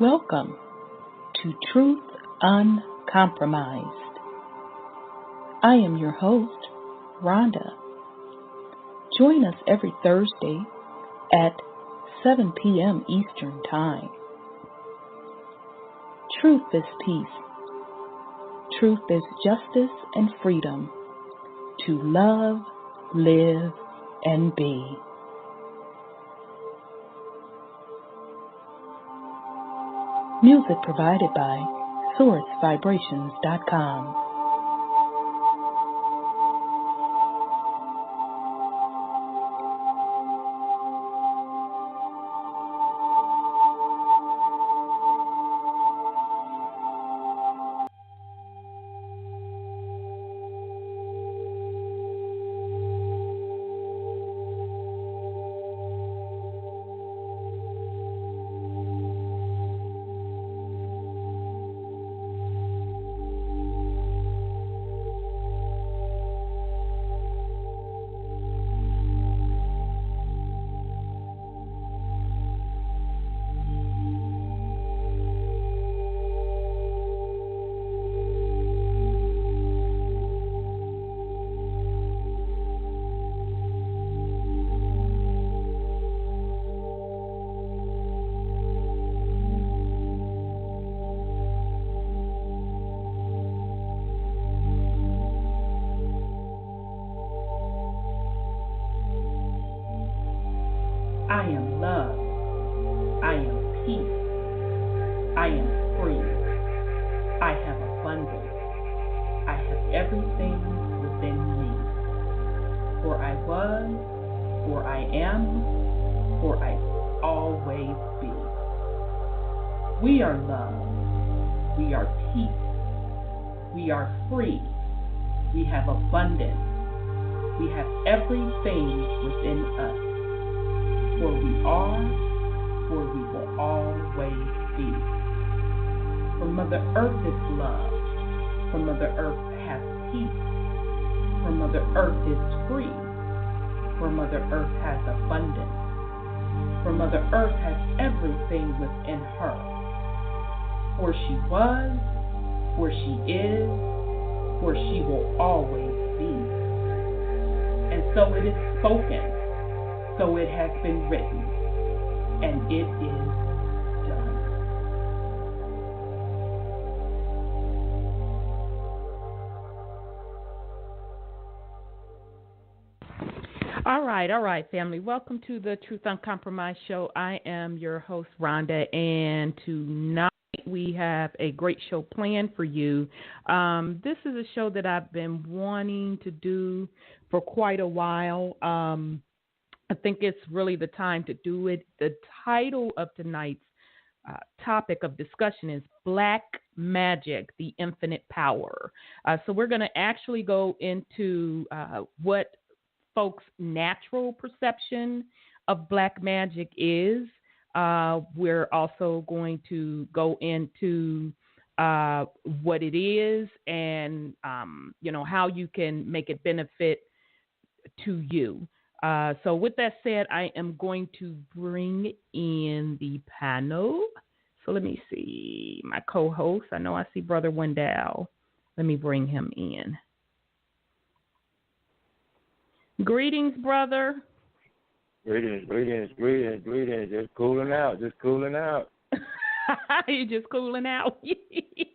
Welcome to Truth Uncompromised. I am your host, Rhonda. Join us every Thursday at 7 p.m. Eastern Time. Truth is peace. Truth is justice and freedom to love, live, and be. Music provided by SourceVibrations.com. I am love. I am peace. I am free. I have abundance. I have everything within me. For I was, for I am, for I always be. We are love. We are peace. We are free. We have abundance. We have everything within us. For we are, for we will always be. For Mother Earth is love. For Mother Earth has peace. For Mother Earth is free. For Mother Earth has abundance. For Mother Earth has everything within her. For she was, for she is, for she will always be. And so it is spoken. So it has been written, and it is done. All right, family. Welcome to the Truth Uncompromised show. I am your host, Rhonda, and tonight we have a great show planned for you. This is a show that I've been wanting to do for quite a while. I think it's really the time to do it. The title of tonight's topic of discussion is Black Magic, the Infinite Power. So we're going to actually go into what folks' natural perception of black magic is. We're also going to go into what it is and, how you can make it benefit to you. So with that said, I am going to bring in the panel. So let me see my co-host. I know I see Brother Wendell. Let me bring him in. Greetings, brother. Greetings. Just cooling out. You just cooling out?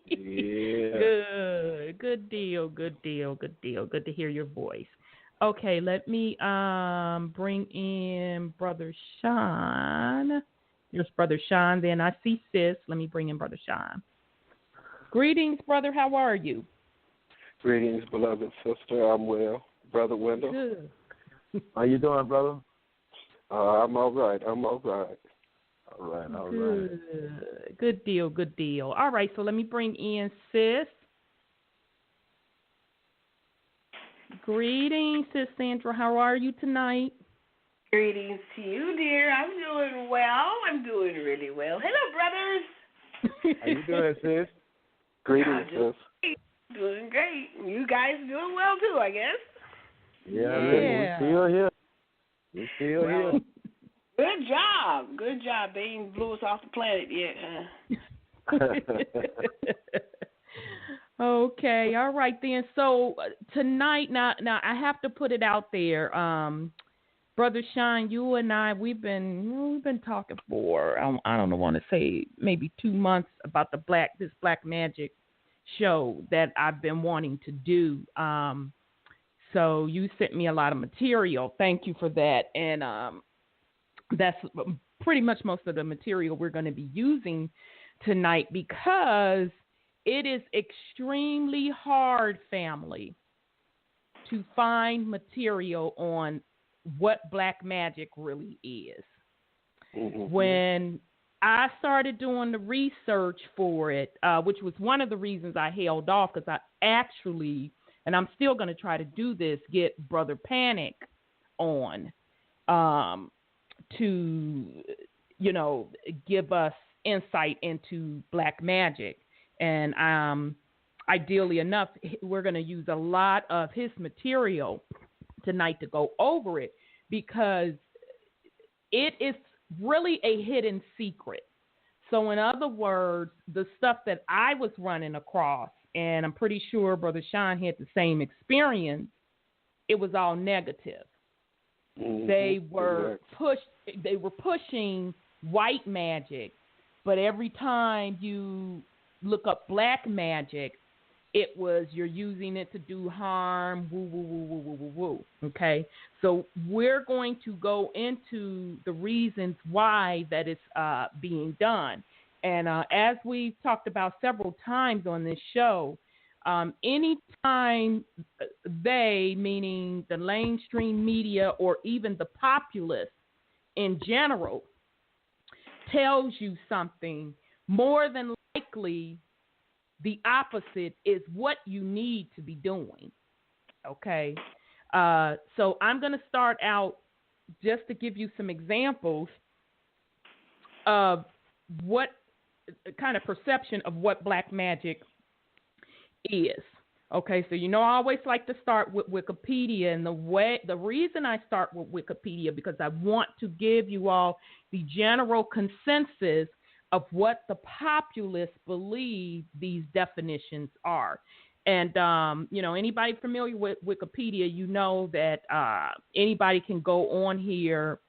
Yeah. Good deal. Good to hear your voice. Okay, let me bring in Brother Sean. Here's Brother Sean. Then I see Sis. Let me bring in Brother Sean. Greetings, brother. How are you? Greetings, beloved sister. I'm well. Brother Wendell. Good. How you doing, brother? I'm all right. All right. Good deal. All right, so let me bring in Sis. Greetings, Sis Sandra. How are you tonight? Greetings to you, dear. I'm doing well. I'm doing really well. Hello, brothers. How you doing, sis? Greetings, sis. Doing great. You guys doing well, too, I guess. Yeah. We're still here. Good job. Good job. They ain't blew us off the planet yet, huh? Okay, all right then. So tonight, now I have to put it out there. Brother Sean, you and I, we've been talking for I don't know, want to say maybe 2 months about this Black Magic show that I've been wanting to do. So you sent me a lot of material. Thank you for that. And that's pretty much most of the material we're going to be using tonight, because it is extremely hard, family, to find material on what black magic really is. Mm-hmm. When I started doing the research for it, which was one of the reasons I held off, because I actually, and I'm still going to try to do this, get Brother Panic on to, give us insight into black magic. And ideally enough, we're going to use a lot of his material tonight to go over it, because it is really a hidden secret. So in other words, the stuff that I was running across, and I'm pretty sure Brother Sean had the same experience, it was all negative. Mm-hmm. They were pushing white magic, but every time you look up black magic, it was you're using it to do harm, woo, woo, woo, woo, woo, woo, woo. Okay? So we're going to go into the reasons why that is being done. And as we've talked about several times on this show, anytime they, meaning the mainstream media or even the populace in general, tells you something, more than likely the opposite is what you need to be doing. Okay? So I'm going to start out just to give you some examples of what kind of perception of what black magic is. Okay, so I always like to start with Wikipedia, and the reason I start with Wikipedia, because I want to give you all the general consensus of what the populace believe these definitions are. And anybody familiar with Wikipedia, that anybody can go on here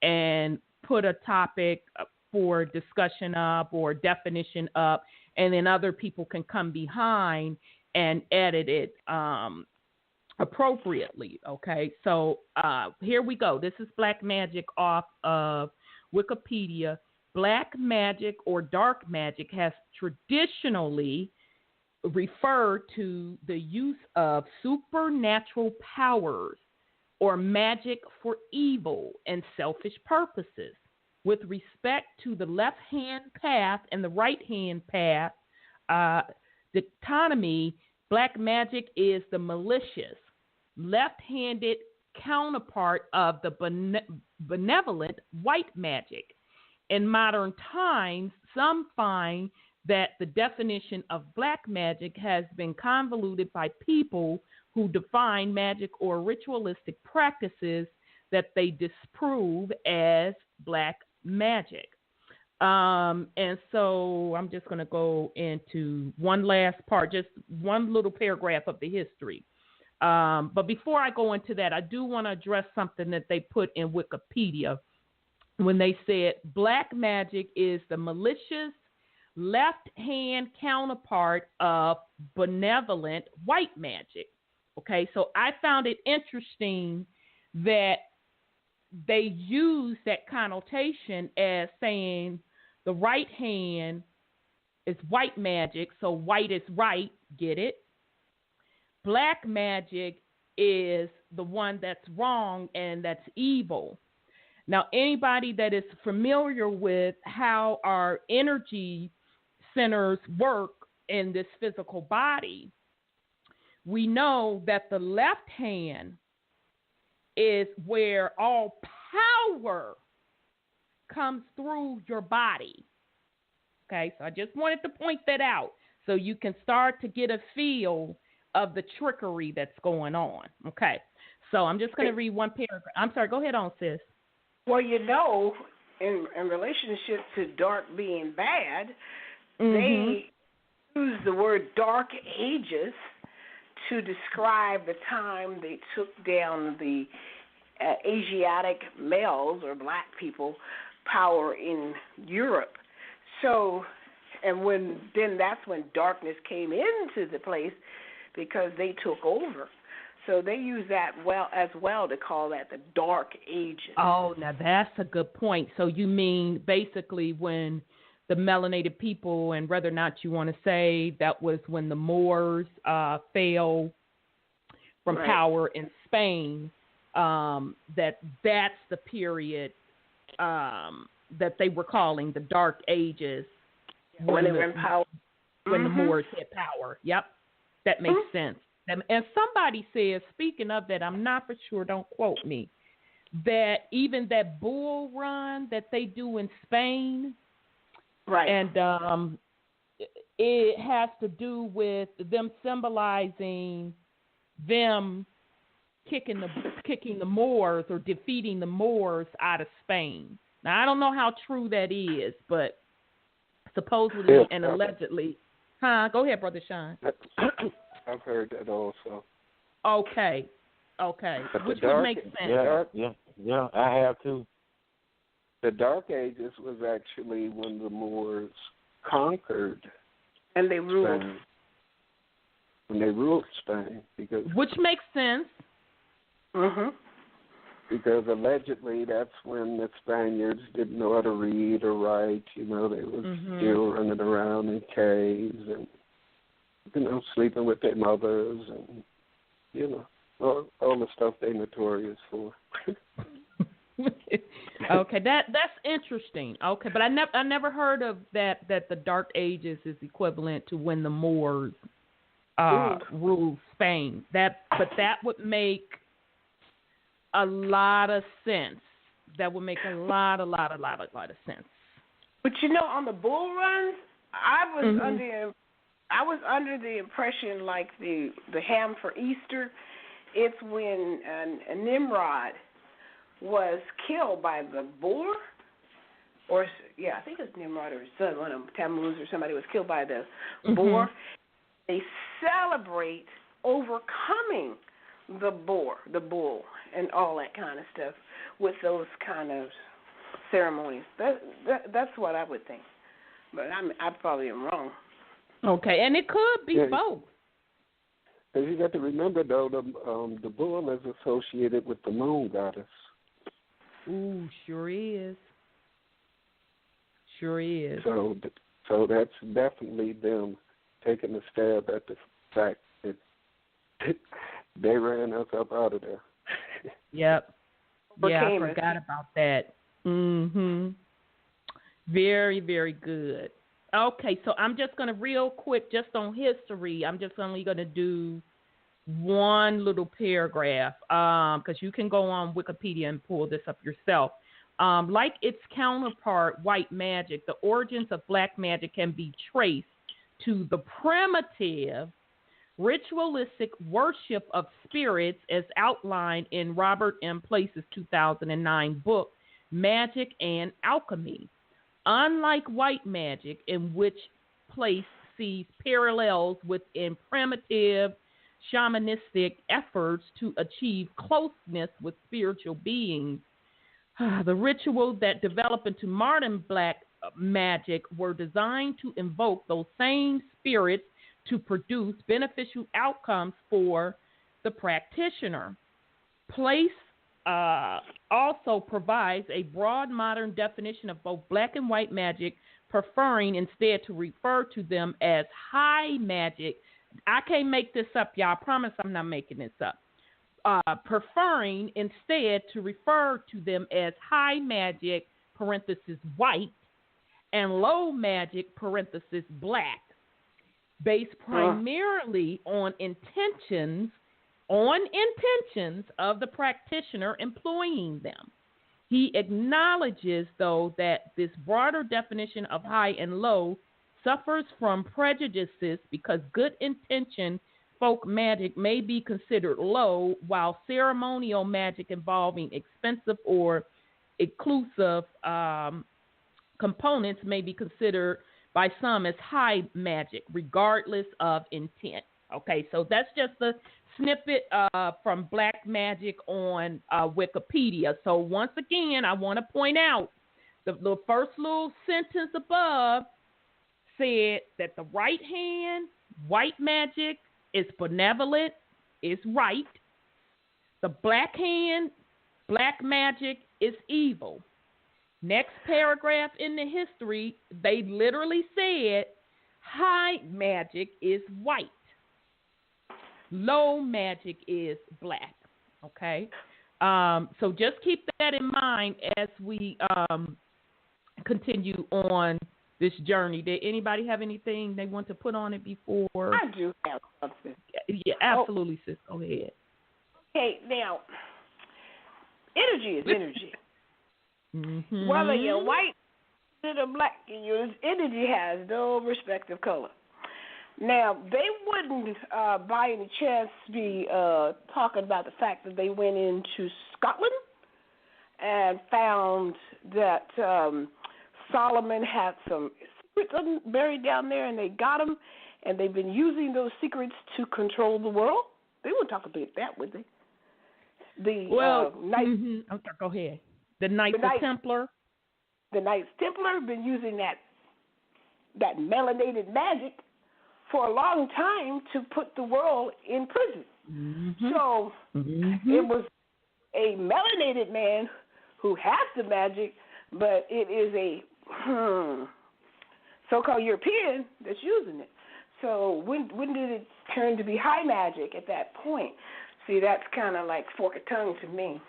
and put a topic for discussion up or definition up, and then other people can come behind and edit it appropriately. Okay, so here we go. This is black magic off of Wikipedia. Black magic or dark magic has traditionally referred to the use of supernatural powers or magic for evil and selfish purposes. With respect to the left-hand path and the right-hand path dichotomy, black magic is the malicious, left-handed counterpart of the benevolent white magic. In modern times, some find that the definition of black magic has been convoluted by people who define magic or ritualistic practices that they disprove as black magic. And so I'm just going to go into one last part, just one little paragraph of the history. But before I go into that, I do want to address something that they put in Wikipedia when they said black magic is the malicious left-hand counterpart of benevolent white magic. Okay, so I found it interesting that they use that connotation as saying the right hand is white magic, so white is right, get it? Black magic is the one that's wrong and that's evil. Now, anybody that is familiar with how our energy centers work in this physical body, we know that the left hand is where all power comes through your body. Okay, so I just wanted to point that out so you can start to get a feel of the trickery that's going on. Okay, so I'm just going to read one paragraph. I'm sorry, go ahead on, sis. Well, in relationship to dark being bad, Mm-hmm. they use the word dark ages to describe the time they took down the Asiatic males or black people power in Europe. So, then that's when darkness came into the place because they took over. So they use that as well to call that the Dark Ages. Oh, now that's a good point. So you mean basically when the melanated people, and whether or not you want to say that was when the Moors fell from Right. power in Spain, that's the period that they were calling the Dark Ages When they were in power. when the Moors had power. Yep, that makes sense. And somebody says, speaking of that, I'm not for sure, don't quote me, that even that bull run that they do in Spain, Right. and it has to do with them symbolizing them kicking the Moors or defeating the Moors out of Spain. Now, I don't know how true that is, but supposedly and allegedly. Go ahead, Brother Sean. I've heard that also. Okay. But Which would make sense. Yeah, I have too. The Dark Ages was actually when the Moors conquered And they ruled. Spain. When they ruled Spain, Which makes sense. Because allegedly that's when the Spaniards didn't know how to read or write. They was still running around in caves and sleeping with their mothers and all the stuff they're notorious for. Okay, that's interesting. Okay, but I never heard of that the Dark Ages is equivalent to when the Moors ruled Spain. But that would make a lot of sense. That would make a lot of sense. But on the bull runs, I was under the impression like the ham for Easter, it's when Nimrod was killed by the boar, I think it's Nimrod or his son, one of them, Tammuz or somebody was killed by the boar. They celebrate overcoming the bull, and all that kind of stuff with those kind of ceremonies. That's what I would think, but I probably am wrong. Okay, and it could be both. Because you got to remember, though, the bull is associated with the moon goddess. Ooh, sure is. So that's definitely them taking a stab at the fact that they ran us up out of there. Yep. Yeah, I forgot about that. Very, very good. Okay, so I'm just going to real quick, just on history, I'm just only going to do one little paragraph because you can go on Wikipedia and pull this up yourself. Like its counterpart, white magic, the origins of black magic can be traced to the primitive ritualistic worship of spirits as outlined in Robert M. Place's 2009 book, Magic and Alchemy. Unlike white magic, in which Place sees parallels within primitive shamanistic efforts to achieve closeness with spiritual beings, the rituals that develop into modern black magic were designed to invoke those same spirits to produce beneficial outcomes for the practitioner. Place also provides a broad modern definition of both black and white magic, preferring instead to refer to them as high magic. I can't make this up, y'all. I promise I'm not making this up. Preferring instead to refer to them as high magic, parenthesis white, and low magic, parenthesis black, based primarily on intentions of the practitioner employing them. He acknowledges, though, that this broader definition of high and low suffers from prejudices because good intention folk magic may be considered low, while ceremonial magic involving expensive or exclusive components may be considered by some as high magic, regardless of intent. Okay, so that's just a snippet from Black Magic on Wikipedia. So once again, I want to point out the first little sentence above said that the right hand, white magic, is benevolent, is right. The black hand, black magic, is evil. Next paragraph in the history, they literally said high magic is white. Low magic is black. Okay? So just keep that in mind as we continue on this journey. Did anybody have anything they want to put on it before? I do have something. Yeah, absolutely, sis. Go ahead. Okay, now, energy is energy. Mm-hmm. Whether you're white or black, your energy has no respect of color. Now, they wouldn't, by any chance, be talking about the fact that they went into Scotland and found that Solomon had some secrets buried down there, and they got them, and they've been using those secrets to control the world. They wouldn't talk about that, would they? Okay, go ahead. The Knights Templar. The Knights Templar have been using that melanated magic for a long time to put the world in prison. Mm-hmm. So it was a melanated man who has the magic, but it is a so-called European that's using it. So when did it turn to be high magic at that point? See, that's kind of like fork of tongue to me.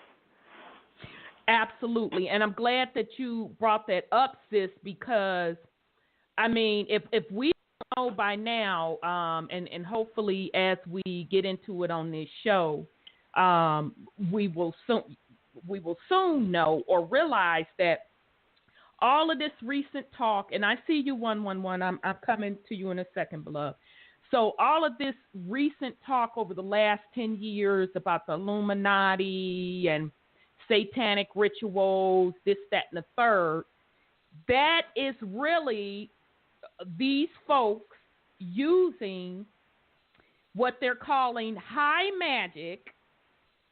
Absolutely, and I'm glad that you brought that up, sis, because, I mean, if we know by now, and hopefully as we get into it on this show, we will soon know or realize that all of this recent talk, and I see you 111. I'm coming to you in a second, beloved. So all of this recent talk over the last 10 years about the Illuminati and satanic rituals, this, that, and the third, that is really these folks using what they're calling high magic,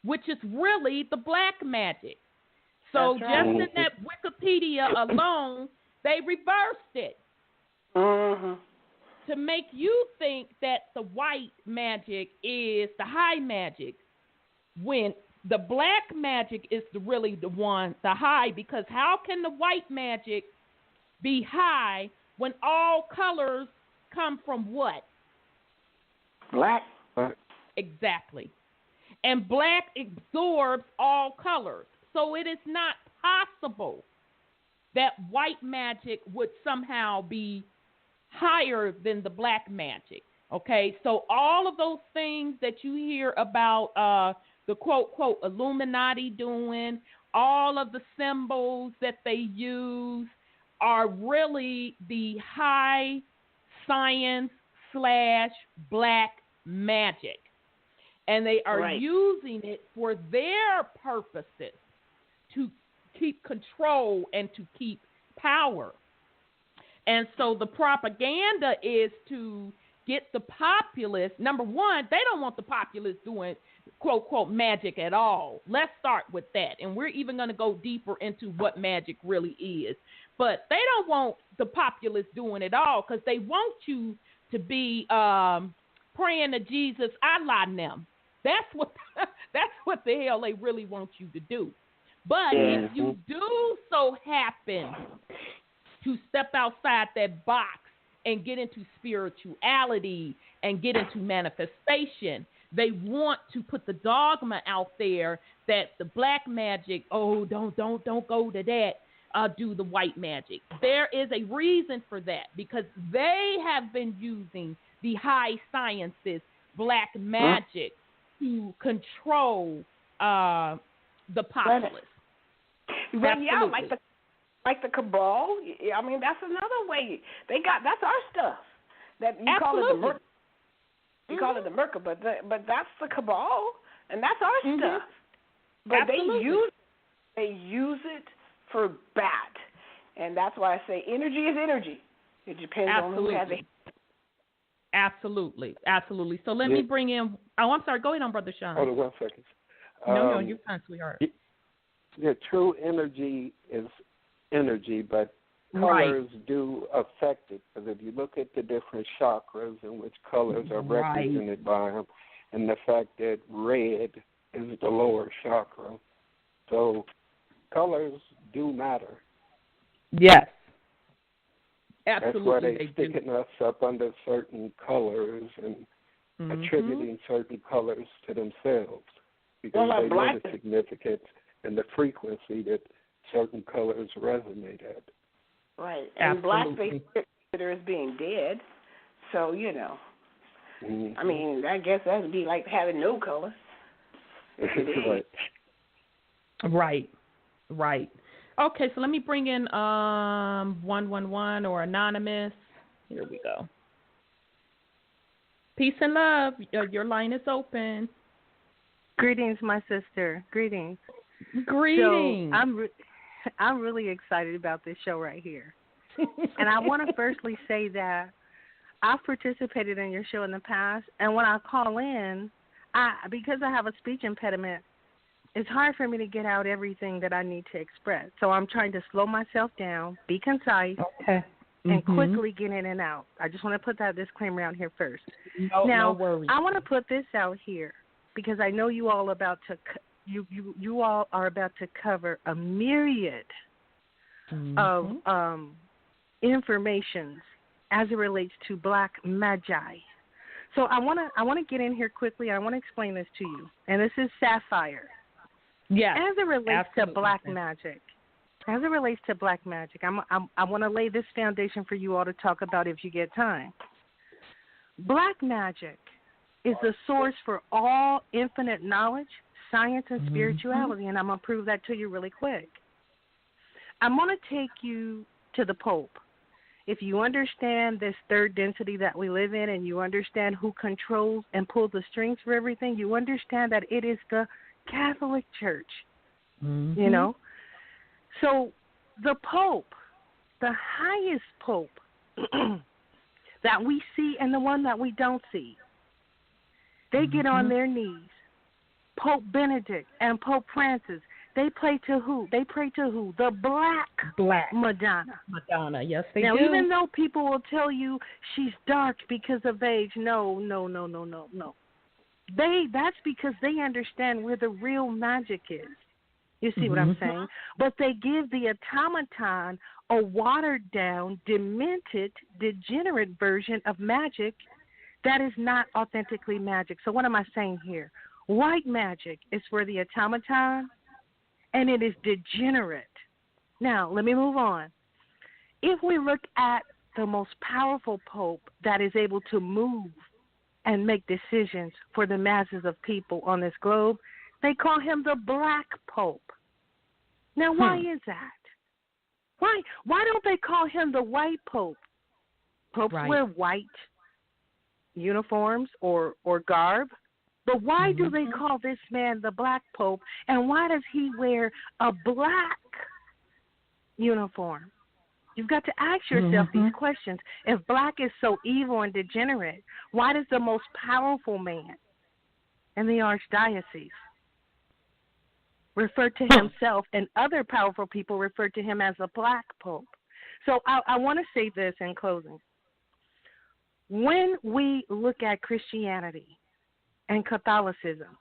which is really the black magic. So That's right. just in that Wikipedia alone, they reversed it to make you think that the white magic is the high magic, when the black magic is really the high, because how can the white magic be high when all colors come from what? Black. Exactly. And black absorbs all colors. So it is not possible that white magic would somehow be higher than the black magic. Okay? So all of those things that you hear about the quote Illuminati doing, all of the symbols that they use are really the high science / black magic. And they are using it for their purposes, to keep control and to keep power. And so the propaganda is to get the populace. Number one, they don't want the populace doing quote magic at all. Let's start with that. And we're even going to go deeper into what magic really is. But they don't want the populace doing it all, because they want you to be praying to Jesus, Allah them. That's what the hell they really want you to do. But if you do so happen to step outside that box and get into spirituality and get into manifestation, they want to put the dogma out there that the black magic, don't go to that. Do the white magic. There is a reason for that, because they have been using the high sciences, black magic, to control the populace. Well, yeah, like the cabal. I mean, that's another way that's our stuff. That you call it the Merca. You call it the Merca, but that's the cabal, and that's our stuff. But they use it for bat. And that's why I say energy is energy. It depends on who has it. Absolutely. So let me bring in. Oh, I'm sorry. Go ahead on, Brother Sean. Hold on 1 second. No, you're fine, sweetheart. Yeah, true energy is energy, but colors do affect it. Because if you look at the different chakras and which colors are represented by them, and the fact that red is the lower chakra, so colors do matter. Yes. Absolutely. That's why they're sticking us up under certain colors and attributing certain colors to themselves, because they know the significance and the frequency that certain colors resonate at. Right. And black they consider as being dead. So, you know. I mean, I guess that would be like having no color. Right. Okay, so let me bring in 111 or Anonymous. Here we go. Peace and love. Your line is open. Greetings, my sister. Greetings. Greetings. So I'm really excited about this show right here. And I want to firstly say that I've participated in your show in the past, and when I call in, because I have a speech impediment, it's hard for me to get out everything that I need to express. So I'm trying to slow myself down, be concise, and quickly get in and out. I just want to put that disclaimer out here first. No worries. I want to put this out here because I know you all you all are about to cover a myriad of informations as it relates to black magi. So I want to get in here quickly. I want to explain this to you. And this is Sapphire. Yes. As it relates to black magic, I want to lay this foundation for you all to talk about if you get time. Black magic is the source for all infinite knowledge, science, and spirituality, and I'm going to prove that to you really quick. I'm going to take you to the Pope. If you understand this third density that we live in and you understand who controls and pulls the strings for everything, you understand that it is the Catholic Church, you know. So the Pope, the highest Pope that we see and the one that we don't see, they get on their knees. Pope Benedict and Pope Francis, they pray to who? The Black Madonna. Madonna, yes, they now, do. Even though people will tell you she's dark because of age, no. That's because they understand where the real magic is. You see what I'm saying? But they give the automaton a watered-down, demented, degenerate version of magic that is not authentically magic. So what am I saying here? White magic is for the automaton, and it is degenerate. Now, let me move on. If we look at the most powerful pope that is able to move and make decisions for the masses of people on this globe, they call him the Black Pope. Now, why is that? Why don't they call him the White Pope? Popes wear white uniforms or garb. But why do they call this man the Black Pope, and why does he wear a black uniform? You've got to ask yourself these questions. If black is so evil and degenerate, why does the most powerful man in the archdiocese refer to himself, and other powerful people refer to him as a Black Pope? So I want to say this in closing. When we look at Christianity and Catholicism,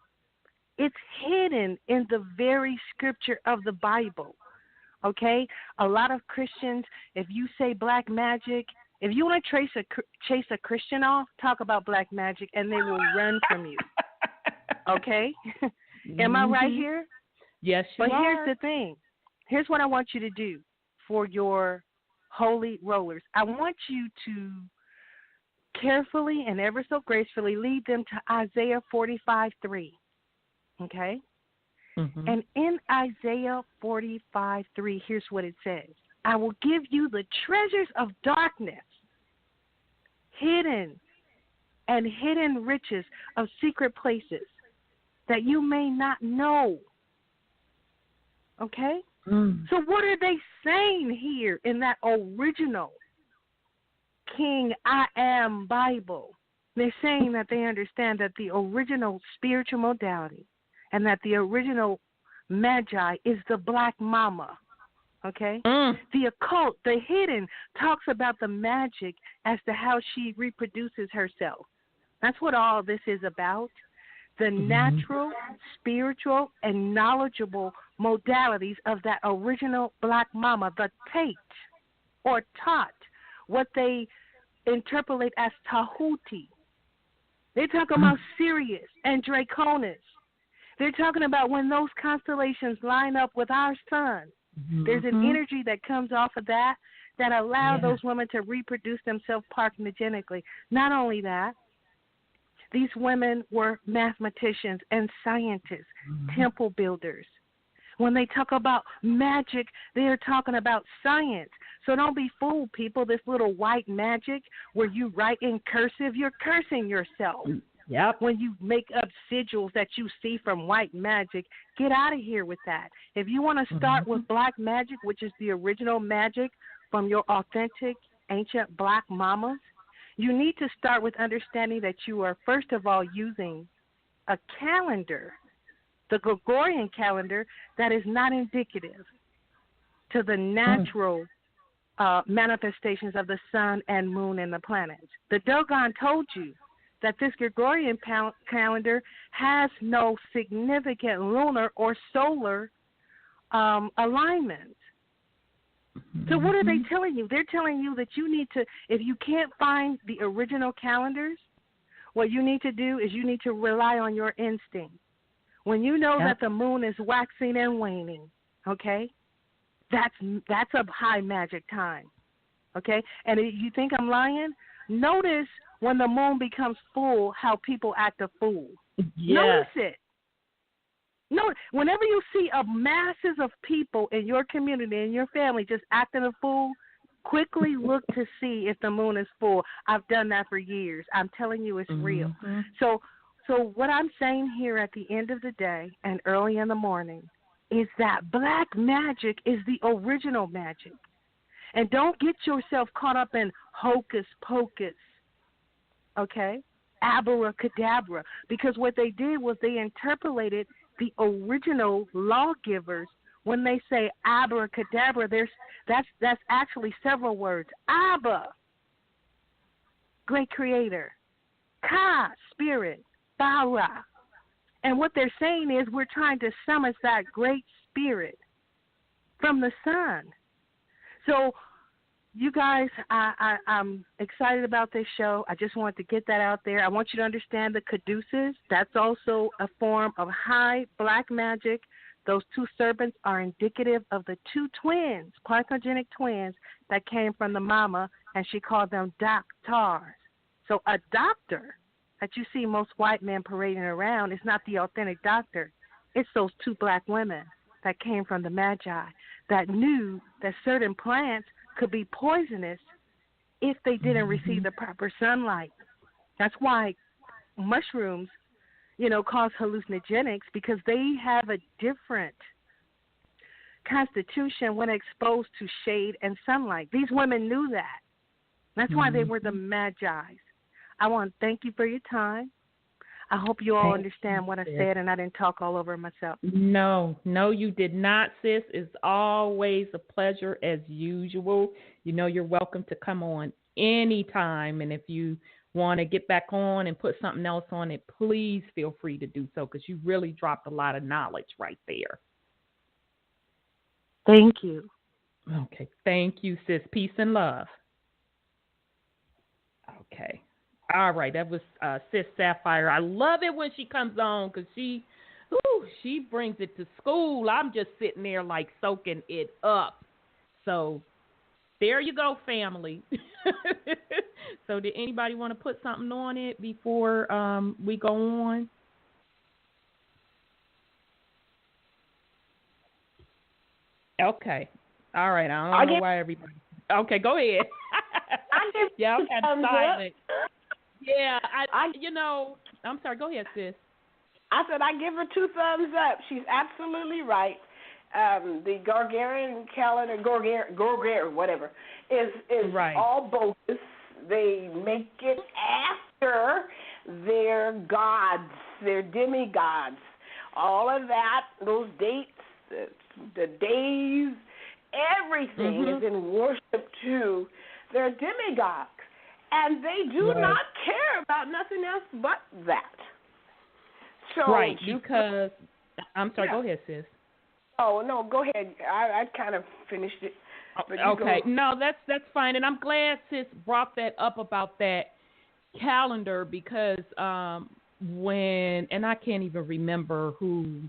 it's hidden in the very scripture of the Bible. Okay? A lot of Christians, if you say black magic, if you want to chase a Christian off, talk about black magic, and they will run from you. Okay? Am I right here? Yes, you are. But here's the thing. Here's what I want you to do for your holy rollers. I want you to carefully and ever so gracefully lead them to Isaiah 45:3. Okay? And in Isaiah 45:3, here's what it says. I will give you the treasures of darkness, hidden riches of secret places that you may not know. Okay? So what are they saying here in that original King I Am Bible? They're saying that they understand that the original spiritual modality and that the original Magi is the Black Mama. Okay? The occult, the hidden, talks about the magic as to how she reproduces herself. That's what all this is about. The natural, spiritual, and knowledgeable modalities of that original Black Mama, the Tate, or Tot, what they interpolate as Tahuti. They're talking about Sirius and Draconis. They're talking about when those constellations line up with our sun. There's an energy that comes off of that allows those women to reproduce themselves parthenogenically. Not only that, these women were mathematicians and scientists, temple builders. When they talk about magic, they are talking about science. So don't be fooled, people. This little white magic where you write in cursive, you're cursing yourself. Yep. When you make up sigils that you see from white magic, get out of here with that. If you want to start with black magic, which is the original magic from your authentic ancient Black mamas, you need to start with understanding that you are, first of all, using a calendar, the Gregorian calendar, that is not indicative to the natural manifestations of the sun and moon and the planets. The Dogon told you that this Gregorian calendar has no significant lunar or solar alignment. So what are they telling you? They're telling you that you need to, if you can't find the original calendars, what you need to do is you need to rely on your instinct. When you know that the moon is waxing and waning, okay, that's a high magic time, okay? And if you think I'm lying, notice when the moon becomes full how people act a fool. Notice it. No, whenever you see masses of people in your community, in your family, just acting a fool, quickly look to see if the moon is full. I've done that for years. I'm telling you, it's real. So what I'm saying here at the end of the day and early in the morning is that black magic is the original magic. And don't get yourself caught up in hocus pocus, okay, abracadabra, because what they did was they interpolated the original lawgivers. When they say abracadabra, that's actually several words. Abba, great creator. Ka, spirit. Bara. And what they're saying is we're trying to summon that great spirit from the sun. So you guys, I'm excited about this show. I just wanted to get that out there. I want you to understand the caduceus. That's also a form of high black magic. Those two serpents are indicative of the two twins, parthenogenic twins, that came from the mama, and she called them doctors. So a doctor that you see most white men parading around is not the authentic doctor. It's those two black women that came from the Magi that knew that certain plants could be poisonous if they didn't receive the proper sunlight. That's why mushrooms, cause hallucinogenics, because they have a different constitution when exposed to shade and sunlight. These women knew that. That's why they were the Magi's. I want to thank you for your time. I hope you all understand what I said and I didn't talk all over myself. No, you did not, sis. It's always a pleasure as usual. You're welcome to come on anytime. And if you want to get back on and put something else on it, please feel free to do so, because you really dropped a lot of knowledge right there. Thank you. Okay. Thank you, sis. Peace and love. Okay. All right, that was Sis Sapphire. I love it when she comes on because she brings it to school. I'm just sitting there like soaking it up. So there you go, family. So did anybody want to put something on it before we go on? Okay. All right. I don't know why everybody. Okay, go ahead. Yeah, I'm kind of silent. Yeah, I'm sorry. Go ahead, sis. I said I give her 2 thumbs up. She's absolutely right. the Gregorian calendar, Gregorian, whatever, is right. all bogus. They make it after their gods, their demigods. All of that, those dates, the days, everything is in worship to their demigods. And they do not care about nothing else but that. So right, because, I'm sorry, go ahead, sis. Oh, no, go ahead. I kind of finished it. Okay, no, that's fine. And I'm glad sis brought that up about that calendar because and I can't even remember who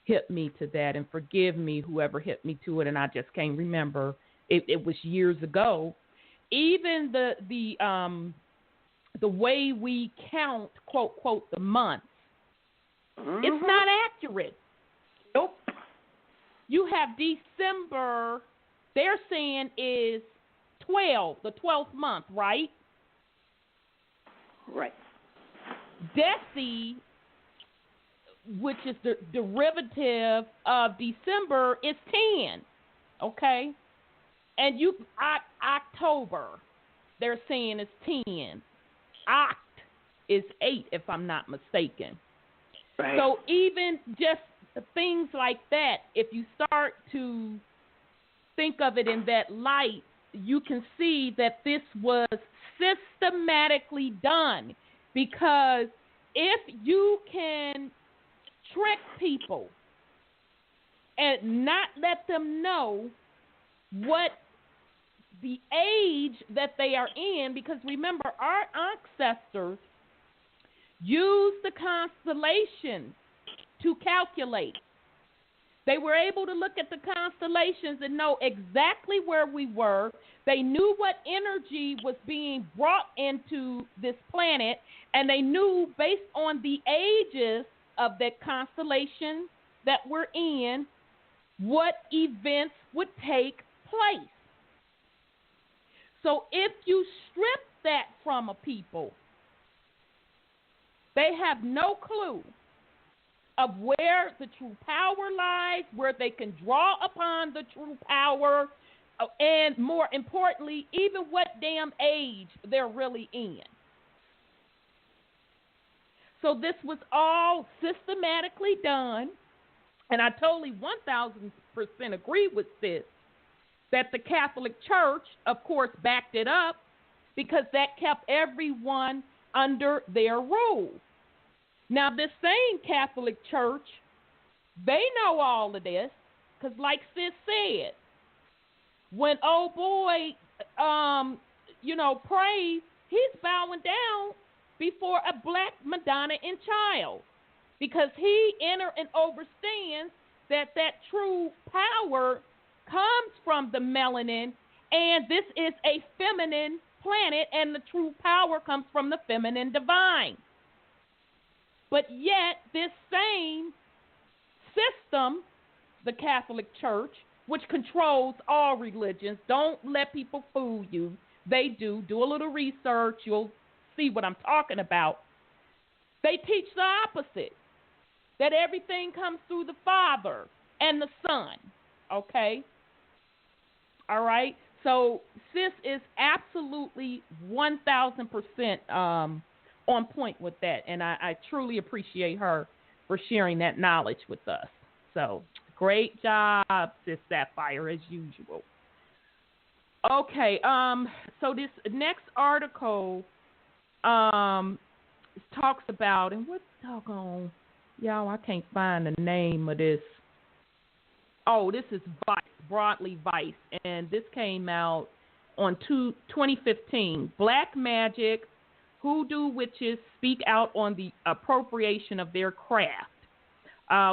hit me to that, and forgive me whoever hit me to it, and I just can't remember. It was years ago. Even the way we count, quote, the months, it's not accurate. Nope. You have December, they're saying is 12, the 12th month, right? Right. Deci, which is the derivative of December, is 10, okay? And October, they're saying is 10. Oct is 8, if I'm not mistaken. Right. So even just things like that, if you start to think of it in that light, you can see that this was systematically done. Because if you can trick people and not let them know what the age that they are in, because remember, our ancestors used the constellations to calculate. They were able to look at the constellations and know exactly where we were. They knew what energy was being brought into this planet, and they knew based on the ages of that constellation that we're in, what events would take place. So if you strip that from a people, they have no clue of where the true power lies, where they can draw upon the true power, and more importantly, even what damn age they're really in. So this was all systematically done, and I totally 1,000% agree with this, that the Catholic Church, of course, backed it up because that kept everyone under their rule. Now, this same Catholic Church, they know all of this because, like sis said, when old boy, prays, he's bowing down before a black Madonna and child because he and understands that true power comes from the melanin, and this is a feminine planet, and the true power comes from the feminine divine. But yet, this same system, the Catholic Church, which controls all religions, don't let people fool you. They do. Do a little research. You'll see what I'm talking about. They teach the opposite, that everything comes through the Father and the Son, okay? All right? So sis is absolutely 1,000% on point with that, and I truly appreciate her for sharing that knowledge with us. So great job, Sis Sapphire, as usual. Okay, so this next article talks about, and what doggone, y'all, I can't find the name of this. Oh, this is Vice, Broadly Vice, and this came out on 2015. Black Magic, Hoodoo Witches Speak Out on the Appropriation of Their Craft.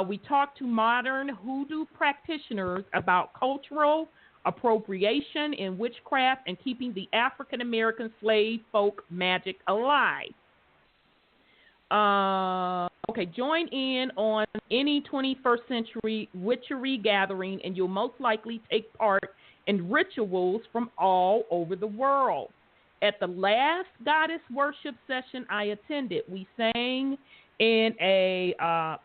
We talked to modern hoodoo practitioners about cultural appropriation in witchcraft and keeping the African American slave folk magic alive. Join in on any 21st century witchery gathering, and you'll most likely take part in rituals from all over the world. At the last goddess worship session I attended, we sang in a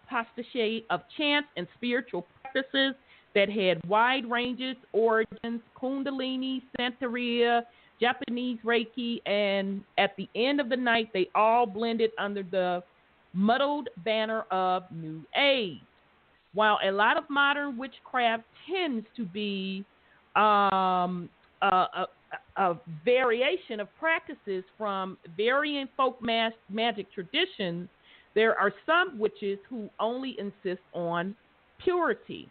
pastiche of chants and spiritual practices that had wide ranges, origins, Kundalini, Santeria, Japanese Reiki, and at the end of the night, they all blended under the muddled banner of New Age. While a lot of modern witchcraft tends to be a variation of practices from varying folk magic traditions, there are some witches who only insist on purity.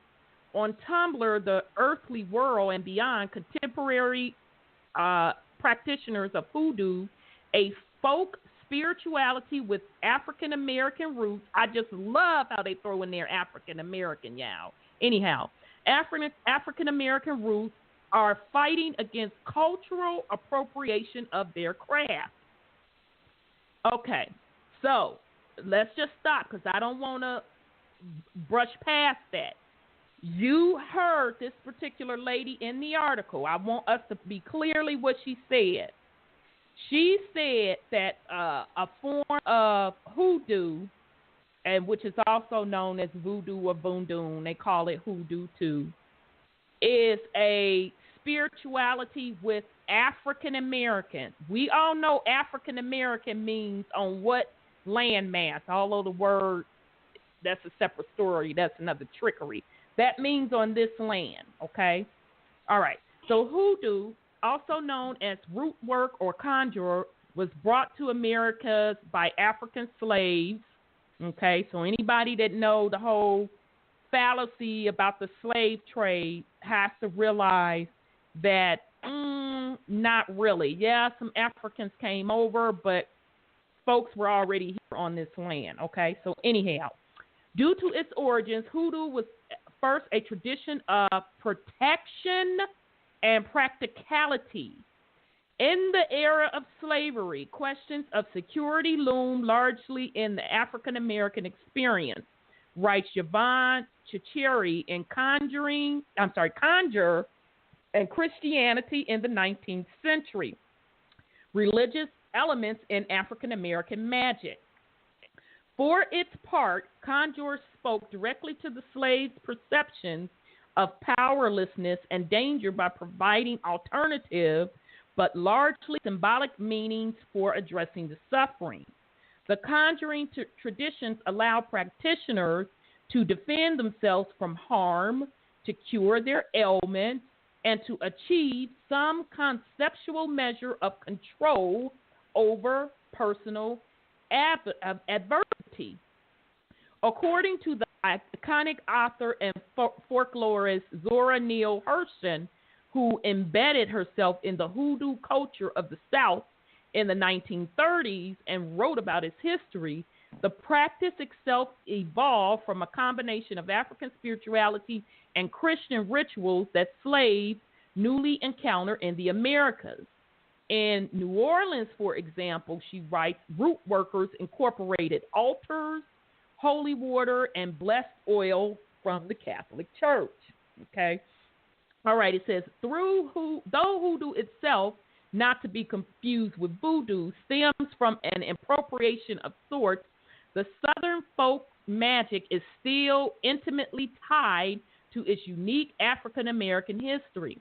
On Tumblr, the earthly world and beyond, contemporary practitioners of hoodoo, a folk spirituality with African American roots. I just love how they throw in there African American, y'all. Anyhow, African American roots are fighting against cultural appropriation of their craft. Okay, so let's just stop because I don't want to brush past that. You heard this particular lady in the article. I want us to be clearly what she said. She said that a form of hoodoo, and which is also known as voodoo or voodoo, they call it hoodoo too, is a spirituality with African American. We all know African American means on what landmass, although the word, that's a separate story, that's another trickery. That means on this land, okay? All right. So hoodoo, also known as root work or conjure, was brought to Americas by African slaves, okay? So anybody that know the whole fallacy about the slave trade has to realize that not really. Yeah, some Africans came over, but folks were already here on this land, okay? So anyhow, due to its origins, hoodoo was first a tradition of protection and practicality. In the era of slavery, questions of security loomed largely in the African American experience, writes Yvonne Chicheri in Conjure and Christianity in the 19th Century. Religious elements in African American magic. For its part, conjure spoke directly to the slaves' perceptions of powerlessness and danger by providing alternative but largely symbolic meanings for addressing the suffering. The conjuring traditions allow practitioners to defend themselves from harm, to cure their ailments, and to achieve some conceptual measure of control over personal adversity. According to the iconic author and folklorist Zora Neale Hurston, who embedded herself in the hoodoo culture of the South in the 1930s and wrote about its history, the practice itself evolved from a combination of African spirituality and Christian rituals that slaves newly encountered in the Americas. In New Orleans, for example, she writes, root workers incorporated altars, holy water, and blessed oil from the Catholic Church. Okay? All right, it says, though hoodoo itself, not to be confused with voodoo, stems from an appropriation of sorts, the Southern folk magic is still intimately tied to its unique African American history.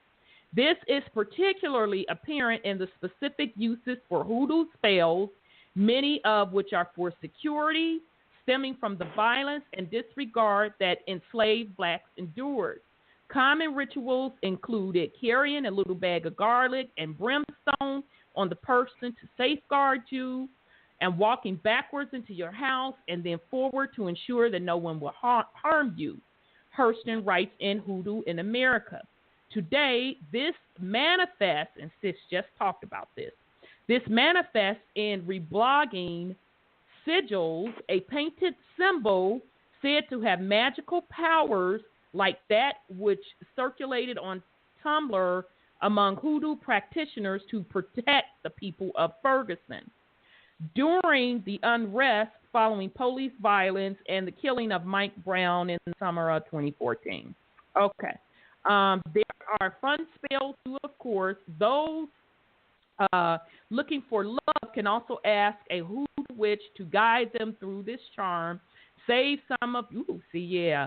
This is particularly apparent in the specific uses for hoodoo spells, many of which are for security, stemming from the violence and disregard that enslaved blacks endured. Common rituals included carrying a little bag of garlic and brimstone on the person to safeguard you, and walking backwards into your house and then forward to ensure that no one will harm you. Hurston writes in Hoodoo in America. Today, this manifests, and Sis just talked about this manifests in reblogging sigils, a painted symbol said to have magical powers like that which circulated on Tumblr among hoodoo practitioners to protect the people of Ferguson. During the unrest following police violence and the killing of Mike Brown in the summer of 2014. Okay. There are fun spells too, of course. Those looking for love can also ask a hoodoo witch to guide them through this charm. Save some of,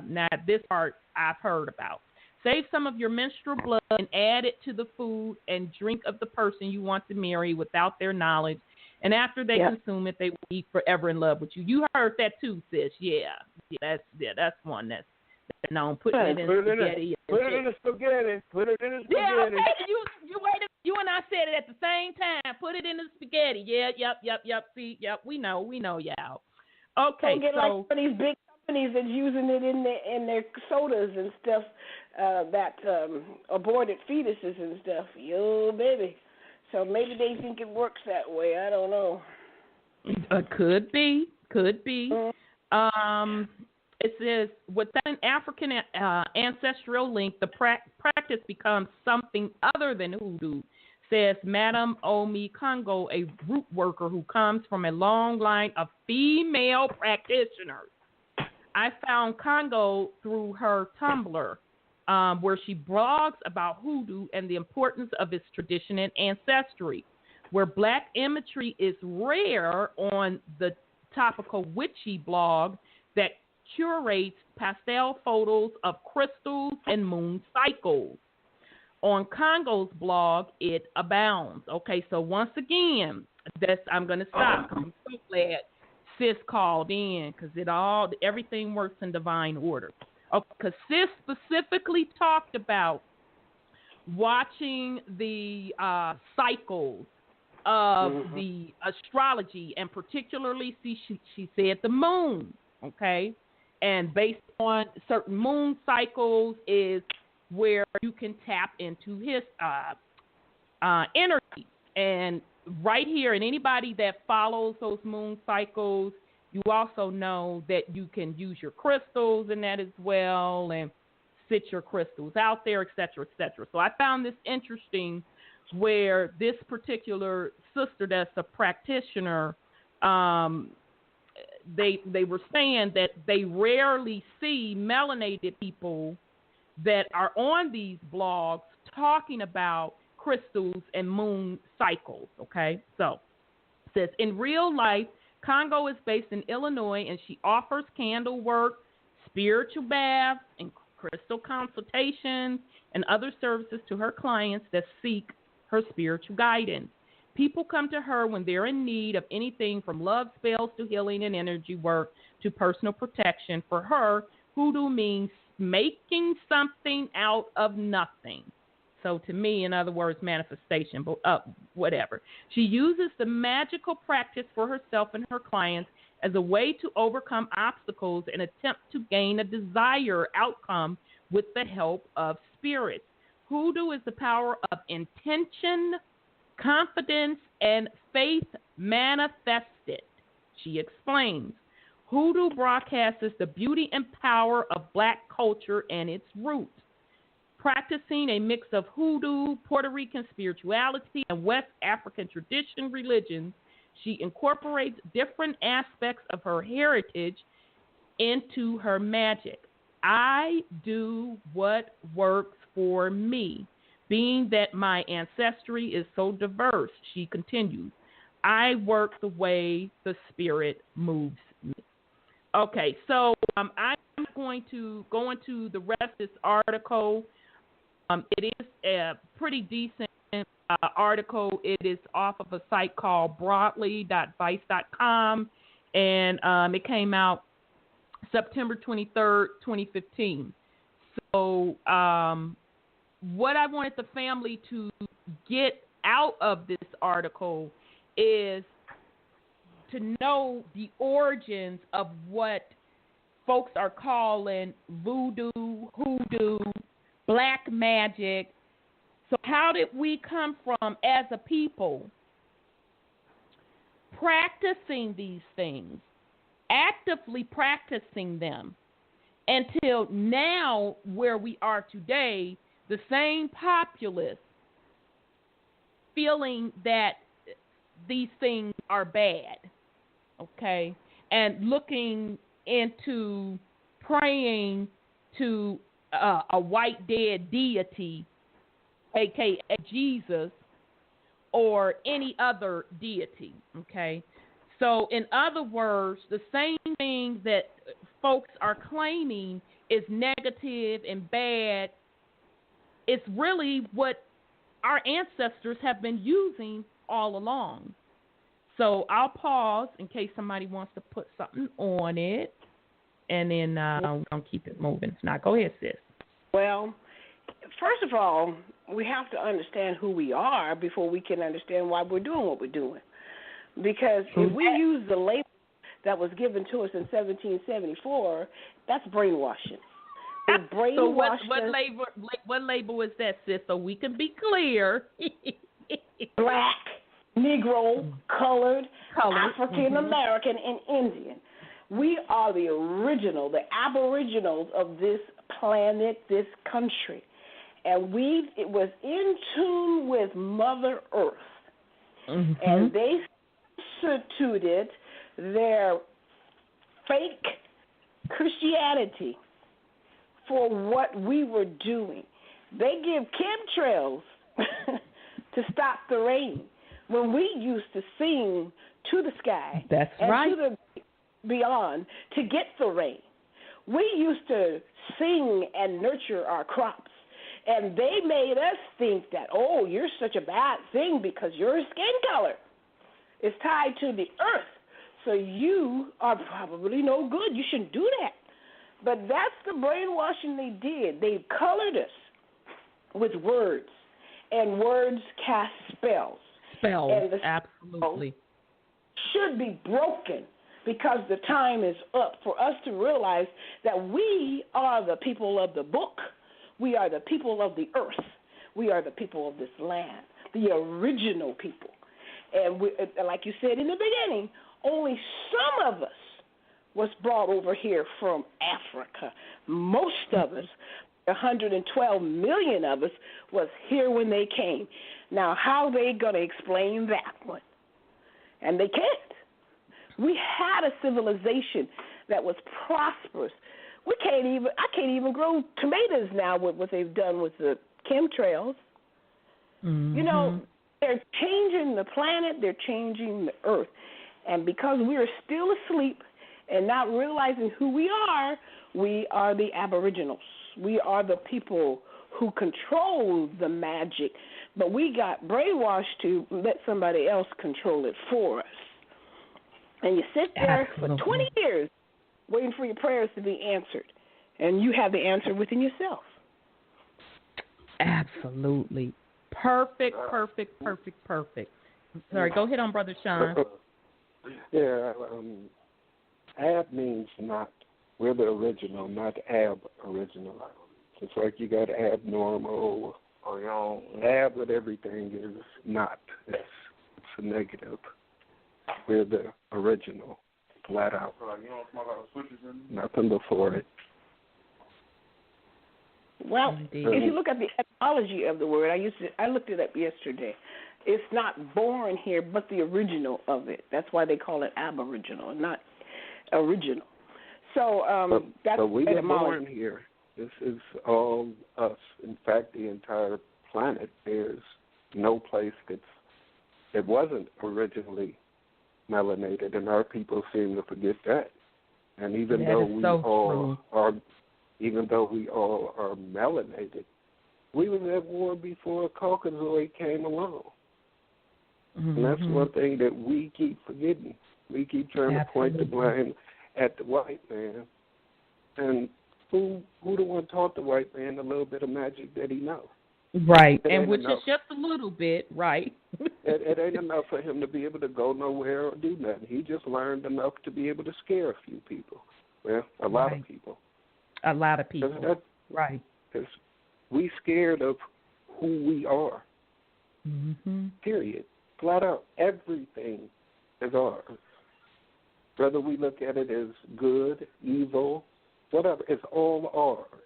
now this part I've heard about. Save some of your menstrual blood and add it to the food and drink of the person you want to marry without their knowledge. And after they consume it, they will be forever in love with you. You heard that too, sis. That's one that's known. Put it in spaghetti. Put it in the spaghetti. Yeah, okay. You waited. You and I said it at the same time. Put it in the spaghetti. Yeah, yep. See, we know, y'all. Okay, don't get like some of these big companies that's using it in their sodas and stuff, that aborted fetuses and stuff. Yo, baby. So maybe they think it works that way. I don't know. Could be. It says, without an African ancestral link, the practice becomes something other than hoodoo, says Madame Omi Congo, a root worker who comes from a long line of female practitioners. I found Congo through her Tumblr, where she blogs about hoodoo and the importance of its tradition and ancestry. Where black imagery is rare on the Topical Witchy blog that curates pastel photos of crystals and moon cycles. On Congo's blog, it abounds. Okay, so once again, I'm going to stop. I'm so glad sis called in because everything works in divine order. Because sis specifically talked about watching the cycles of the astrology, and particularly, she said the moon, okay? And based on certain moon cycles is where you can tap into his energy. And right here, and anybody that follows those moon cycles, you also know that you can use your crystals in that as well and sit your crystals out there, et cetera, et cetera. So I found this interesting where this particular sister that's a practitioner, they were saying that they rarely see melanated people that are on these blogs talking about crystals and moon cycles, okay? So it says, in real life, Congo is based in Illinois, and she offers candle work, spiritual baths, and crystal consultations, and other services to her clients that seek her spiritual guidance. People come to her when they're in need of anything from love spells to healing and energy work to personal protection. For her, hoodoo means making something out of nothing. So to me, in other words, manifestation, but whatever. She uses the magical practice for herself and her clients as a way to overcome obstacles and attempt to gain a desired outcome with the help of spirits. Hoodoo is the power of intention, confidence, and faith manifested. She explains. Hoodoo broadcasts the beauty and power of black culture and its roots. Practicing a mix of hoodoo, Puerto Rican spirituality, and West African tradition religions, she incorporates different aspects of her heritage into her magic. I do what works for me. Being that my ancestry is so diverse, she continues, I work the way the spirit moves me. Okay, so I'm going to go into the rest of this article. It is a pretty decent article. It is off of a site called broadly.vice.com, and it came out September 23rd, 2015. So what I wanted the family to get out of this article is to know the origins of what folks are calling voodoo, hoodoo, black magic. So how did we come from as a people practicing these things, actively practicing them, until now where we are today, the same populace feeling that these things are bad, okay, and looking into praying to a white dead deity, a.k.a. Jesus, or any other deity, okay? So in other words, the same thing that folks are claiming is negative and bad, it's really what our ancestors have been using all along. So I'll pause in case somebody wants to put something on it, and then we're going to keep it moving. Now, go ahead, sis. Well, first of all, we have to understand who we are before we can understand why we're doing what we're doing. Because if we use the label that was given to us in 1774, that's brainwashing. They brainwashed so what label is that, sis? So we can be clear. Black, Negro, colored, African American, and Indian. We are the original, the aboriginals of this planet, this country. And it was in tune with Mother Earth. And they substituted their fake Christianity for what we were doing. They give chemtrails to stop the rain when we used to sing to the sky to the beyond to get the rain. We used to sing and nurture our crops, and they made us think that, oh, you're such a bad thing because your skin color is tied to the earth, so you are probably no good. You shouldn't do that. But that's the brainwashing they did. They colored us with words, and words cast spells. And the absolutely. Should be broken because the time is up for us to realize that we are the people of the book. We are the people of the earth. We are the people of this land, the original people. And like you said in the beginning, only some of us was brought over here from Africa. Most of us, 112 million of us, was here when they came. Now, how are they going to explain that one? And they can't. We had a civilization that was prosperous. I can't even grow tomatoes now with what they've done with the chemtrails. You know, they're changing the planet, they're changing the earth. And because we're still asleep and not realizing who we are the aboriginals. We are the people who control the magic, but we got brainwashed to let somebody else control it for us. And you sit there for 20 years waiting for your prayers to be answered, and you have the answer within yourself. Absolutely. Perfect. I'm sorry, go ahead on, Brother Sean. Yeah, ab means not. We're the original, not ab-original. It's like you got abnormal or ab with everything is not. It's a negative. We're the original, flat out. Nothing before it. Well, if you look at the etymology of the word, I looked it up yesterday. It's not born here, but the original of it. That's why they call it aboriginal, not original. So that's but we etymology. were born here. This is all us. In fact, the entire planet. There's no place that wasn't originally melanated, and our people seem to forget that. And even though we all are melanated, we were at war before Caucasoid came along. And that's one thing that we keep forgetting. We keep trying to point the blame at the white man. And who the one taught the white man a little bit of magic that he knows? Right, and which is just a little bit, right? It ain't enough for him to be able to go nowhere or do nothing. He just learned enough to be able to scare a few people. Well, a lot of people. A lot of people. Right. Because we scared of who we are. Period. Flat out, everything is ours. Whether we look at it as good, evil, whatever, it's all ours.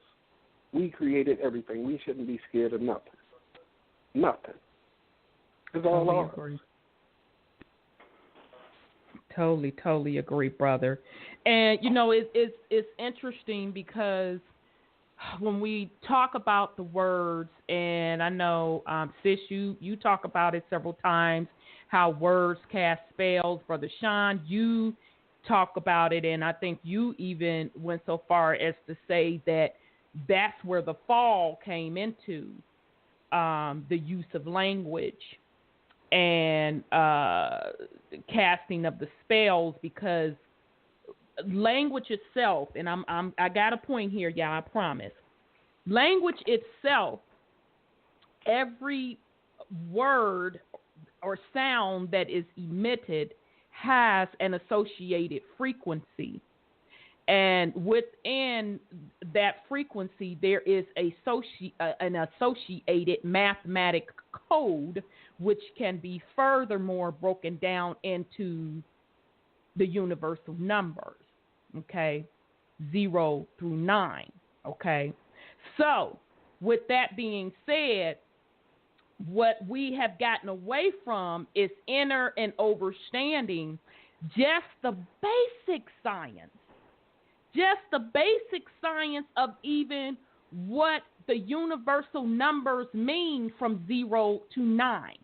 We created everything. We shouldn't be scared of nothing. Nothing. It's all ours. Agree. Totally agree, brother. And, it's interesting because when we talk about the words, and I know, sis, you talk about it several times, how words cast spells. Brother Sean, you talk about it, and I think you even went so far as to say that that's where the fall came into the use of language and casting of the spells, because language itself, and I got a point here, y'all, I promise. Language itself, every word or sound that is emitted has an associated frequency. And within that frequency, there is an associated mathematic code, which can be furthermore broken down into the universal numbers, okay, 0 through 9, okay. So, with that being said, what we have gotten away from is inner and overstanding just the basic science. Just the basic science of even what the universal numbers mean from 0 to 9.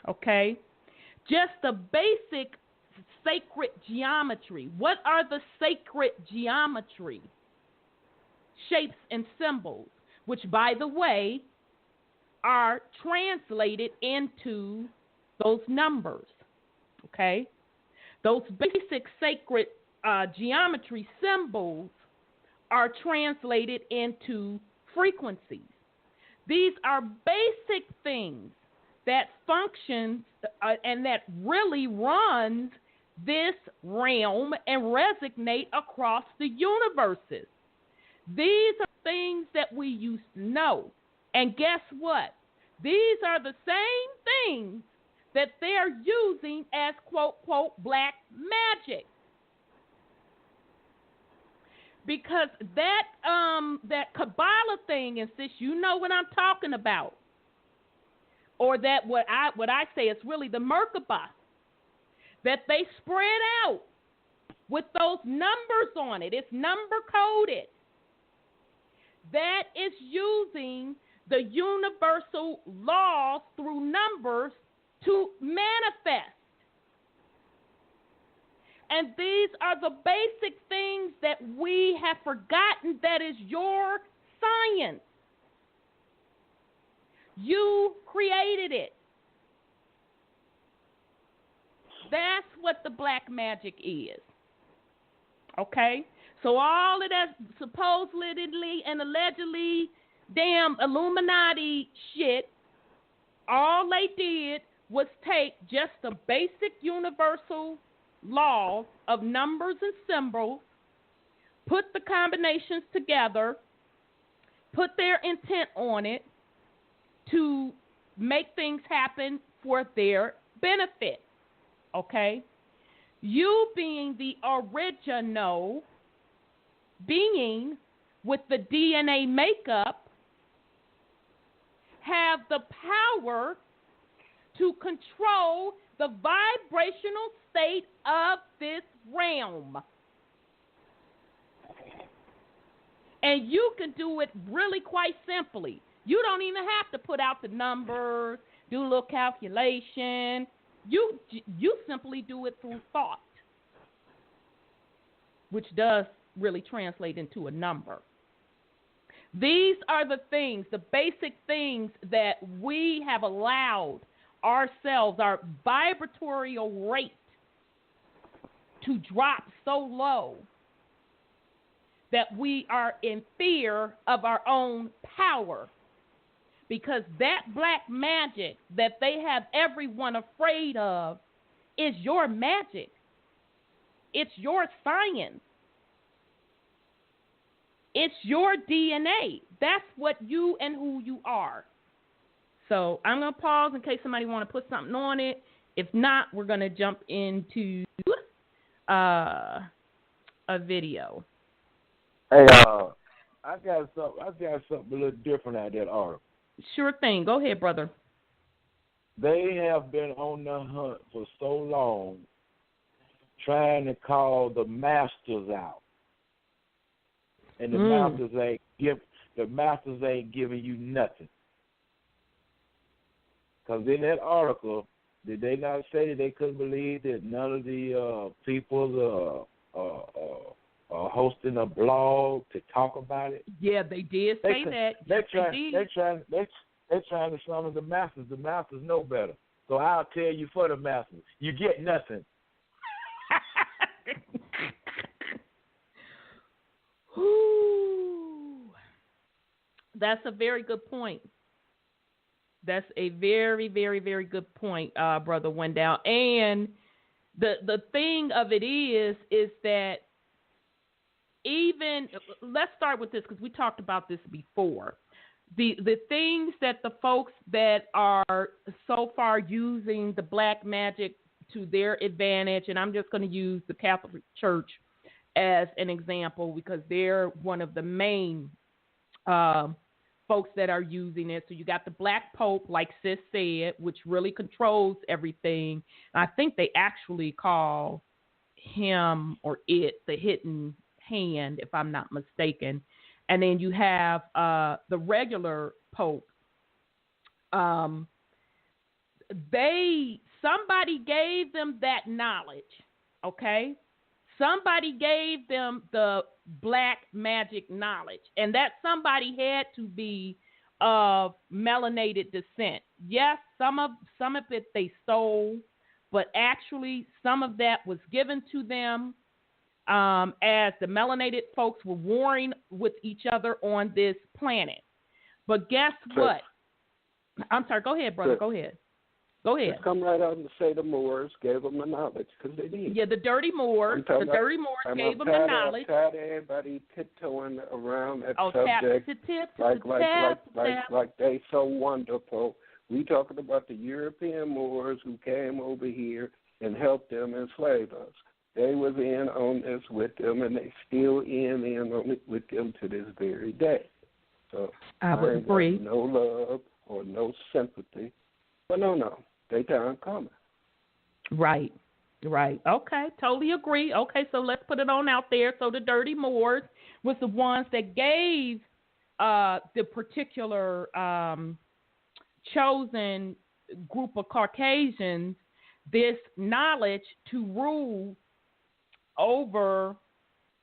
Okay? Just the basic sacred geometry. What are the sacred geometry? Shapes and symbols, which, by the way, are translated into those numbers. Okay? Those basic sacred geometry symbols are translated into frequencies. These are basic things that functions and that really runs this realm and resonate across the universes. These are things that we used to know. And guess what? These are the same things that they're using as, quote, quote, black magic. Because that Kabbalah thing, and sis, you know what I'm talking about. Or that what I say is really the Merkabah that they spread out with those numbers on it. It's number coded. That is using the universal laws through numbers to manifest. And these are the basic things that we have forgotten that is your science. You created it. That's what the black magic is. Okay? So all of that supposedly and allegedly damn Illuminati shit, all they did was take just the basic universal law of numbers and symbols, put the combinations together, put their intent on it to make things happen for their benefit. Okay? You being the original being with the DNA makeup have the power to control the vibrational state of this realm. And you can do it really quite simply. You don't even have to put out the numbers, do a little calculation. You simply do it through thought, which does really translate into a number. These are the things, the basic things that we have allowed ourselves, our vibratory rate to drop so low that we are in fear of our own power. Because that black magic that they have everyone afraid of is your magic. It's your science. It's your DNA. That's what you and who you are. So I'm going to pause in case somebody want to put something on it. If not, we're going to jump into a video. Hey, I got something a little different out of that article. Sure thing. Go ahead, brother. They have been on the hunt for so long trying to call the masters out. and the masters ain't giving you nothing. Because in that article, did they not say that they couldn't believe that none of the people are hosting a blog to talk about it? Yeah, they did say that. They're trying to summon the masters. The masters know better. So I'll tell you for the masters, you get nothing. That's a very good point. That's a very, very, very good point, Brother Wendell. And the thing of it is that even, let's start with this because we talked about this before. The things that the folks that are so far using the black magic to their advantage, and I'm just going to use the Catholic Church as an example because they're one of the main folks that are using it. So you got the Black Pope, like Sis said, which really controls everything. I think they actually call him or it the hidden hand, if I'm not mistaken. And then you have the regular Pope. Somebody gave them that knowledge, okay? Somebody gave them the black magic knowledge, and that somebody had to be of melanated descent. Yes, some of it they stole, but actually some of that was given to them as the melanated folks were warring with each other on this planet. But guess what? I'm sorry. Go ahead, brother. Go ahead. Just come right out and say the Moors gave them the knowledge because they did. Yeah, the dirty Moors. The dirty Moors gave them the knowledge. I'm tired of everybody tiptoeing around that subject. Like they so wonderful. We talking about the European Moors who came over here and helped them enslave us. They was in on this with them, and they still in on it with them to this very day. So I would agree. No love or no sympathy. But no. They time coming. Right. Okay, totally agree. Okay, so let's put it on out there. So the dirty Moors was the ones that gave the particular chosen group of Caucasians this knowledge to rule over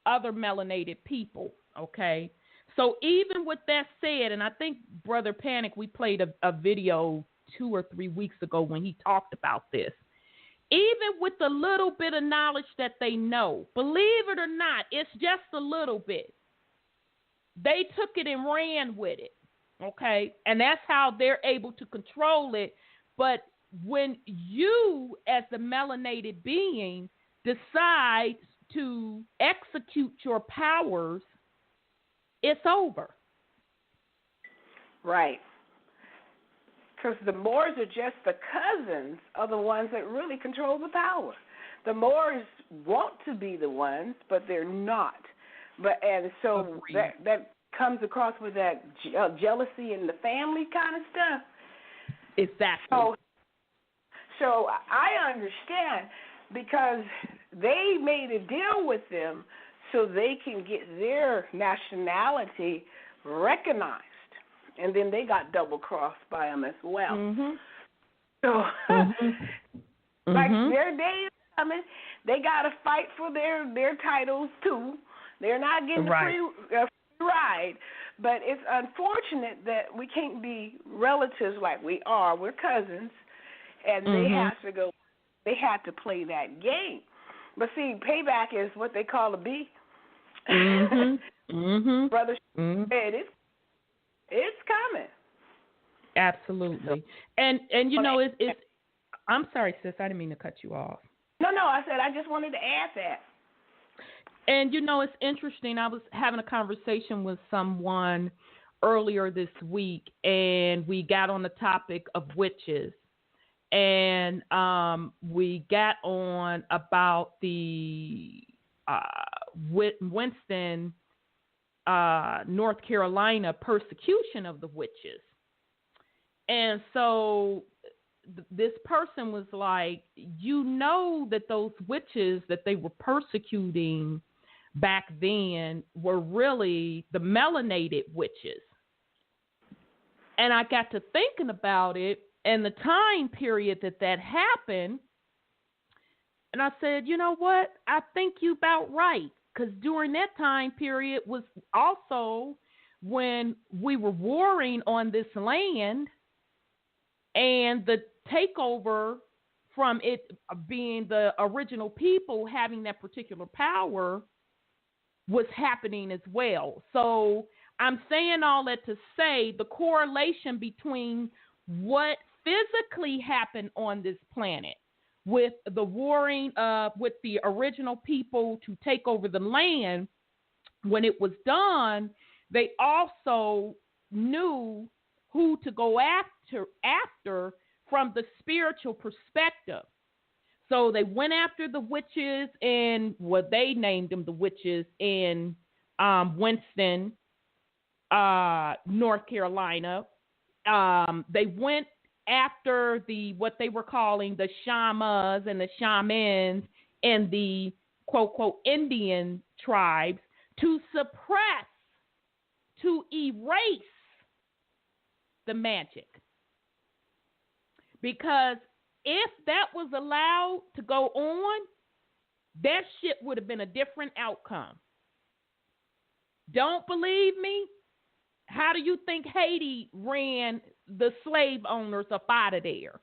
other melanated people, okay? So even with that said, and I think Brother Panic, we played a video 2 or 3 weeks ago when he talked about this. Even with the little bit of knowledge that they know, believe it or not, it's just a little bit. They took it and ran with it, okay? And that's how they're able to control it. But when you, as the melanated being, decide to execute your powers, it's over. Right. Because the Moors are just the cousins of the ones that really control the power. The Moors want to be the ones, but they're not. So that comes across with that jealousy in the family kind of stuff. Exactly. So I understand because they made a deal with them so they can get their nationality recognized. And then they got double-crossed by them as well. Mm-hmm. So, like their day is coming, they got to fight for their titles too. They're not getting a free ride. But it's unfortunate that we can't be relatives like we are. We're cousins, and they have to play that game. But see, payback is what they call a B. Brother said it's coming. Absolutely. And you know, it's I'm sorry, sis, I didn't mean to cut you off. No, I said I just wanted to add that. And you know, it's interesting. I was having a conversation with someone earlier this week, and we got on the topic of witches. And we got on about the Winston, North Carolina persecution of the witches. And so this person was like, you know that those witches that they were persecuting back then were really the melanated witches. And I got to thinking about it and the time period that happened. And I said, you know what? I think you about right. Because during that time period was also when we were warring on this land, and the takeover from it being the original people having that particular power was happening as well. So I'm saying all that to say the correlation between what physically happened on this planet with the warring with the original people to take over the land, when it was done, they also knew who to go after from the spiritual perspective. So they went after the witches in, well, they named them the witches in Winston, North Carolina. They went after what they were calling the shamas and the shamans and the quote, quote, Indian tribes to suppress, to erase the magic. Because if that was allowed to go on, that shit would have been a different outcome. Don't believe me? How do you think Haiti ran the slave owners up out of there?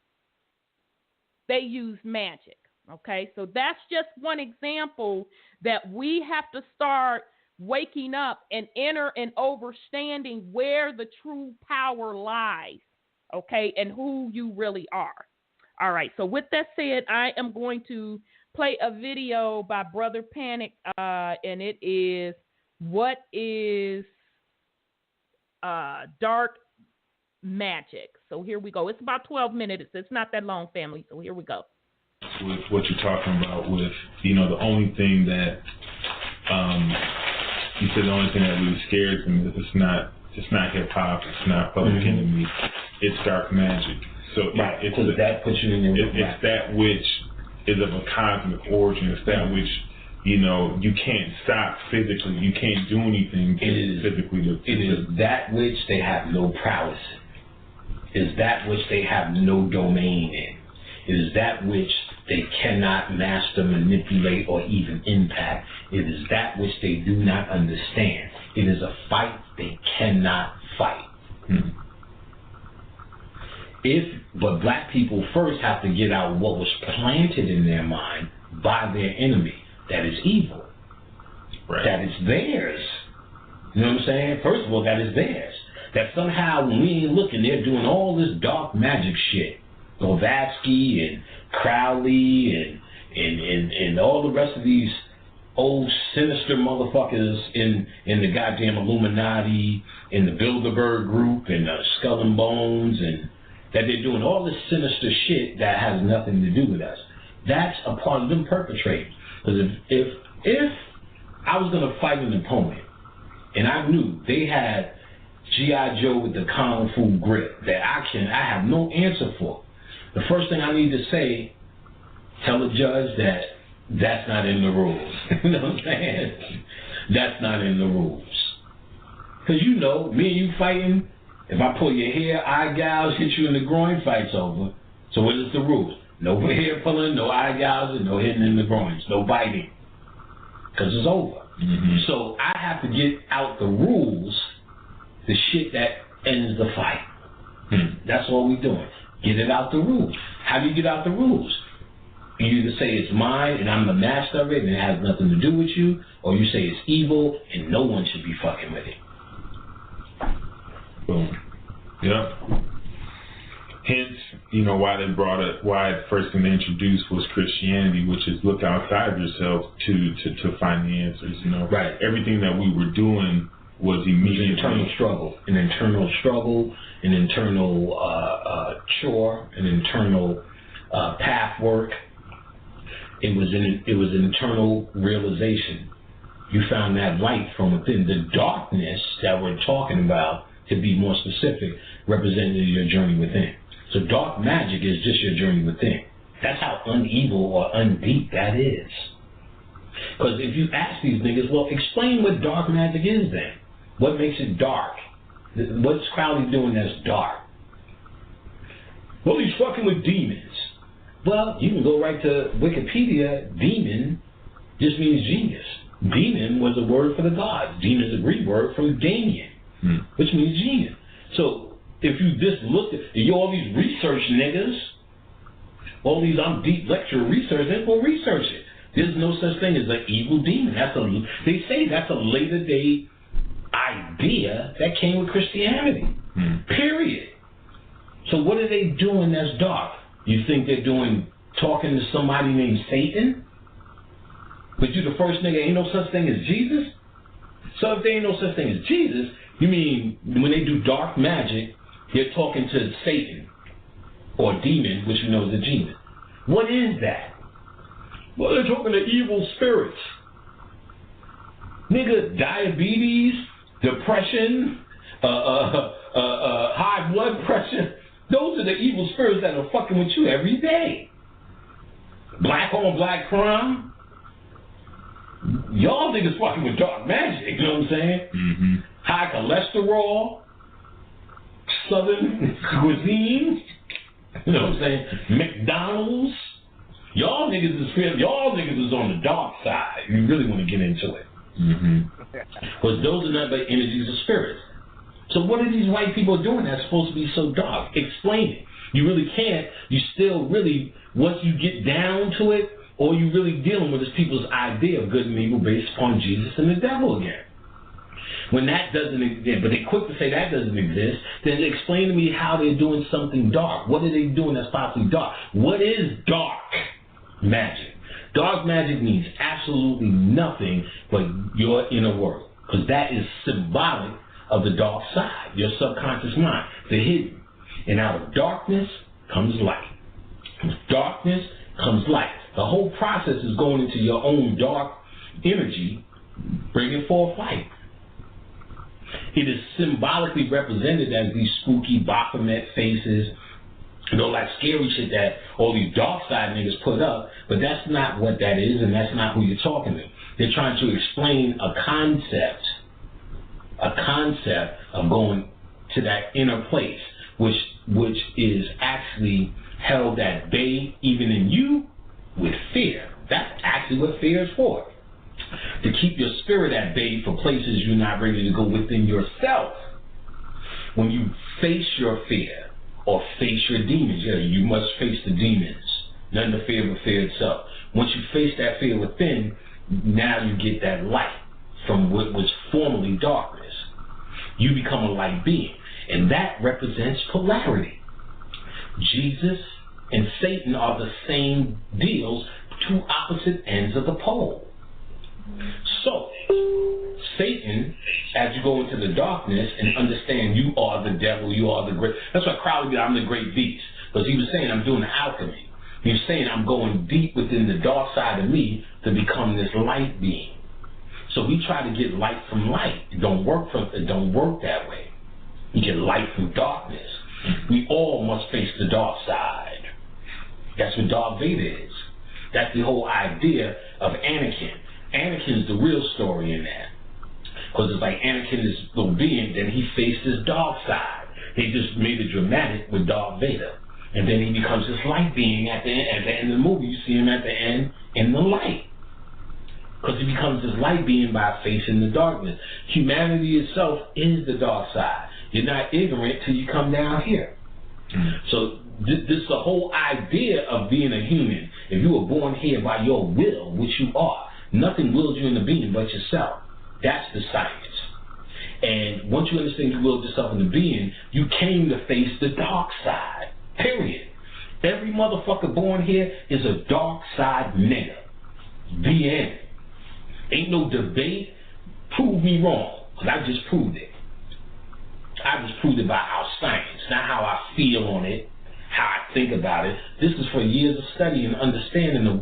They used magic. Okay, so that's just one example that we have to start waking up and enter and understanding where the true power lies, okay, and who you really are. All right, so with that said, I am going to play a video by Brother Panic, and it is What is Dark Magic? So here we go. It's about 12 minutes. It's not that long, family, so here we go. With what you're talking about with, the only thing that, you said the only thing that really scares them is it's not hip-hop, it's not Public Enemy, it's dark magic. So right. it's that puts you in your it's that which is of a cosmic origin. It's that which, you can't stop physically. You can't do anything physically. It is that which they have no prowess in. It is that which they have no domain in. It is that which they cannot master, manipulate, or even impact. It is that which they do not understand. It is a fight they cannot fight. But black people first have to get out what was planted in their mind by their enemy. That is evil. Right. That is theirs. You know what I'm saying? First of all, that is theirs. That somehow when we ain't looking, they're doing all this dark magic shit. Blavatsky and Crowley and all the rest of these old sinister motherfuckers in the goddamn Illuminati, in the Bilderberg group, and Skull and Bones, and that they're doing all this sinister shit that has nothing to do with us. That's a part of them perpetrating. Because if I was gonna fight an opponent and I knew they had G.I. Joe with the Kung Fu grip that I have no answer for, the first thing I need to say, tell the judge that that's not in the rules. You know what I'm saying? That's not in the rules. Because me and you fighting, if I pull your hair, eye gouge, hit you in the groin, fight's over. So what is the rules? No hair pulling, no eye gouging, no hitting in the groins, no biting. Because it's over. So I have to get out the rules, the shit that ends the fight. That's all we're doing. Get it out the rules. How do you get out the rules? You either say it's mine and I'm the master of it and it has nothing to do with you, or you say it's evil and no one should be fucking with it. Boom. Yep. Hence, why the first thing they introduced was Christianity, which is look outside yourself to find the answers. Right. Everything that we were doing was immediately an internal struggle, an internal chore, an internal path work. It was an internal realization. You found that light from within. The darkness that we're talking about, to be more specific, represented your journey within. So dark magic is just your journey within. That's how unevil or undeep that is. Because if you ask these niggas, well, explain what dark magic is then. What makes it dark? What's Crowley doing that's dark? Well, he's fucking with demons. Well, you can go right to Wikipedia. Demon just means genius. Demon was a word for the gods. Demon is a Greek word from Damien, which means genius. So if you just looked at all these research niggas, all these deep lecture research, then go research it. There's no such thing as an evil demon. They say that's a later day idea that came with Christianity. Period. So what are they doing that's dark? You think they're talking to somebody named Satan? But you the first nigga, ain't no such thing as Jesus? So if there ain't no such thing as Jesus, you mean when they do dark magic, they're talking to Satan or demon, which you know is a demon. What is that? Well, they're talking to evil spirits. Nigga, diabetes, depression, high blood pressure, those are the evil spirits that are fucking with you every day. Black on black crime. Y'all niggas fucking with dark magic, you know what I'm saying? Mm-hmm. High cholesterol, southern cuisine, you know what I'm saying? McDonald's. Y'all niggas is on the dark side. You really want to get into it. Because those are not but energies of spirits. So what are these white people doing that's supposed to be so dark? Explain it. You really can't. You still really, once you get down to it, all you really dealing with is people's idea of good and evil based upon Jesus and the devil again. When that doesn't exist, but they're quick to say that doesn't exist, then explain to me how they're doing something dark. What are they doing that's possibly dark? What is dark magic? Dark magic means absolutely nothing but your inner world, because that is symbolic of the dark side, your subconscious mind, the hidden. And out of darkness comes light. From darkness comes light. The whole process is going into your own dark energy, bringing forth light. It is symbolically represented as these spooky Baphomet faces, like scary shit that all these dark side niggas put up, but that's not what that is, and that's not who you're talking to. They're trying to explain a concept of going to that inner place, which is actually held at bay, even in you, with fear. That's actually what fear is for. To keep your spirit at bay for places you're not ready to go within yourself. When you face your fear, or face your demons, you must face the demons. Nothing to fear but fear itself. Once you face that fear within, now you get that light from what was formerly darkness. You become a light being. And that represents polarity. Jesus and Satan are the same deals, two opposite ends of the pole. So, Satan, as you go into the darkness and understand you are the devil, you are the great, that's why Crowley said, I'm the great beast. Because he was saying, I'm doing the alchemy. He was saying, I'm going deep within the dark side of me to become this light being. So we try to get light from light. It don't work that way. You get light from darkness. We all must face the dark side. That's what Darth Vader is. That's the whole idea of Anakin. Anakin's the real story in that. Because it's like Anakin is the being, then he faced his dark side. They just made it dramatic with Darth Vader. And then he becomes this light being at the end of the movie. You see him at the end in the light. Because he becomes this light being by facing the darkness. Humanity itself is the dark side. You're not ignorant till you come down here. So this is the whole idea of being a human. If you were born here by your will, which you are, nothing wills you into being but yourself. That's the science. And once you understand you willed yourself into being, you came to face the dark side. Period. Every motherfucker born here is a dark side nigga. The end. Ain't no debate. Prove me wrong. Because I just proved it. I just proved it by our science, not how I feel on it, how I think about it. This is for years of study and understanding of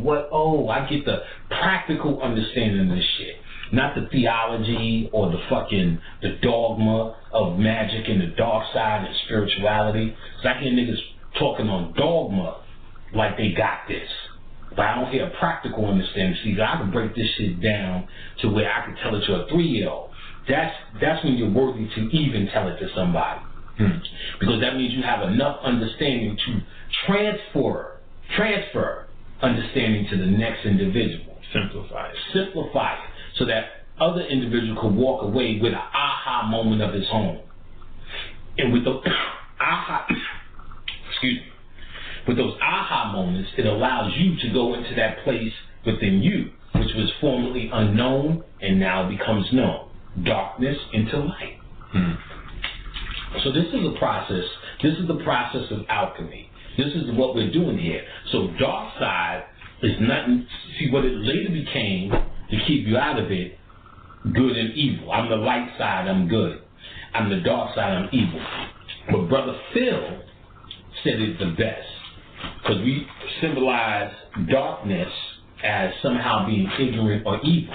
I get the practical understanding of this shit. Not the theology or the dogma of magic and the dark side and spirituality. So I hear niggas talking on dogma like they got this. But I don't hear a practical understanding. See, I can break this shit down to where I can tell it to a 3-year-old. That's when you're worthy to even tell it to somebody. Because that means you have enough understanding to transfer understanding to the next individual. Simplify it. So that other individual can walk away with an aha moment of his own. And with the with those aha moments, it allows you to go into that place within you, which was formerly unknown and now becomes known. Darkness into light. So this is a process. This is the process of alchemy. This is what we're doing here. So dark side is nothing. See what it later became to keep you out of it. Good and evil. I'm the light side. I'm good. I'm the dark side. I'm evil. But Brother Phil said it the best, because we symbolize darkness as somehow being ignorant or evil.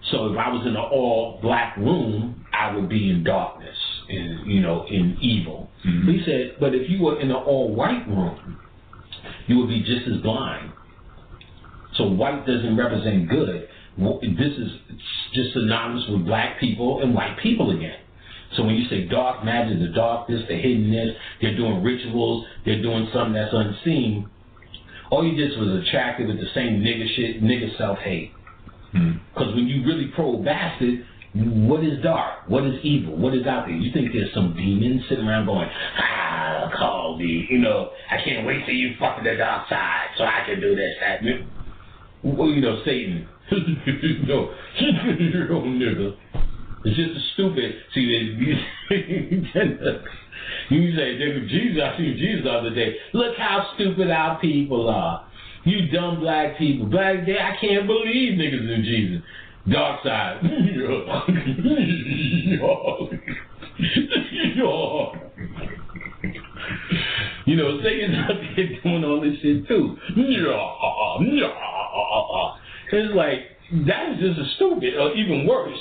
So if I was in an all-black room, I would be in darkness, in evil. He said, but if you were in an all-white room, you would be just as blind. So white doesn't represent good. This is just synonymous with black people and white people again. So when you say dark magic, the darkness, the hiddenness, they're doing rituals, they're doing something that's unseen, all you did was attracted with the same nigga shit, nigga self-hate. Because when you really probe bastard, what is dark? What is evil? What is out there? You think there's some demons sitting around going, call me, I can't wait till you fuck the dark side so I can do this, that. Well, Satan. No, nigga. It's just stupid. See, you say, Jesus, I seen Jesus the other day. Look how stupid our people are. You dumb black people. Black day, I can't believe niggas in Jesus. Dark side. Satan's out there doing all this shit too. It's like, that is just as stupid, or even worse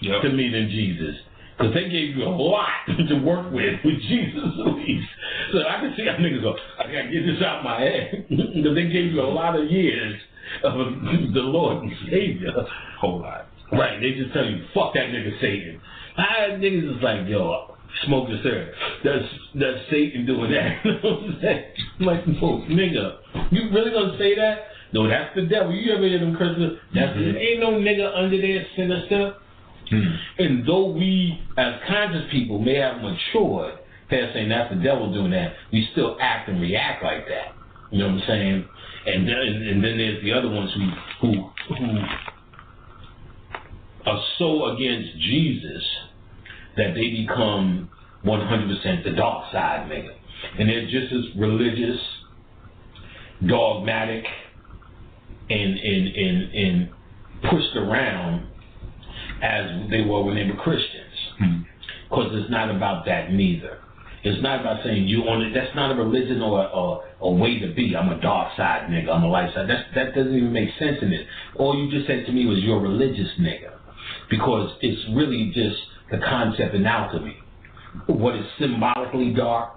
to me than Jesus. Because they gave you a lot to work with Jesus at least. So I can see how niggas go, I gotta get this out my head. Because they gave you a lot of years of the Lord and Savior. Whole lot. Right, they just tell you, fuck that nigga Satan. Niggas is like, yo, smoke the syrup. That's Satan doing that. You know what I'm saying? I'm like, nigga, you really gonna say that? No, that's the devil. You ever hear them Christians? Ain't no nigga under there sinister. And though we, as conscious people, may have matured past saying that's the devil doing that, we still act and react like that. You know what I'm saying? And then there's the other ones who are so against Jesus that they become 100% the dark side nigga. And they're just as religious, dogmatic, and pushed around as they were when they were Christians. Because it's not about that neither. It's not about saying you on it. That's not a religion or a way to be. I'm a dark side nigga. I'm a light side. That doesn't even make sense in it. All you just said to me was you're a religious nigga. Because it's really just the concept in alchemy. What is symbolically dark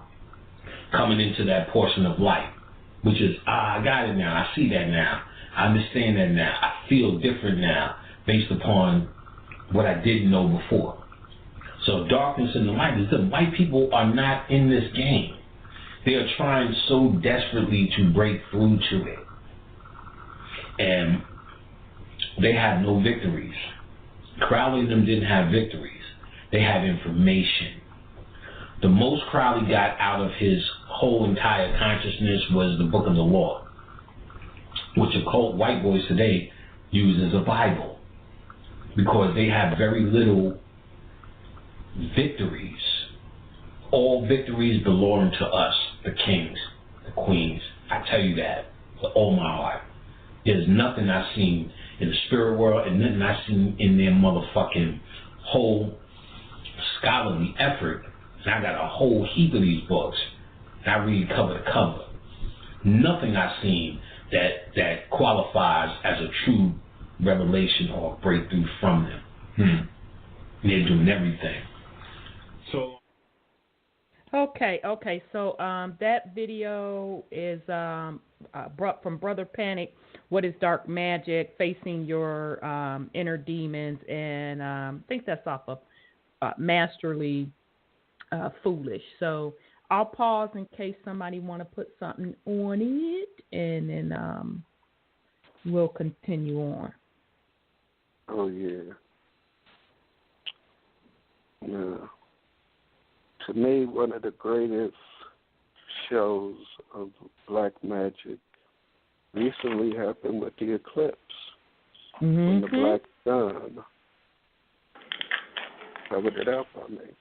coming into that portion of light. Which is, I got it now. I see that now. I understand that now. I feel different now based upon what I didn't know before. So darkness and the light is that white people are not in this game. They are trying so desperately to break through to it. And they have no victories. Crowley and them didn't have victories. They have information. The most Crowley got out of his whole entire consciousness was the Book of the Law, which occult white boys today use as a Bible, because they have very little victories. All victories belong to us, the kings, the queens. I tell you that with all my heart. There's nothing I've seen in the spirit world and nothing I've seen in their motherfucking whole scholarly effort. And I got a whole heap of these books. And I read cover to cover. Nothing I've seen that qualifies as a true revelation or breakthrough from them. They're doing everything. So, Okay. So that video is brought from Brother Panic. What is dark magic? Facing your inner demons, and I think that's off of Masterly Foolish. So I'll pause in case somebody want to put something on it, and then we'll continue on. Oh yeah. Yeah. To me, one of the greatest shows of black magic recently happened with the eclipse. When the black sun covered it up on me.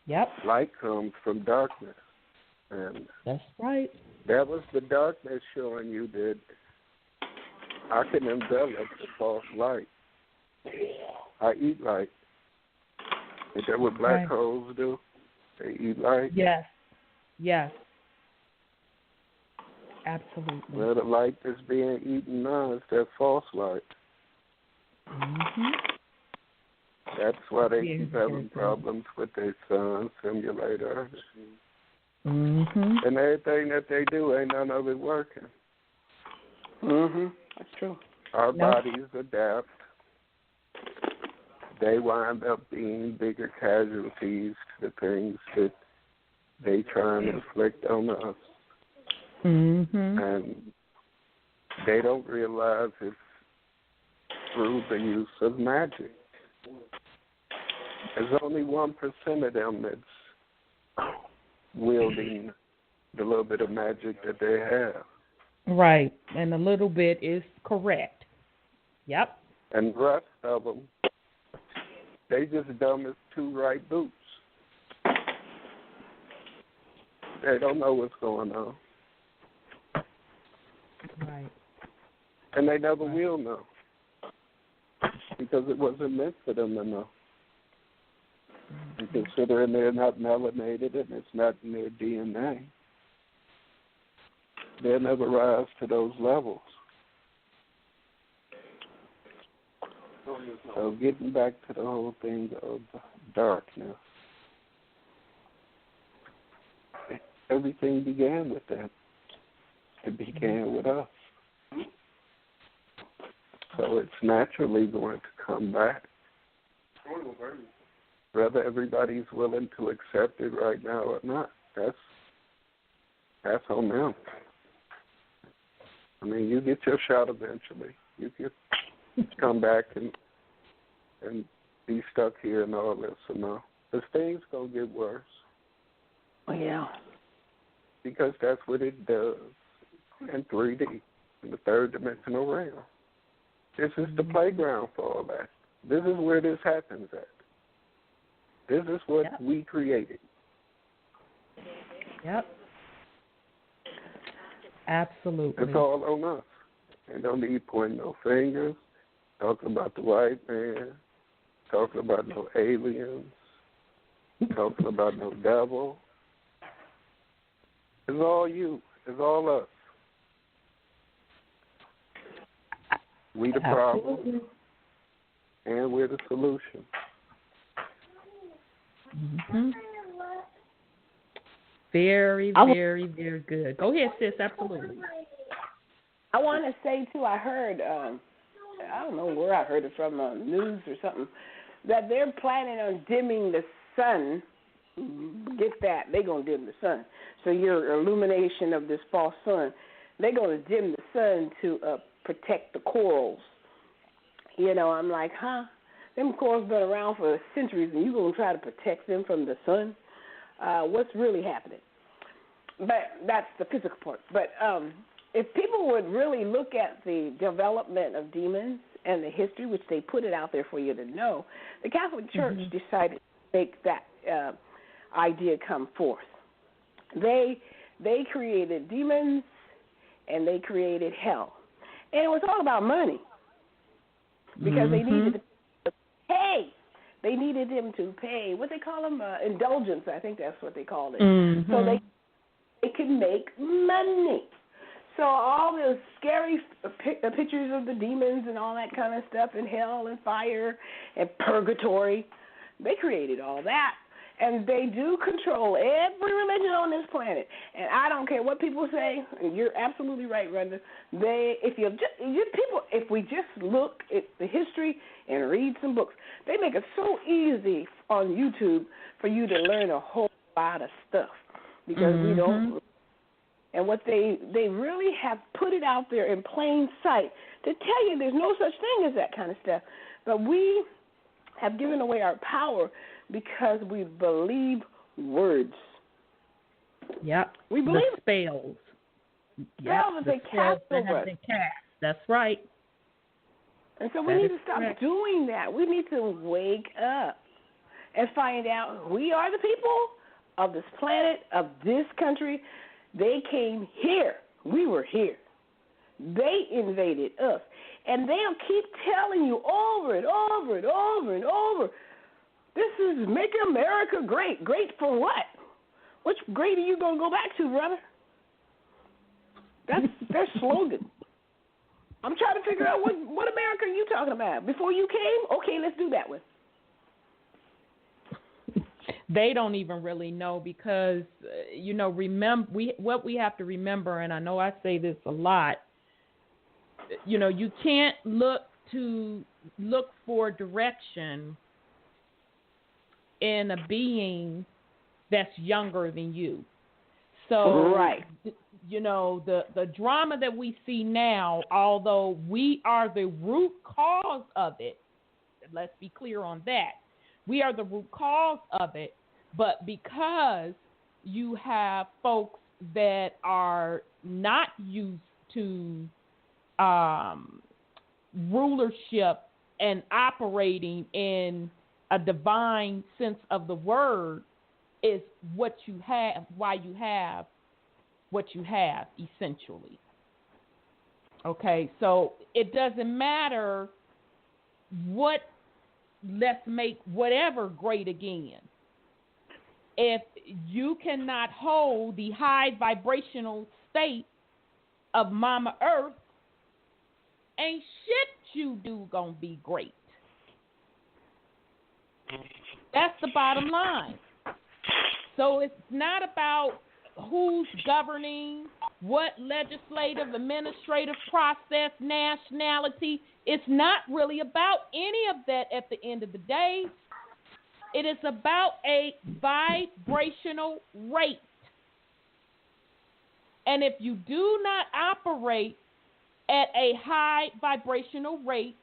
Yep. Light comes from darkness. And that's right. That was the darkness showing you that I can envelop the false light. I eat light. Is that what black holes do? They eat light? Yes. Absolutely. Well, the light that's being eaten now is that false light. That's why they keep having problems with their sun simulator. And everything that they do, ain't none of it working. That's true. Our bodies adapt. They wind up being bigger casualties to the things that they try and inflict on us. And they don't realize it's through the use of magic. There's only 1% of them that's wielding the little bit of magic that they have. Right, and a little bit is correct. Yep. And the rest of them, they just dumb as 2 right boots. They don't know what's going on. Right. And they never will know. Because it wasn't meant for them to know. And considering they're not melanated and it's not in their DNA, they'll never rise to those levels. So getting back to the whole thing of darkness, everything began with that. It began with us. So it's naturally going to come back. Whether everybody's willing to accept it right now or not, that's on them. I mean, you get your shot eventually. You can come back and be stuck here and all this and all. But things gonna get worse. Oh yeah. Because that's what it does in 3D, in the third dimensional realm. This is the playground for all that. This is where this happens at. This is what we created. Yep. Absolutely. It's all on us. And don't need pointing no fingers, talking about the white man, talking about no aliens, talking about no devil. It's all you. It's all us. We the problem, and we're the solution. Very, very, very good. Go ahead, sis. Absolutely. I want to say, too, I heard, I don't know where I heard it from, news or something, that they're planning on dimming the sun. Get that. They're going to dim the sun. So your illumination of this false sun, they're going to dim the sun to protect the corals. You know, I'm like, them corals been around for centuries, and you're going to try to protect them from the sun? What's really happening? But that's the physical part. But if people would really look at the development of demons and the history, which they put it out there for you to know, the Catholic Church decided to make that idea come forth. They created demons and they created hell. And it was all about money because they needed to pay. They needed them to pay, what they call them, indulgence, I think that's what they called it. So they could make money. So all those scary pictures of the demons and all that kind of stuff, and hell and fire and purgatory, they created all that. And they do control every religion on this planet. And I don't care what people say. And you're absolutely right, Rhonda. If we just look at the history and read some books, they make it so easy on YouTube for you to learn a whole lot of stuff because we don't. And what they really have put it out there in plain sight to tell you there's no such thing as that kind of stuff. But we have given away our power because we believe words. Yep. We believe the spells. Spells that they cast over us. That's right. And so we need to stop doing that. We need to wake up and find out we are the people of this planet, of this country. They came here. We were here. They invaded us. And they'll keep telling you over and over and over and over, this is making America great. Great for what? Which great are you going to go back to, brother? That's their slogan. I'm trying to figure out what America are you talking about? Before you came? Okay, let's do that one. They don't even really know because, what we have to remember, and I know I say this a lot, you can't look for direction in a being that's younger than you. So, right. The drama that we see now, although we are the root cause of it, let's be clear on that. We are the root cause of it, but because you have folks that are not used to rulership and operating in a divine sense of the word, is what you have, why you have what you have, essentially. Okay, so it doesn't matter let's make whatever great again. If you cannot hold the high vibrational state of Mama Earth, ain't shit you do gonna be great. That's the bottom line. So it's not about who's governing, what legislative, administrative process, nationality. It's not really about any of that at the end of the day. It is about a vibrational rate. And if you do not operate at a high vibrational rate,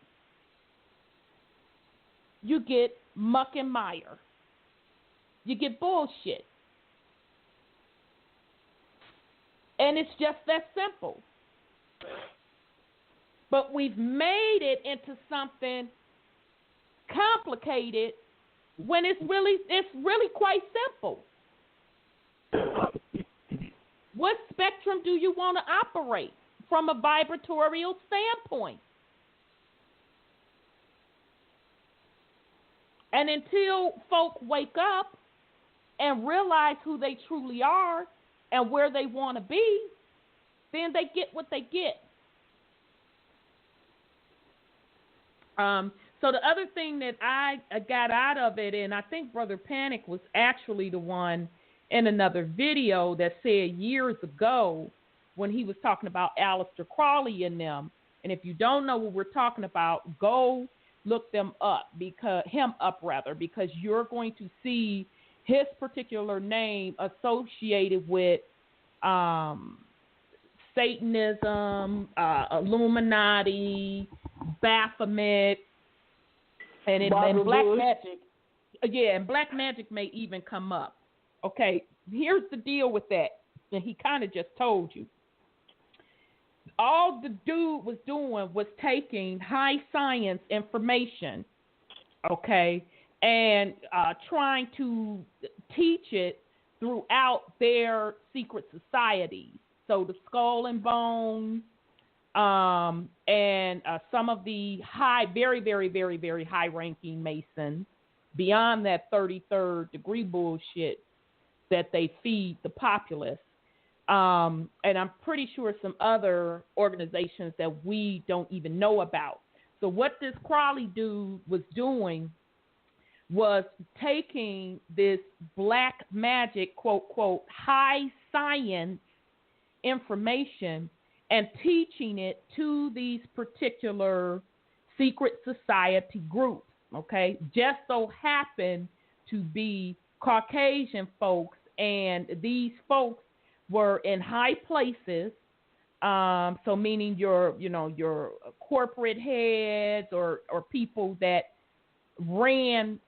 you get muck and mire. You get bullshit. And it's just that simple. But we've made it into something complicated when it's really quite simple. What spectrum do you want to operate from a vibratorial standpoint? And until folk wake up and realize who they truly are and where they want to be, then they get what they get. So the other thing that I got out of it, and I think Brother Panic was actually the one in another video that said years ago when he was talking about Aleister Crowley and them, and if you don't know what we're talking about, go look them up, because you're going to see his particular name associated with Satanism, Illuminati, Baphomet, and Black Magic. Yeah, and Black Magic may even come up. Okay, here's the deal with that, and he kind of just told you. All the dude was doing was taking high science information, okay, and trying to teach it throughout their secret societies. So the Skull and Bones, and some of the very, very, very, very high-ranking Masons, beyond that 33rd degree bullshit that they feed the populace. And I'm pretty sure some other organizations that we don't even know about. So what this Crowley dude was doing was taking this black magic, quote, quote, high science information and teaching it to these particular secret society groups, okay? Just so happen to be Caucasian folks, and these folks were in high places, so meaning your corporate heads or people that ran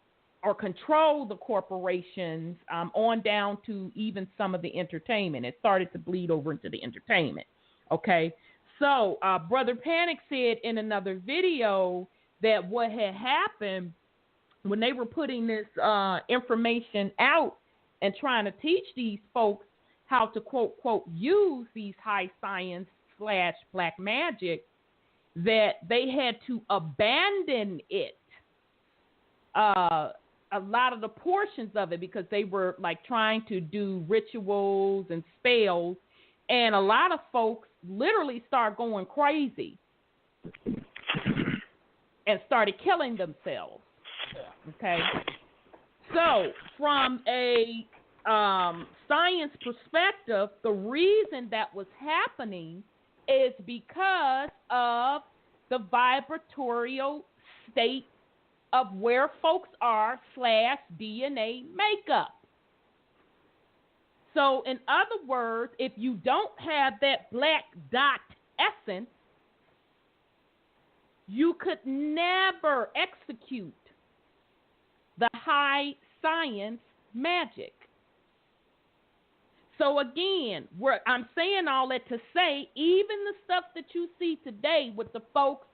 or controlled the corporations, on down to even some of the entertainment. It started to bleed over into the entertainment, okay? So Brother Panic said in another video that what had happened when they were putting this information out and trying to teach these folks how to, quote, quote, use these high science / black magic, that they had to abandon it, a lot of the portions of it, because they were like trying to do rituals and spells, and a lot of folks literally started going crazy and started killing themselves. Okay, so from a science perspective, the reason that was happening is because of the vibratorial state of where folks are / DNA makeup. So in other words, if you don't have that black dot essence, you could never execute the high science magic. So again, I'm saying all that to say, even the stuff that you see today with the folks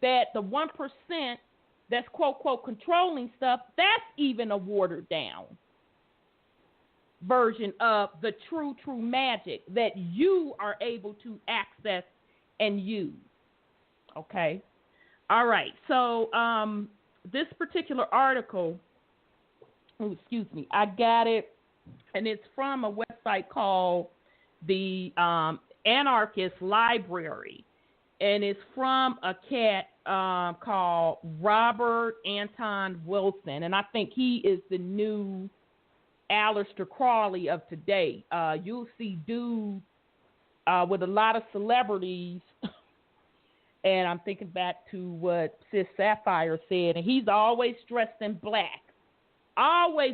that the 1% that's quote, quote, controlling stuff, that's even a watered down version of the true magic that you are able to access and use. Okay. All right. So this particular article, I got it, and it's from a website called the Anarchist Library, and it's from a cat called Robert Anton Wilson, and I think he is the new Aleister Crowley of today. You'll see dudes with a lot of celebrities, and I'm thinking back to what Sis Sapphire said, and he's always dressed in black.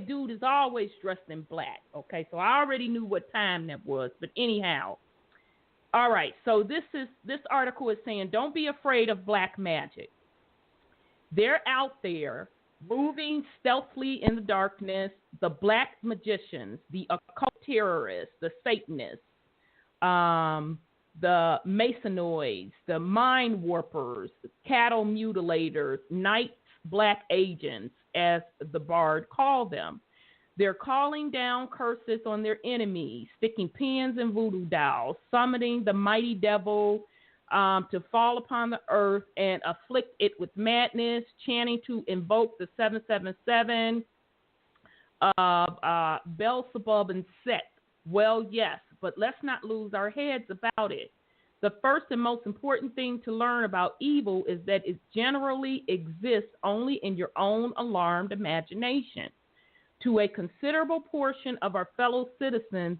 Dude is always dressed in black. Okay, so I already knew what time that was, but anyhow. All right, so this article is saying, don't be afraid of black magic. They're out there moving stealthily in the darkness, the black magicians, the occult terrorists, the Satanists, the Masonoids, the mind warpers, cattle mutilators, knights, black agents, as the bard called them. They're calling down curses on their enemies, sticking pins in voodoo dolls, summoning the mighty devil to fall upon the earth and afflict it with madness, chanting to invoke the 777 of Beelzebub and Set. Well, yes, but let's not lose our heads about it. The first and most important thing to learn about evil is that it generally exists only in your own alarmed imagination. To a considerable portion of our fellow citizens,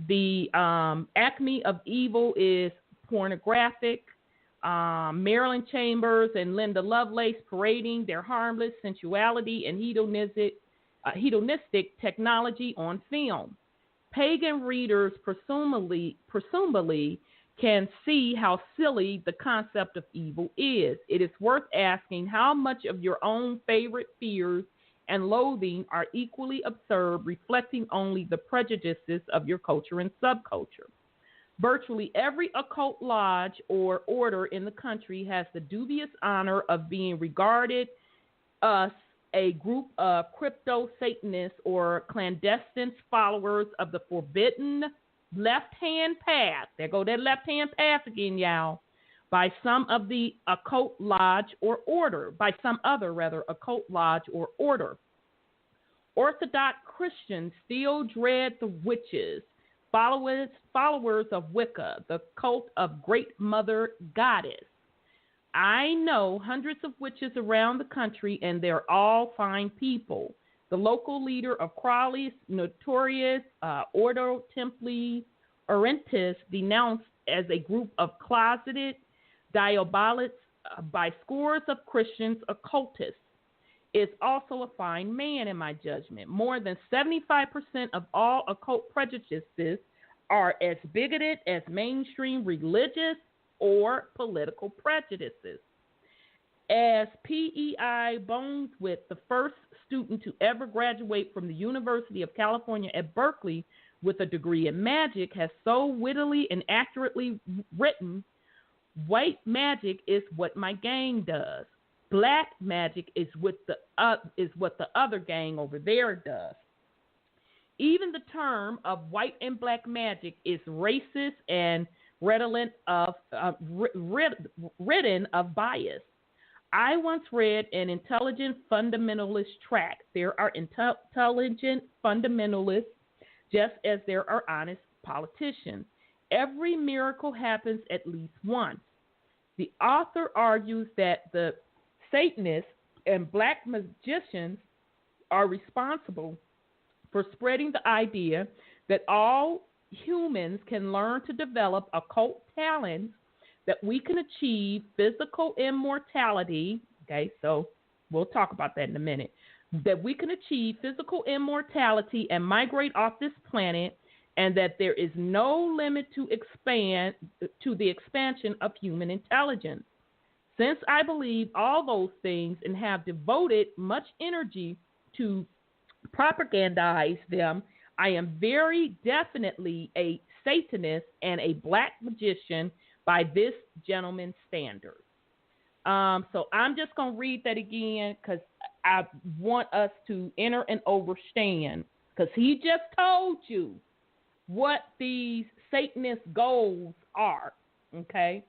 the acme of evil is pornographic. Marilyn Chambers and Linda Lovelace parading their harmless sensuality and hedonistic technology on film. Pagan readers presumably can see how silly the concept of evil is. It is worth asking how much of your own favorite fears and loathing are equally absurd, reflecting only the prejudices of your culture and subculture. Virtually every occult lodge or order in the country has the dubious honor of being regarded as a group of crypto-Satanists or clandestine followers of the forbidden left-hand path. There go that left-hand path again, y'all. By some of the occult lodge or order, by some other occult lodge or order. Orthodox Christians still dread the witches, followers of Wicca, the cult of Great Mother Goddess. I know hundreds of witches around the country, and they're all fine people. The local leader of Crowley's notorious Ordo Templi Orientis, denounced as a group of closeted diabolics by scores of Christians occultists, is also a fine man in my judgment. More than 75% of all occult prejudices are as bigoted as mainstream religious or political prejudices. As P.E.I. Boneswith, the first student to ever graduate from the University of California at Berkeley with a degree in magic, has so wittily and accurately written, white magic is what my gang does. Black magic is what the other gang over there does. Even the term of white and black magic is racist and ridden of bias. I once read an intelligent fundamentalist tract. There are intelligent fundamentalists just as there are honest politicians. Every miracle happens at least once. The author argues that the Satanists and black magicians are responsible for spreading the idea that all humans can learn to develop occult talents, that we can achieve physical immortality. Okay, so we'll talk about that in a minute. That we can achieve physical immortality and migrate off this planet, and that there is no limit to the expansion of human intelligence. Since I believe all those things and have devoted much energy to propagandize them, I am very definitely a Satanist and a black magician by this gentleman's standards. So I'm just going to read that again because I want us to enter and understand, because he just told you what these Satanist goals are, okay?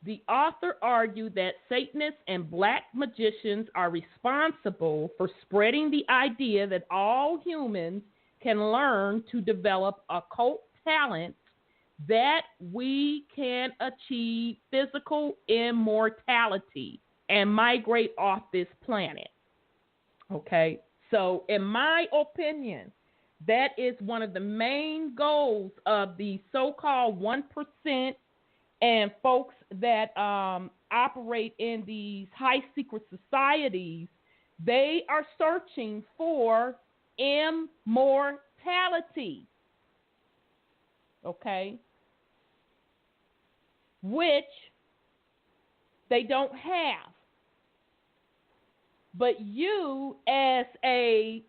The author argued that Satanists and black magicians are responsible for spreading the idea that all humans can learn to develop occult talents, that we can achieve physical immortality and migrate off this planet. Okay? So, in my opinion, that is one of the main goals of the so-called 1% and folks that operate in these high-secret societies. They are searching for immortality, okay, which they don't have. But you, as a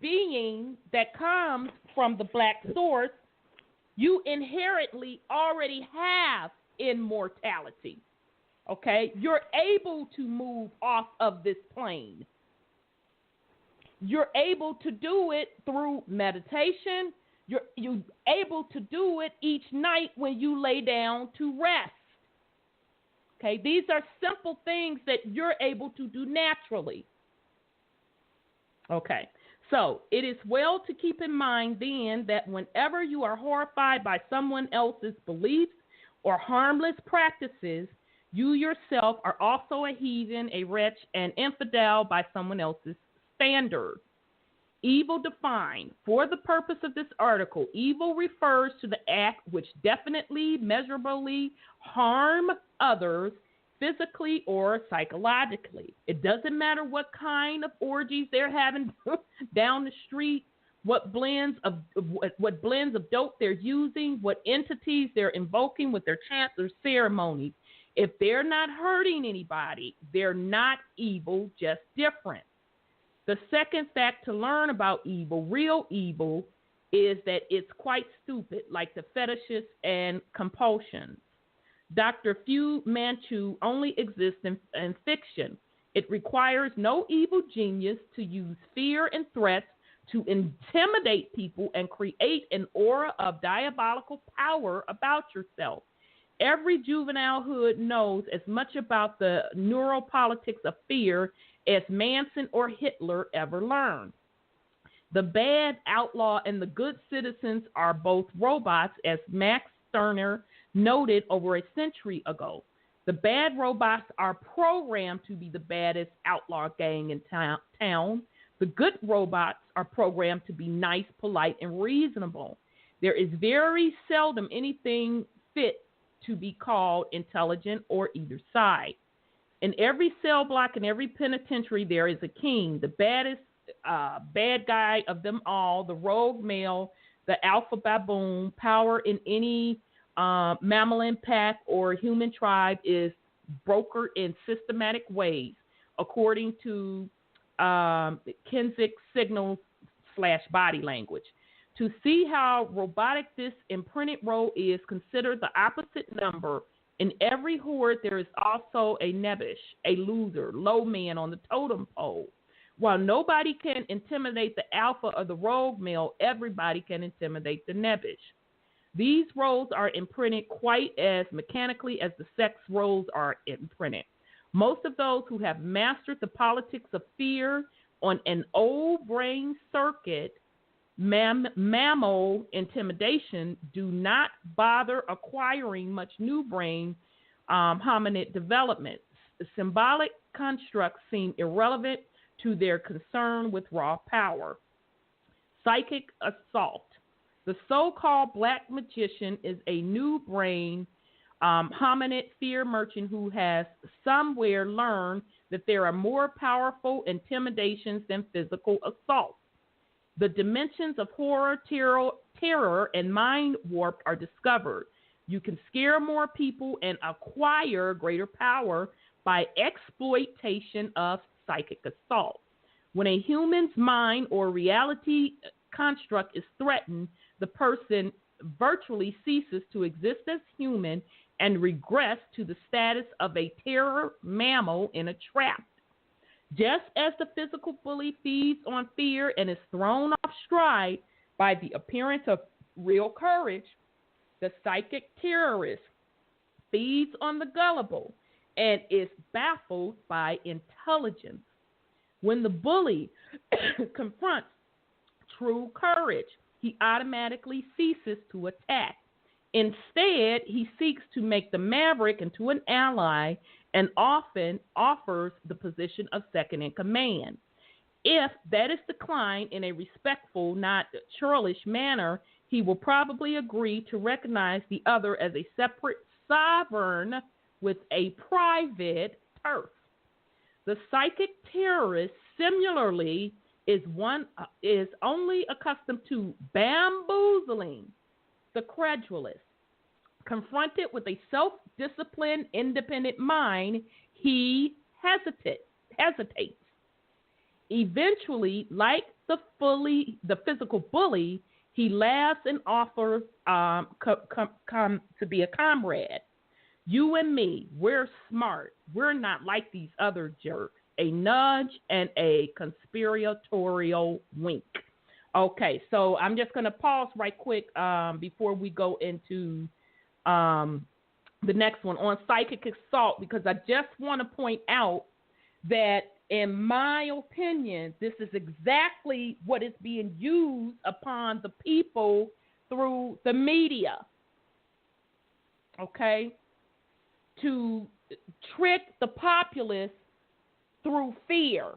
being that comes from the black source, you inherently already have immortality, okay? You're able to move off of this plane. You're able to do it through meditation. You're able to do it each night when you lay down to rest. Okay, these are simple things that you're able to do naturally. Okay, so it is well to keep in mind then that whenever you are horrified by someone else's beliefs or harmless practices, you yourself are also a heathen, a wretch, an infidel by someone else's standard. Evil defined. For the purpose of this article, evil refers to the act which definitely, measurably harm others physically or psychologically. It doesn't matter what kind of orgies they're having down the street, what blends of dope they're using, what entities they're invoking with their chants or ceremonies. If they're not hurting anybody, they're not evil, just different. The second fact to learn about evil, real evil, is that it's quite stupid, like the fetishes and compulsions. Dr. Fu Manchu only exists in fiction. It requires no evil genius to use fear and threats to intimidate people and create an aura of diabolical power about yourself. Every juvenile hood knows as much about the neuropolitics of fear as Manson or Hitler ever learned. The bad outlaw and the good citizens are both robots, as Max Stirner noted over a century ago. The bad robots are programmed to be the baddest outlaw gang in town. The good robots are programmed to be nice, polite, and reasonable. There is very seldom anything fit to be called intelligent or either side. In every cell block, in every penitentiary, there is a king, the baddest bad guy of them all, the rogue male, the alpha baboon. Power in any mammalian pack or human tribe is brokered in systematic ways, according to Kinsick signals / body language. To see how robotic this imprinted role is, consider the opposite number. In every horde, there is also a nebbish, a loser, low man on the totem pole. While nobody can intimidate the alpha or the rogue male, everybody can intimidate the nebbish. These roles are imprinted quite as mechanically as the sex roles are imprinted. Most of those who have mastered the politics of fear on an old brain circuit, mammal intimidation, do not bother acquiring much new brain hominid development. Symbolic constructs seem irrelevant to their concern with raw power. Psychic assault. The so-called black magician is a new brain hominid fear merchant who has somewhere learned that there are more powerful intimidations than physical assault. The dimensions of horror, terror, and mind warp are discovered. You can scare more people and acquire greater power by exploitation of psychic assault. When a human's mind or reality construct is threatened, the person virtually ceases to exist as human and regress to the status of a terror mammal in a trap. Just as the physical bully feeds on fear and is thrown off stride by the appearance of real courage, the psychic terrorist feeds on the gullible and is baffled by intelligence. When the bully confronts true courage, he automatically ceases to attack. Instead, he seeks to make the maverick into an ally and often offers the position of second in command. If that is declined in a respectful, not churlish manner, he will probably agree to recognize the other as a separate sovereign with a private turf. The psychic terrorist, similarly, is only accustomed to bamboozling the credulous. Confronted with a self-disciplined, independent mind, he hesitates. Eventually, like the physical bully, he laughs and offers come to be a comrade. You and me, we're smart. We're not like these other jerks. A nudge and a conspiratorial wink. Okay, so I'm just going to pause right quick before we go into the next one on psychic assault, because I just want to point out that, in my opinion, this is exactly what is being used upon the people through the media, okay, to trick the populace through fear.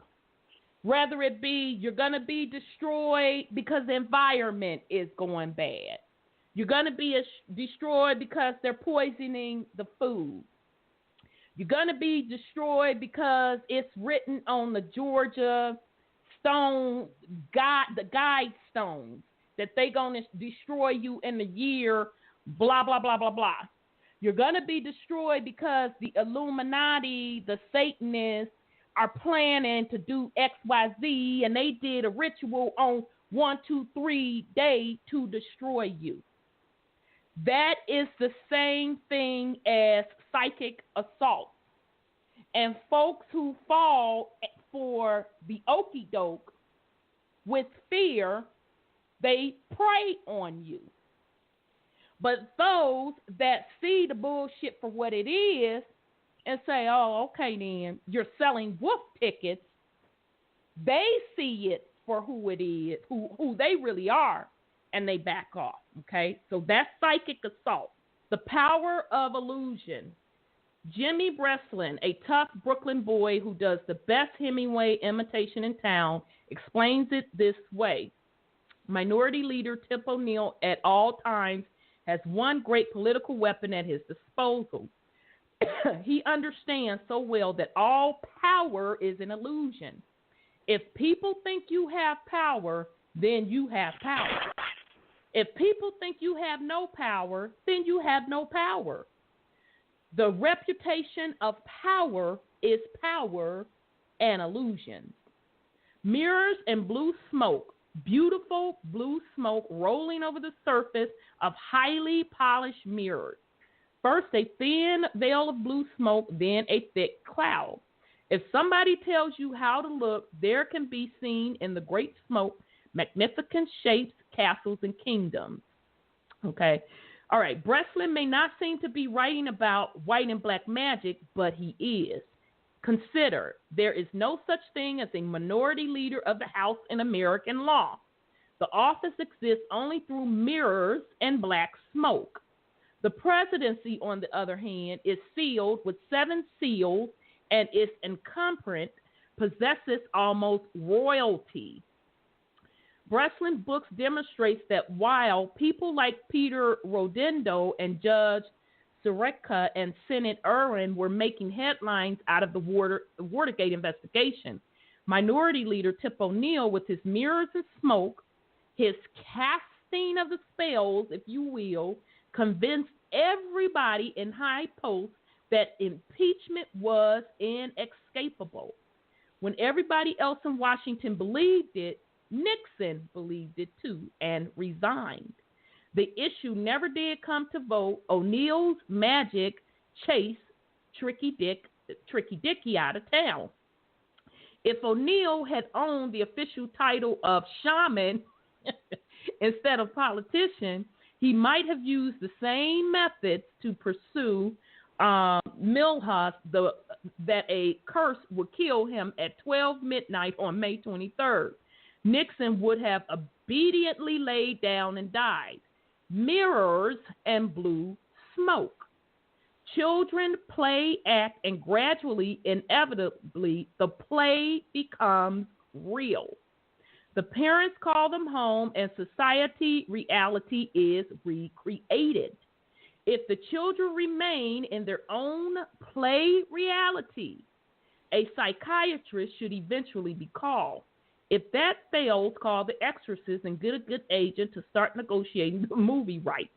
Whether it be you're going to be destroyed because the environment is going bad. You're going to be destroyed because they're poisoning the food. You're going to be destroyed because it's written on the Georgia stone, the guide stones, that they're going to destroy you in the year, blah, blah, blah, blah, blah. You're going to be destroyed because the Illuminati, the Satanists, are planning to do XYZ, and they did a ritual on 1, 2, 3 day to destroy you. That is the same thing as psychic assault. And folks who fall for the okie doke with fear, they prey on you. But those that see the bullshit for what it is and say, oh, okay then, you're selling wolf tickets, they see it for who it is, who they really are, and they back off, okay? So that's psychic assault. The power of illusion. Jimmy Breslin, a tough Brooklyn boy who does the best Hemingway imitation in town, explains it this way. Minority Leader Tip O'Neill at all times has one great political weapon at his disposal. He understands so well that all power is an illusion. If people think you have power, then you have power. If people think you have no power, then you have no power. The reputation of power is power and illusion. Mirrors and blue smoke, beautiful blue smoke rolling over the surface of highly polished mirrors. First a thin veil of blue smoke, then a thick cloud. If somebody tells you how to look, there can be seen in the great smoke magnificent shapes, castles, and kingdoms. Okay. All right. Breslin may not seem to be writing about white and black magic, but he is. Consider, there is no such thing as a minority leader of the House in American law. The office exists only through mirrors and black smoke. The presidency, on the other hand, is sealed with 7 seals, and its incumbent possesses almost royalty. Breslin books demonstrates that while people like Peter Rodendo and Judge Sirica and Senate Erwin were making headlines out of the Watergate investigation, Minority Leader Tip O'Neill, with his mirrors and smoke, his casting of the spells, if you will, convinced everybody in high posts that impeachment was inescapable. When everybody else in Washington believed it, Nixon believed it too and resigned. The issue never did come to vote. O'Neill's magic chased Tricky Dicky out of town. If O'Neill had owned the official title of shaman instead of politician, he might have used the same methods to pursue Milhouse, that a curse would kill him at 12 midnight on May 23rd. Nixon would have obediently laid down and died. Mirrors and blue smoke. Children play, act, and gradually, inevitably, the play becomes real. The parents call them home, and society reality is recreated. If the children remain in their own play reality, a psychiatrist should eventually be called. If that fails, call the exorcist and get a good agent to start negotiating the movie rights.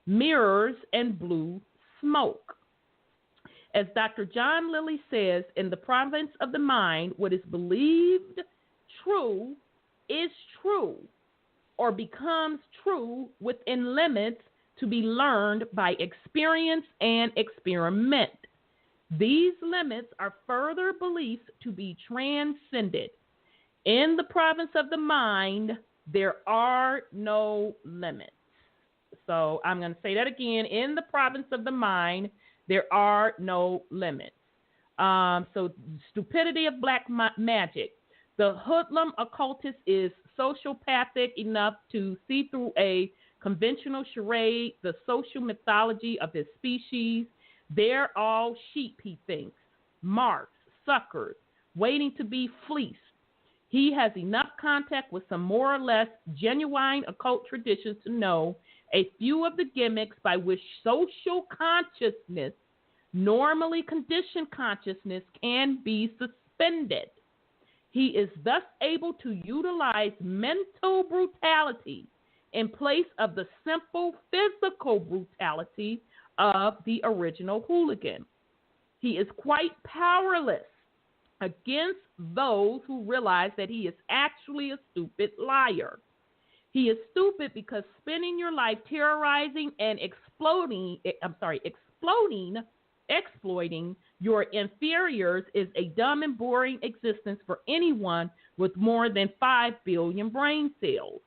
Mirrors and blue smoke. As Dr. John Lilly says, in the province of the mind, what is believed true is true or becomes true within limits to be learned by experience and experiment. These limits are further beliefs to be transcended. In the province of the mind, there are no limits. So I'm going to say that again. In the province of the mind, there are no limits. So stupidity of black magic. The hoodlum occultist is sociopathic enough to see through a conventional charade, the social mythology of his species. They're all sheep, he thinks, marks, suckers, waiting to be fleeced. He has enough contact with some more or less genuine occult traditions to know a few of the gimmicks by which social consciousness, normally conditioned consciousness, can be suspended. He is thus able to utilize mental brutality in place of the simple physical brutality of the original hooligan. He is quite powerless against those who realize that he is actually a stupid liar. He is stupid because spending your life terrorizing and exploiting your inferiors is a dumb and boring existence for anyone with more than 5 billion brain cells.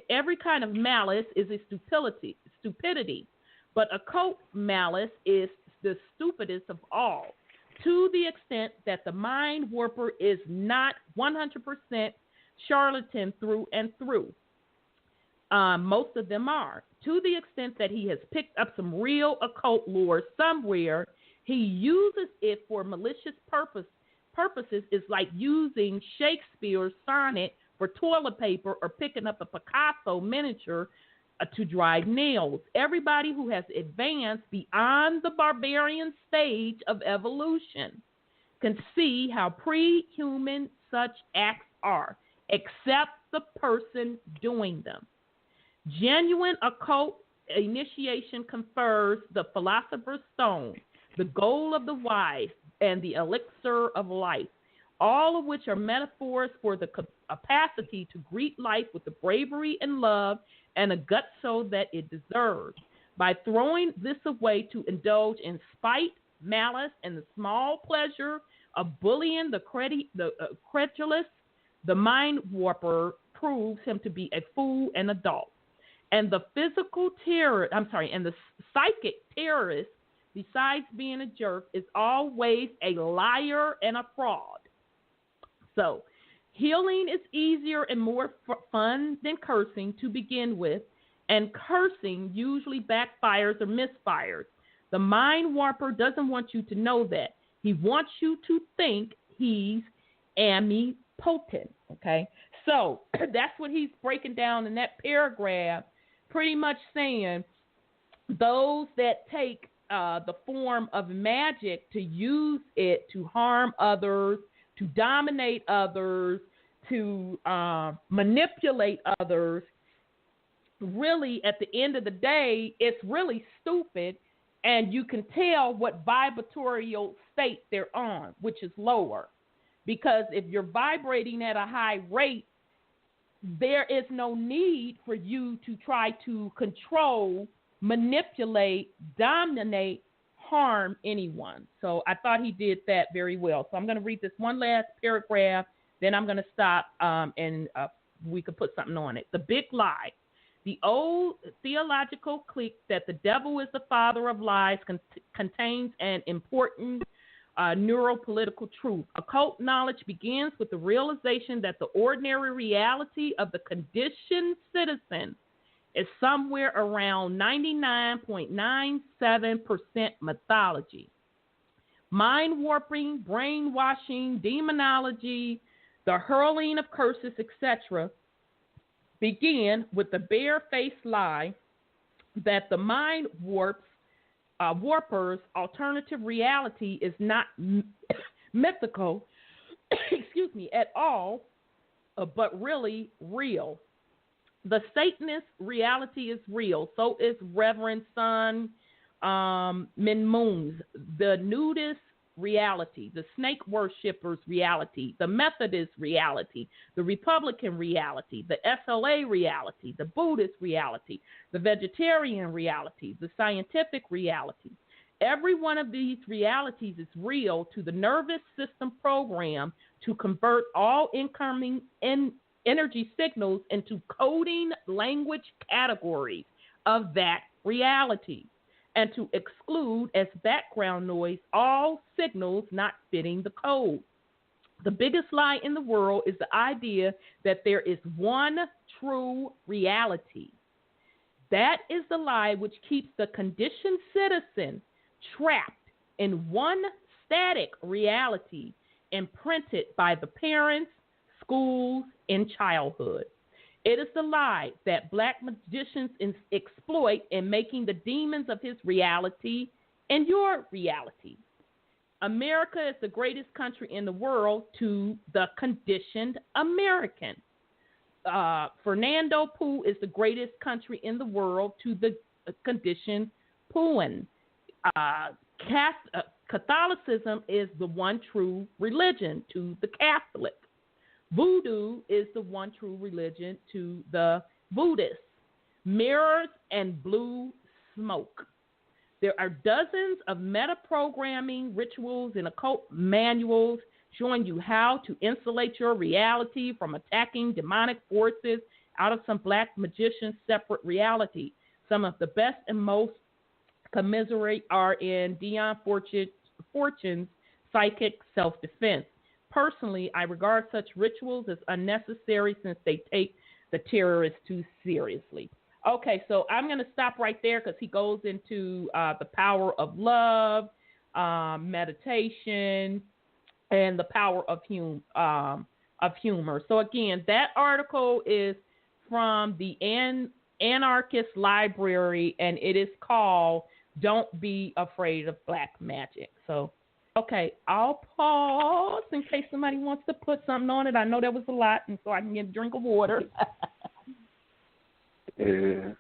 Every kind of malice is a stupidity, but occult malice is the stupidest of all, to the extent that the mind warper is not 100% charlatan through and through. Most of them are. To the extent that he has picked up some real occult lore somewhere, he uses it for malicious purposes. Is like using Shakespeare's sonnet for toilet paper or picking up a Picasso miniature to drive nails. Everybody who has advanced beyond the barbarian stage of evolution can see how pre-human such acts are, except the person doing them. Genuine occult initiation confers the philosopher's stone, the goal of the wise, and the elixir of life, all of which are metaphors for the capacity to greet life with the bravery and love and a gusto that it deserves. By throwing this away to indulge in spite, malice, and the small pleasure of bullying the credulous, the mind warper proves him to be a fool and a dog. And the and the psychic terrorist, besides being a jerk, is always a liar and a fraud. So, healing is easier and more fun than cursing to begin with, and cursing usually backfires or misfires. The mind warper doesn't want you to know that. He wants you to think he's omnipotent, okay? So, that's what he's breaking down in that paragraph, pretty much saying those that take the form of magic to use it to harm others, to dominate others, to manipulate others, really at the end of the day, it's really stupid, and you can tell what vibratorial state they're on, which is lower. Because if you're vibrating at a high rate, there is no need for you to try to control, manipulate, dominate, harm anyone. So I thought he did that very well. So I'm going to read this one last paragraph, then I'm going to stop and we could put something on it. The big lie. The old theological clique that the devil is the father of lies contains an important neuropolitical truth. Occult knowledge begins with the realization that the ordinary reality of the conditioned citizen is somewhere around 99.97% mythology. Mind warping, brainwashing, demonology, the hurling of curses, etc., begin with the bare-faced lie that the mind warper's alternative reality is not mythical, at all, but really real. The Satanist reality is real. So is Reverend Sun Min Moon's. The nudist reality, the snake worshippers reality, the Methodist reality, the Republican reality, the SLA reality, the Buddhist reality, the vegetarian reality, the scientific reality. Every one of these realities is real to the nervous system program to convert all incoming energy signals into coding language categories of that reality, and to exclude as background noise all signals not fitting the code. The biggest lie in the world is the idea that there is one true reality. That is the lie which keeps the conditioned citizen trapped in one static reality imprinted by the parents, schools, and childhood. It is the lie that black magicians exploit in making the demons of his reality and your reality. America is the greatest country in the world to the conditioned American. Fernando Poo is the greatest country in the world to the conditioned Pooan. Catholicism is the one true religion to the Catholic. Voodoo is the one true religion to the Buddhists. Mirrors and blue smoke. There are dozens of meta-programming rituals and occult manuals showing you how to insulate your reality from attacking demonic forces out of some black magician's separate reality. Some of the best and most commiserate are in Dion Fortune's psychic self-defense. Personally, I regard such rituals as unnecessary since they take the terrorists too seriously. Okay, so I'm going to stop right there because he goes into the power of love, meditation, and the power of humor. So again, that article is from the Anarchist Library, and it is called "Don't Be Afraid of Black Magic." So, okay, I'll pause in case somebody wants to put something on it. I know there was a lot, and so I can get a drink of water. Yeah.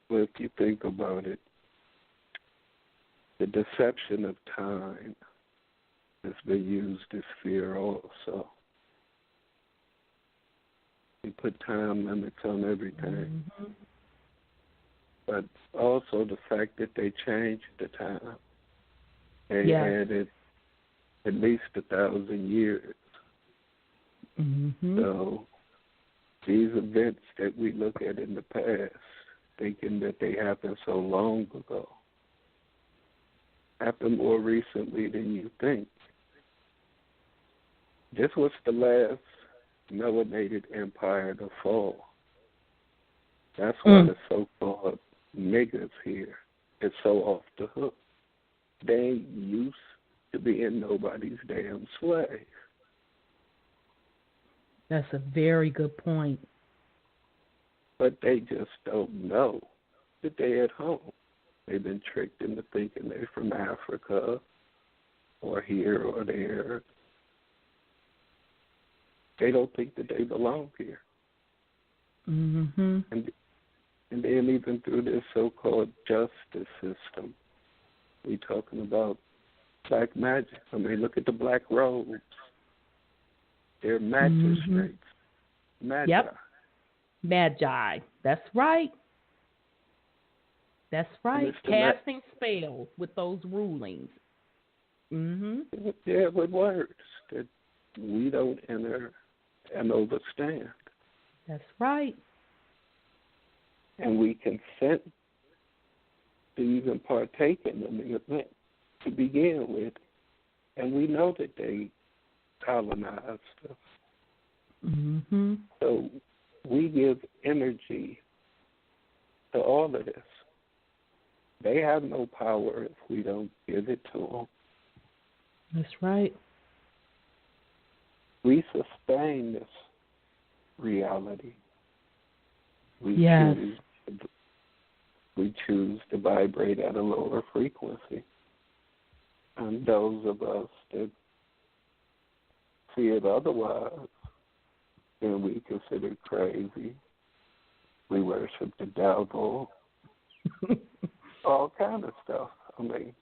Well, if you think about it, the deception of time has been used as fear also. We put time limits on everything. Mm-hmm. But also the fact that they changed the time. They added at least 1,000 years. Mm-hmm. So these events that we look at in the past, thinking that they happened so long ago, happened more recently than you think. This was the last melanated empire to fall. That's why the so-called niggas here is so off the hook. They ain't used to being nobody's damn slave. That's a very good point. But they just don't know that they're at home. They've been tricked into thinking they're from Africa or here or there. They don't think that they belong here. Mm-hmm. And then even through this so-called justice system, we talking about black magic. I mean, look at the black robes. They're magistrates. Magi. Yep. Magi. That's right. That's right. Casting spells with those rulings. Mm-hmm. Yeah, with words that we don't enter and understand. That's right. And we consent to even partake in the event to begin with. And we know that they colonized us. Mm-hmm. So we give energy to all of this. They have no power if we don't give it to them. That's right. We sustain this reality. We choose to vibrate at a lower frequency. And those of us that see it otherwise, then we consider crazy. We worship the devil. All kind of stuff. I mean,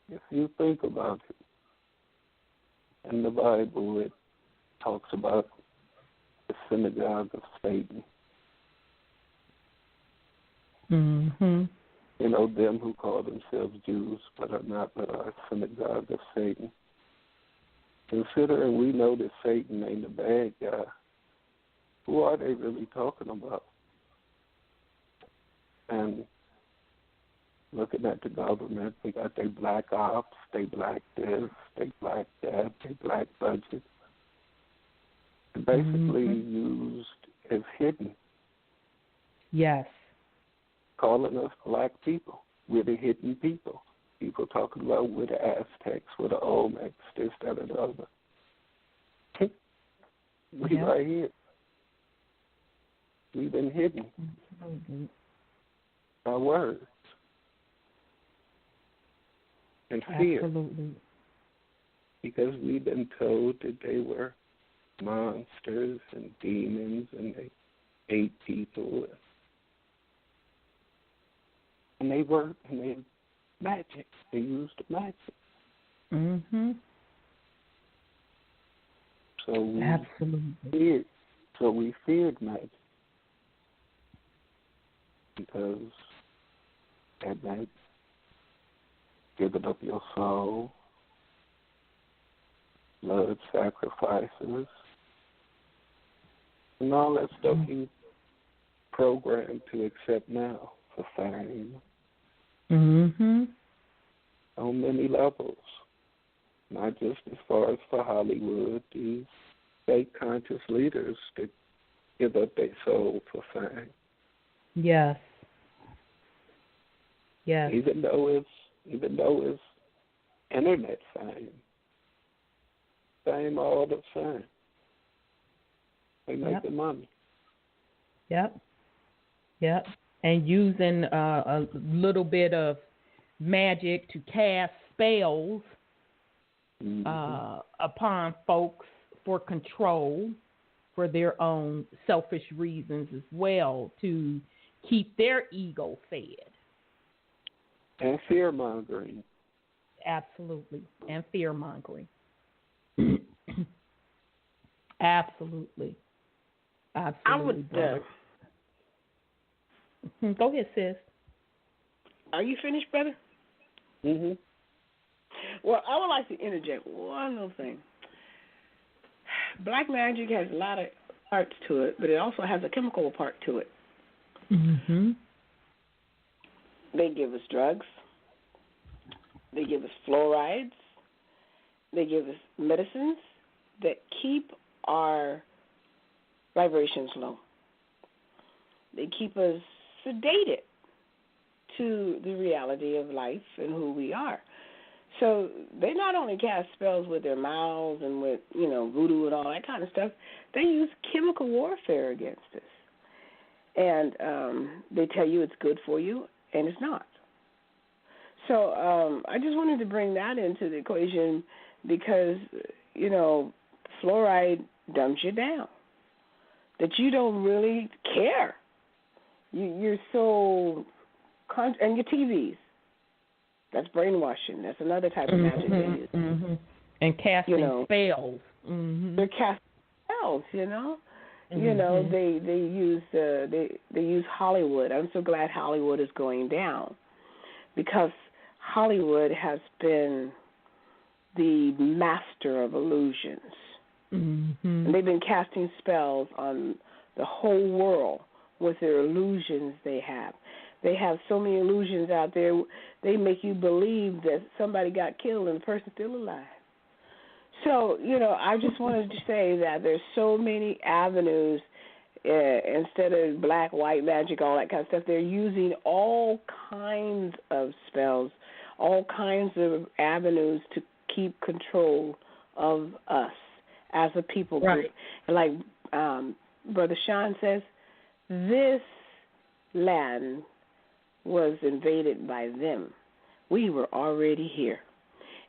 if you think about it, in the Bible it talks about the synagogue of Satan. Mm-hmm. You know, them who call themselves Jews but are not, but are a synagogue of Satan. Considering we know that Satan ain't the bad guy, who are they really talking about? And looking at the government, they got their black ops, they black this, they black that, they black budget. Basically used as hidden. Yes. Calling us black people. We're the hidden people. People talking about we're the Aztecs, we're the Olmecs, this, that, and the other. We right here. We've been hidden. Our words. And fear. Absolutely. Because we've been told that they were monsters and demons and they ate people. And they worked and they magic. They used magic. Mm-hmm. So we Absolutely. feared magic. Because that meant giving up your soul, blood sacrifices, and all that stuff you programmed to accept now for fame. Mm-hmm. On many levels, not just as far as for Hollywood, these fake conscious leaders that give up their soul for fame. Yes. Yes. Even though it's internet fame all the time. They make the money. Yep. And using a little bit of magic to cast spells upon folks for control, for their own selfish reasons as well, to keep their ego fed. And fear-mongering. Absolutely. And fear-mongering. Absolutely. I would. Go ahead, sis. Are you finished, brother? Mhm. Well, I would like to interject one little thing. Black magic has a lot of parts to it, but it also has a chemical part to it. Mm-hmm. They give us drugs. They give us fluorides. They give us medicines that keep our vibrations low. They keep us sedated to the reality of life and who we are. So they not only cast spells with their mouths and with, voodoo and all that kind of stuff, they use chemical warfare against us. And they tell you it's good for you, and it's not. So I just wanted to bring that into the equation because, fluoride dumbs you down, that you don't really care. You're so and your TVs. That's brainwashing. That's another type of magic they use. Mm-hmm. And casting spells. Mm-hmm. They're casting spells. Mm-hmm. They use Hollywood. I'm so glad Hollywood is going down because Hollywood has been the master of illusions. Mm-hmm. And they've been casting spells on the whole world with their illusions they have. They have so many illusions out there, they make you believe that somebody got killed and the person's still alive. So, I just wanted to say that there's so many avenues instead of black, white magic, all that kind of stuff. They're using all kinds of spells, all kinds of avenues to keep control of us as a people group. Right. And like Brother Sean says, this land was invaded by them. We were already here.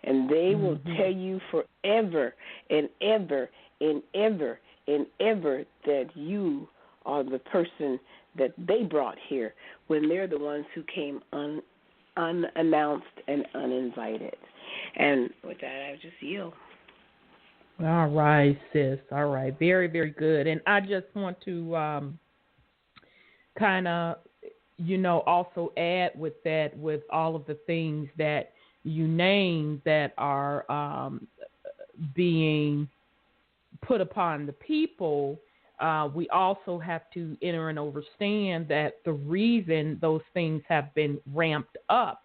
And they will tell you forever and ever and ever and ever that you are the person that they brought here when they're the ones who came unannounced and uninvited. And with that, I just yield. All right, sis. All right. Very, very good. And I just want to kind of, also add with that, with all of the things that you named that are being put upon the people, we also have to enter and understand that the reason those things have been ramped up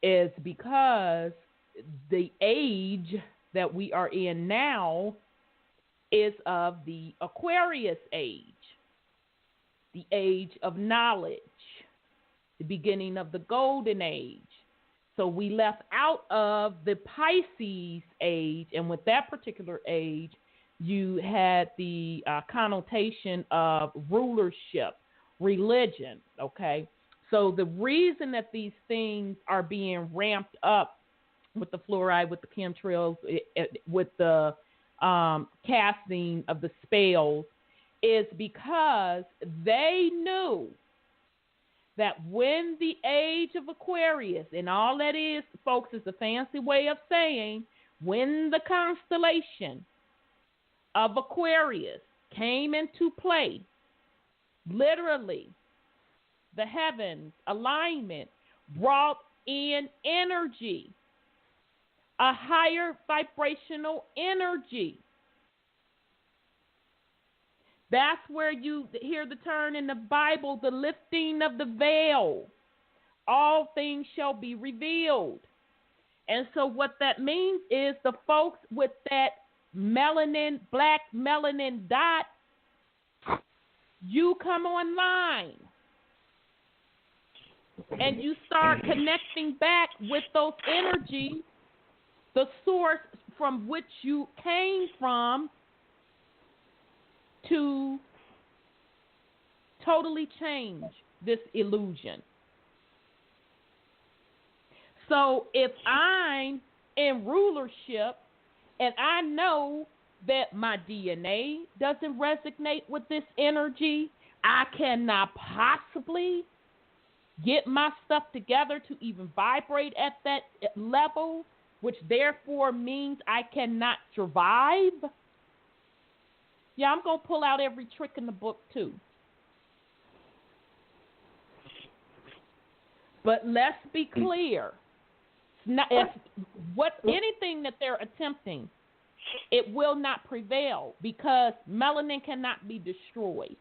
is because the age that we are in now is of the Aquarius age, the age of knowledge, the beginning of the golden age. So we left out of the Pisces age, and with that particular age, you had the connotation of rulership, religion, okay? So the reason that these things are being ramped up with the fluoride, with the chemtrails, with the casting of the spells, is because they knew that when the age of Aquarius, and all that is, folks, is a fancy way of saying when the constellation of Aquarius came into play, literally, the heavens alignment brought in energy, a higher vibrational energy. That's where you hear the term in the Bible, the lifting of the veil. All things shall be revealed. And so what that means is the folks with that melanin, black melanin dot You come online and you start connecting back with those energies, the source from which you came from, to totally change this illusion. So if I'm in rulership and I know that my DNA doesn't resonate with this energy, I cannot possibly get my stuff together to even vibrate at that level, which therefore means I cannot survive. Yeah, I'm going to pull out every trick in the book too. But let's be clear. Anything that they're attempting, it will not prevail because melanin cannot be destroyed.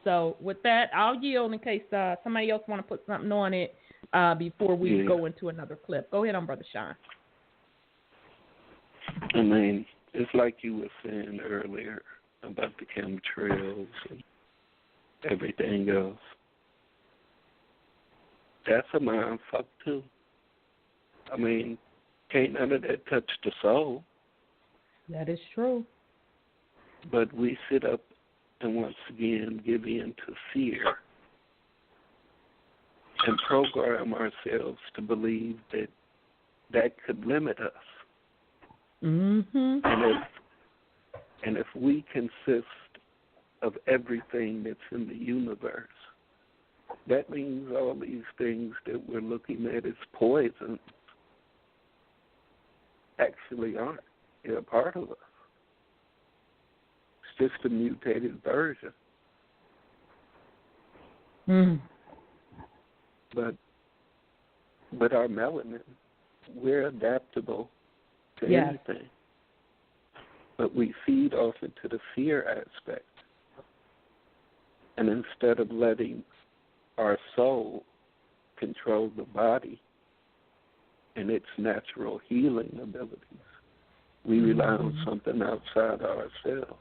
So with that, I'll yield in case somebody else want to put something on it before we go into another clip. Go ahead, Brother Sean. I mean, it's like you were saying earlier about the chemtrails and everything else. That's a mind fuck too. I mean, can't none of that touch the soul. That is true. But we sit up and once again give in to fear and program ourselves to believe that that could limit us. Mm-hmm. And if we consist of everything that's in the universe, that means all these things that we're looking at as poison actually aren't. They're a part of us. It's just a mutated version. Mm. But our melanin, we're adaptable to anything. But we feed off into the fear aspect. And instead of letting our soul control the body and its natural healing abilities, we rely on something outside ourselves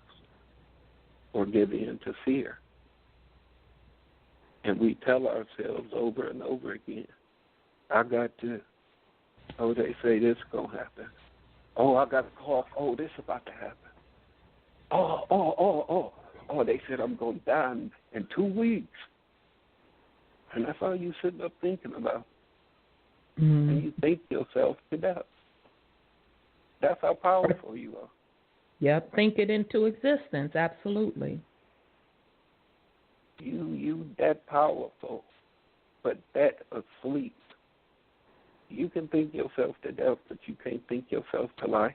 or give in to fear. And we tell ourselves over and over again, I got this. Oh, they say this is going to happen. Oh, I got a cough. Oh, this is about to happen. Oh, they said I'm going to die in 2 weeks. And that's all you sitting up thinking about. Mm-hmm. And you think yourself to death. That's how powerful you are. Yep, think it into existence, absolutely. You that powerful, but that asleep. You can think yourself to death, but you can't think yourself to life.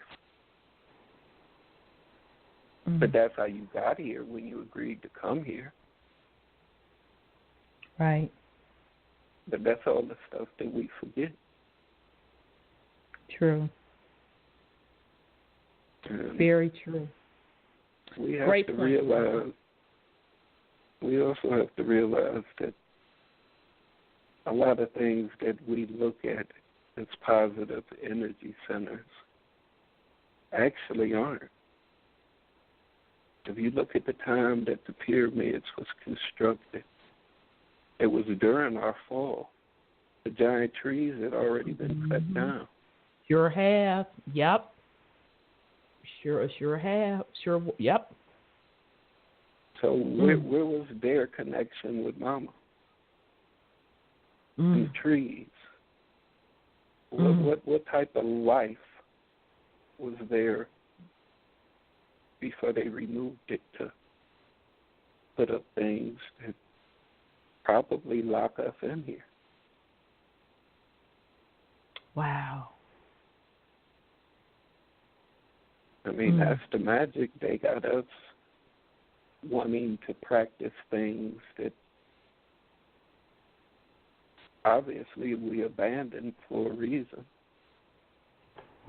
Mm-hmm. But that's how you got here when you agreed to come here. Right. But that's all the stuff that we forget. True. Very true. We have to realize. We also have to realize that a lot of things that we look at as positive energy centers actually aren't. If you look at the time that the pyramids was constructed, it was during our fall. The giant trees had already been cut down. Sure have. Yep. Sure have. Sure. Yep. So where was their connection with Mama? And the trees. What type of life was there before they removed it to put up things that probably lock us in here? Wow. I mean, that's the magic. They got us wanting to practice things that obviously we abandoned for a reason.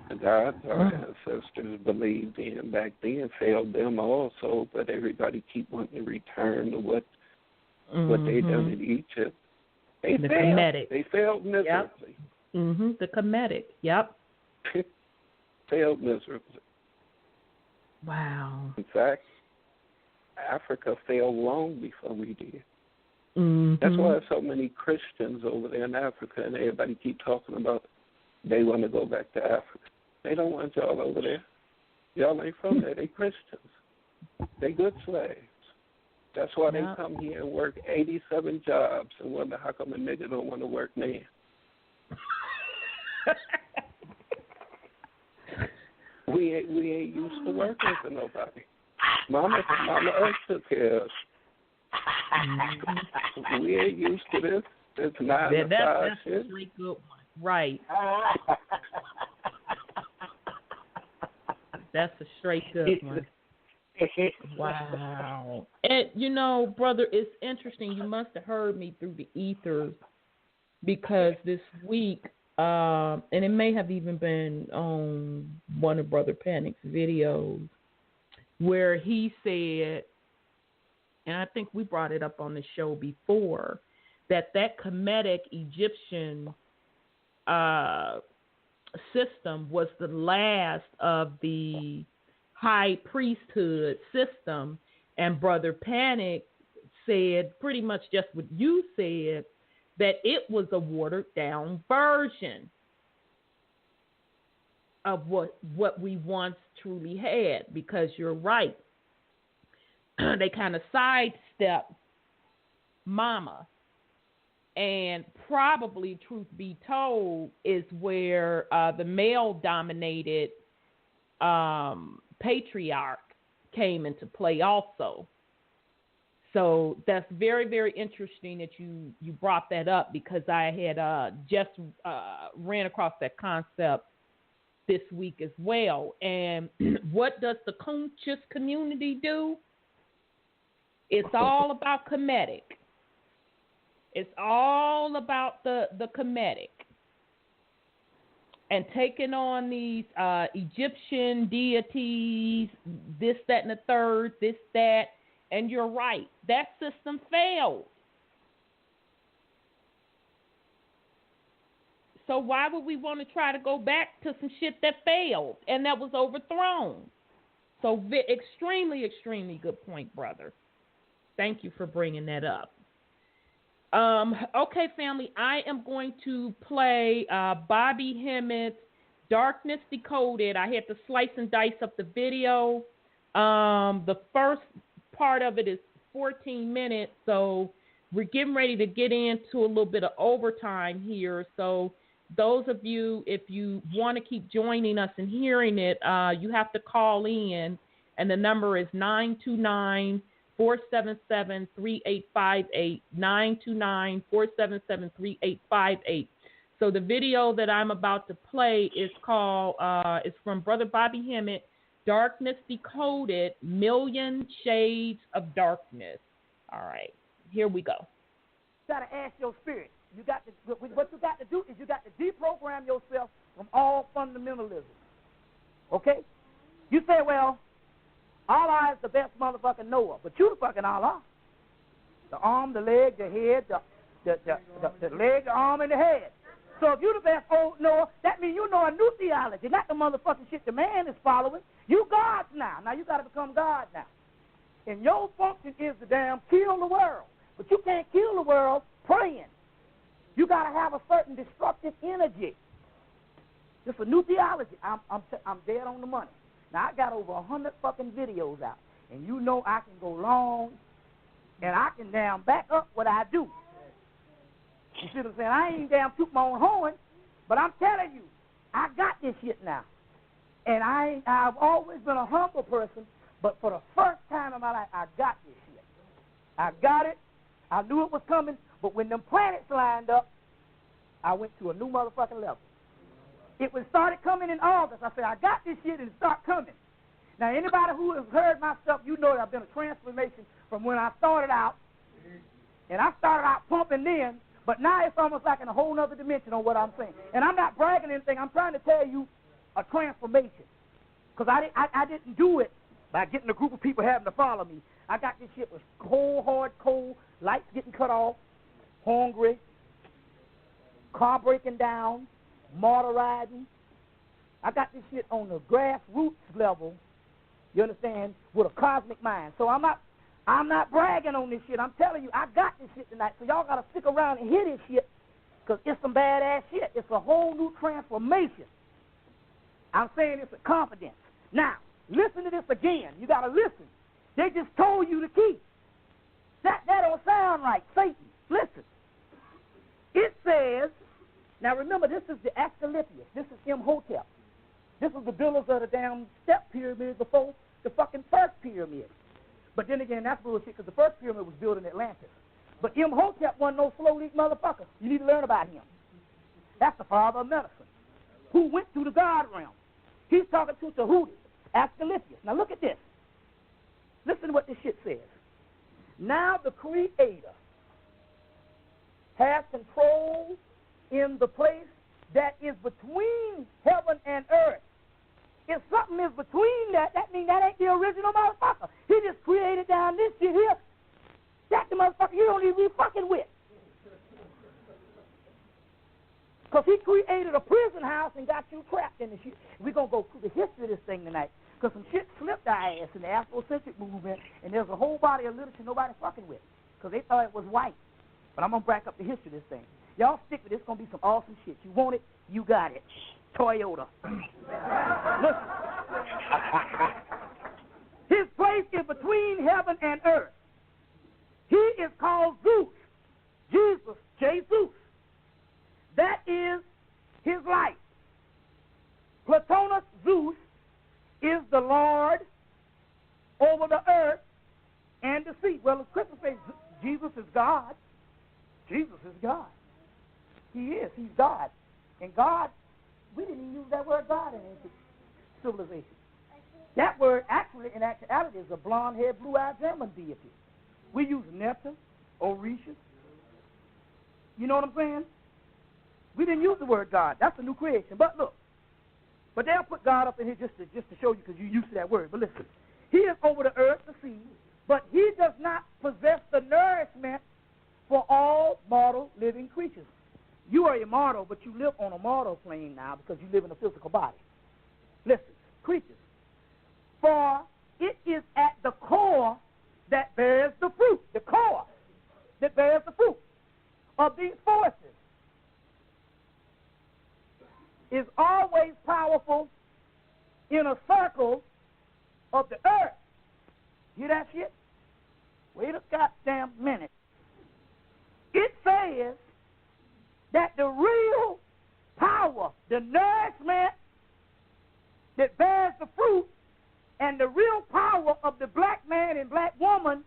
The gods our ancestors believed in back then failed them also, but everybody keep wanting to return to what they done in Egypt. They failed. Kemetic. They failed miserably. Yep. The Kemetic. Yep. Failed miserably. Wow. In fact, Africa fell long before we did. Mm-hmm. That's why there's so many Christians over there in Africa, and everybody keep talking about they want to go back to Africa. They don't want y'all over there. Y'all ain't from there. They Christians. They good slaves. That's why they come here and work 87 jobs and wonder how come a nigga don't want to work now. We ain't used to working for nobody. Mama Earth took care of us. We ain't used to this. It's 9 to 5 that's shit. a really good one. Right. That's a straight good one. Wow. And, you know, brother, it's interesting. You must have heard me through the ethers because this week, and it may have even been on one of Brother Panic's videos, where he said, and I think we brought it up on the show before, that Kemetic Egyptian system was the last of the high priesthood system, and Brother Panic said pretty much just what you said, that it was a watered down version of what we once truly had, because you're right. They kind of sidestepped Mama, and probably, truth be told, is where the male-dominated patriarch came into play also. So that's very, very interesting that you brought that up, because I had just ran across that concept this week as well. And what does the conscious community do? It's all about Kemetic. It's all about the Kemetic. And taking on these Egyptian deities, this, that, and the third, this, that. And you're right. That system failed. So why would we want to try to go back to some shit that failed and that was overthrown? So extremely, extremely good point, brother. Thank you for bringing that up. Okay, family, I am going to play Bobby Hemmett's Darkness Decoded. I had to slice and dice up the video. The first part of it is 14 minutes, so we're getting ready to get into a little bit of overtime here. So those of you, if you want to keep joining us and hearing it, you have to call in, and the number is 929-477-3858, 929-477-3858. So the video that I'm about to play is called, is from Brother Bobby Hemmett, Darkness Decoded, Million Shades of Darkness. All right, here we go. You got to ask your spirit. What you got to do is you got to deprogram yourself from all fundamentalism. Okay? You say, well, Allah is the best motherfucking knower, but you the fucking Allah. The arm, the leg, the head, the leg, the arm, and the head. So if you the best old knower, that means you know a new theology, not the motherfucking shit the man is following. You God now. Now you got to become God now. And your function is to damn kill the world. But you can't kill the world praying. You got to have a certain destructive energy. Just a new theology. I'm dead on the money. Now I got over 100 fucking videos out, and you know I can go long, and I can damn back up what I do. You see what I'm saying? I ain't damn toot my own horn, but I'm telling you, I got this shit now. And I've always been a humble person, but for the first time in my life, I got this shit. I got it. I knew it was coming, but when them planets lined up, I went to a new motherfucking level. It was started coming in August. I said, I got this shit, and it started coming. Now, anybody who has heard my stuff, you know that I've been a transformation from when I started out, and I started out pumping then, but now it's almost like in a whole other dimension on what I'm saying. And I'm not bragging anything. I'm trying to tell you a transformation, because I didn't do it by getting a group of people having to follow me. I got this shit with cold, hard, cold, lights getting cut off, hungry, car breaking down, motor riding. I got this shit on the grassroots level, you understand, with a cosmic mind. So I'm not I'm not bragging on this shit. I'm telling you, I got this shit tonight. So y'all got to stick around and hear this shit because it's some badass shit. It's a whole new transformation. I'm saying it's a confidence. Now, listen to this again. You got to listen. They just told you the key. That don't sound right. Satan, listen. It says, now remember, this is the Asclepius. This is Imhotep. This is the builders of the damn step pyramid before the fucking first pyramid. But then again, that's bullshit because the first pyramid was built in Atlantis. But Imhotep wasn't no slow-leak motherfucker. You need to learn about him. That's the father of medicine who went through the God realm. He's talking to Tahuti, Asclepius. Now look at this. Listen to what this shit says. Now the Creator has control in the place that is between heaven and earth. If something is between that means that ain't the original motherfucker. He just created down this shit here. That's the motherfucker you don't even be fucking with. Because he created a prison house and got you trapped in the shit. We're going to go through the history of this thing tonight. Because some shit slipped our ass in the Afrocentric movement, and there's a whole body of literature nobody's fucking with. Because they thought it was white. But I'm going to back up the history of this thing. Y'all stick with this. It's going to be some awesome shit. You want it, you got it. Toyota. Listen. His place is between heaven and earth. He is called Zeus. Jesus, Jesus. That is his life. Platonus Zeus is the Lord over the earth and the sea. Well, as Christians say, Jesus is God. Jesus is God. He is. He's God. And God, we didn't even use that word God in ancient civilization. That word actually, in actuality, is a blonde-haired, blue-eyed German deity. We use Neptune, Orishas. You know what I'm saying? We didn't use the word God. That's a new creation. But look, but they'll put God up in here just to show you because you're used to that word. But listen, he is over the earth, the sea, but he does not possess the nourishment for all mortal living creatures. You are immortal, but you live on a mortal plane now because you live in a physical body. Listen, creatures. For it is at the core that bears the fruit, the core that bears the fruit of these forces is always powerful in a circle of the earth. Hear that shit? Wait a goddamn minute. It says that the real power, the nourishment that bears the fruit, and the real power of the black man and black woman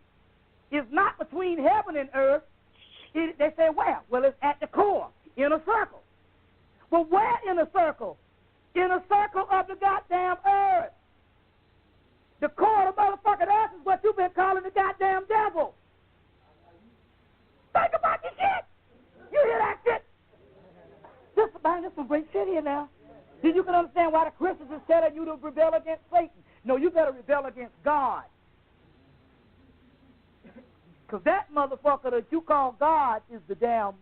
is not between heaven and earth. They say, where? Well, it's at the core, in a circle. Well, where in a circle? In a circle of the goddamn earth. The core of the motherfucking earth is what you've been calling the goddamn devil. Think about this shit. You hear that shit? This is some great shit here now. Then you can understand why the Christians is telling you to rebel against Satan. No, you better rebel against God. Because that motherfucker that you call God is the damn